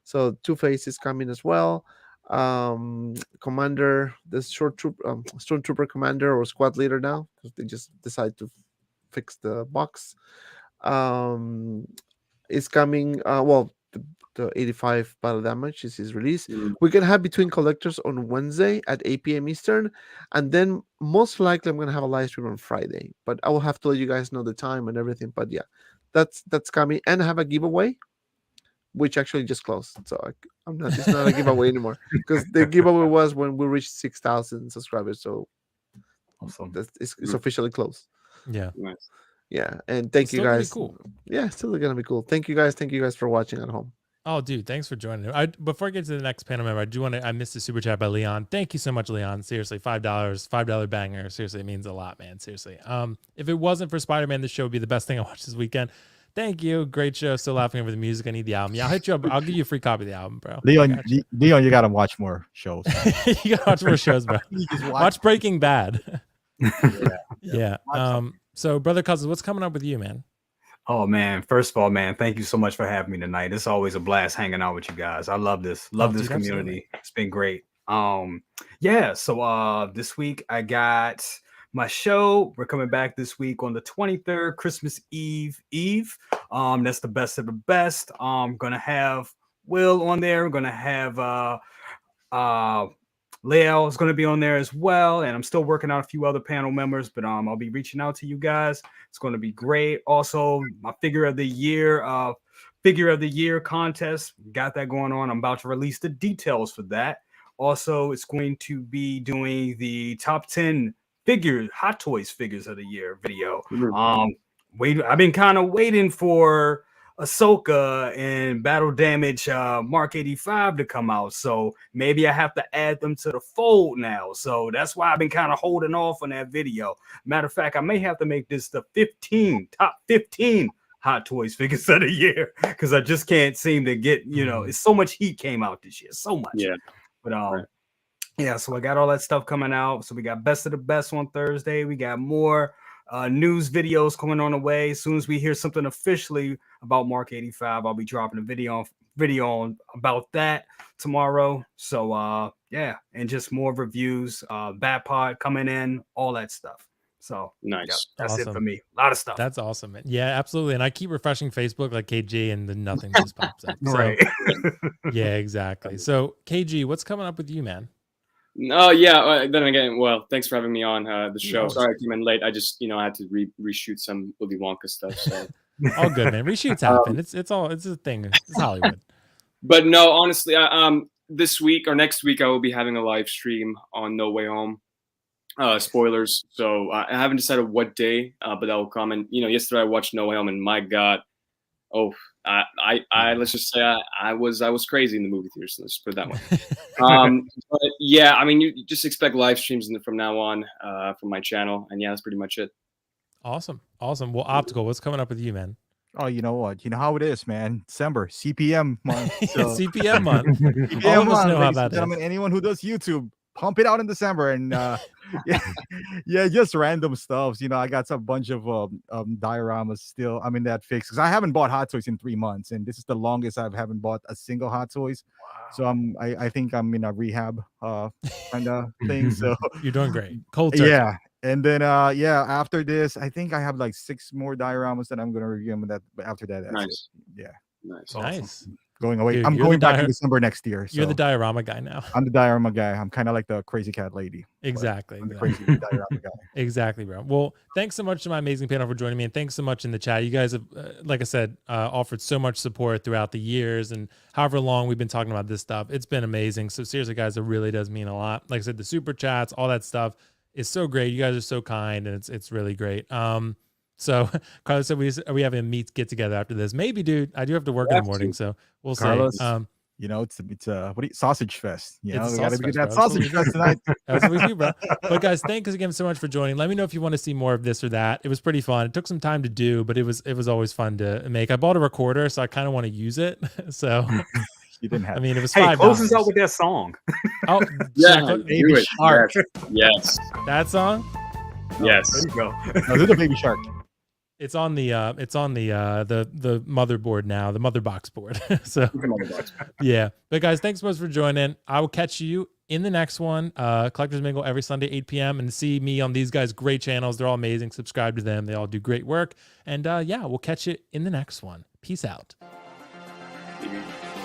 So Two-Face is coming as well. Commander, the Stormtrooper commander or squad leader now, because they just decide to fix the box. Is coming. the 85 battle damage is his release. Mm. We're gonna have Between Collectors on Wednesday at 8 p.m. Eastern, and then most likely I'm gonna have a live stream on Friday. But I will have to let you guys know the time and everything. But yeah, that's coming, and I have a giveaway, which actually just closed. So I'm not. It's not a giveaway anymore because the giveaway was when we reached 6,000 subscribers. So Awesome. it's officially closed. Yeah. Nice. Yeah, and thank It's you still gonna be guys. cool. Yeah, it's still gonna be cool. Thank you guys. Thank you guys for watching at home. Oh, dude, thanks for joining. Before I get to the next panel member, I do want to. I missed a super chat by Leon. Thank you so much, Leon. Seriously, $5 banger. Seriously, it means a lot, man. Seriously. If it wasn't for Spider-Man, this show would be the best thing I watched this weekend. Thank you. Great show. Still laughing over the music. I need the album. Yeah, I'll hit you up. I'll give you a free copy of the album, bro. Leon, you gotta watch more shows. You gotta watch more shows, bro. You just Watch Breaking Bad. Yeah. Yeah. So, brother Cousins, what's coming up with you, man? Oh man, first of all, man, thank you so much for having me tonight. It's always a blast hanging out with you guys. I love this. Love this dude, community. absolutely. It's been great. Yeah, so this week I got my show. We're coming back this week on the 23rd, Christmas Eve. That's the best of the best. Gonna have Will on there. We're gonna have Leo is going to be on there as well, and I'm still working out a few other panel members, but I'll be reaching out to you guys. It's going to be great. Also, my figure of the year contest, got that going on. I'm about to release the details for that. Also, it's going to be doing the top 10 Hot Toys figures of the year video. I've been kind of waiting for Ahsoka and Battle Damage Mark 85 to come out, so maybe I have to add them to the fold now. So that's why I've been kind of holding off on that video. Matter of fact, I may have to make this the top 15 Hot Toys figures of the year, because I just can't seem to get, it's so much heat came out this year, so much. Yeah. But Right. yeah, so I got all that stuff coming out. So we got Best of the Best on Thursday. We got more news videos coming on the way. As soon as we hear something officially about Mark 85, I'll be dropping a video on about that tomorrow. So yeah, and just more reviews, Bat Pod coming in, all that stuff. So Nice. yeah, that's it for Awesome. me. A lot of stuff. That's awesome, man. Yeah, absolutely. And I keep refreshing Facebook like KG, and then nothing just pops up. So, Right. yeah, exactly. So KG, what's coming up with you, man? Oh yeah. Then again, well, thanks for having me on the show. No. Sorry I came in late. I just I had to reshoot some Willy Wonka stuff. So. All good, man. Reshoots happen. It's a thing. It's Hollywood. But no, honestly, this week or next week I will be having a live stream on No Way Home. Spoilers. So I haven't decided what day, but that will come. And yesterday I watched No Way Home, and my God, I let's just say I was crazy in the movie theater. So let's put it that way. But yeah, I mean, you just expect live streams from now on from my channel, and yeah, that's pretty much it. Awesome. Well, Optical, what's coming up with you, man? Oh, you know what? You know how it is, man. December, CPM month. So. CPM month. All CPM of us month, know how ladies that and gentlemen. is. Anyone who does YouTube, pump it out in December. And yeah, just random stuff. I got a bunch of dioramas still. I'm in that fix because I haven't bought Hot Toys in 3 months, and this is the longest I haven't bought a single Hot Toys. So I think I'm in a rehab kind of thing. So You're doing great. Cold turkey. yeah. And then after this, I think I have like 6 more dioramas that I'm gonna review them. But after that, that's Nice. it. Yeah, Nice. Nice. going away. Dude, I'm you're going the back in December next year. So You're the diorama guy now. I'm the diorama guy. I'm kind of like the crazy cat lady. Exactly. I'm the crazy diorama guy. Exactly, bro. Well, thanks so much to my amazing panel for joining me, and thanks so much in the chat. You guys have, like I said, offered so much support throughout the years, and however long we've been talking about this stuff. It's been amazing. So seriously, guys, it really does mean a lot. Like I said, the super chats, all that stuff is so great. You guys are so kind, and it's really great. So Carlos said are we having a get together after this? Maybe, dude. I do have to work in the morning, so we'll Carlos, see. It's sausage fest. We It's a got to sausage do fest, that bro. sausage fest tonight. That's what we do, bro. But guys, thanks again so much for joining. Let me know if you want to see more of this or that. It was pretty fun. It took some time to do, but it was always fun to make. I bought a recorder, so I kind of want to use it. So You didn't have. I mean, it was Hey, $5. close us out with that song. Oh, Yeah, should I do Baby it. Shark. Yes. that song. Yes. There you go. No, do the baby shark. It's on the motherboard now, the mother box board. So yeah. But guys, thanks so much for joining. I will catch you in the next one. Collectors Mingle every Sunday, 8 p.m. and see me on these guys' great channels. They're all amazing. Subscribe to them. They all do great work. And yeah, we'll catch you in the next one. Peace out. figure.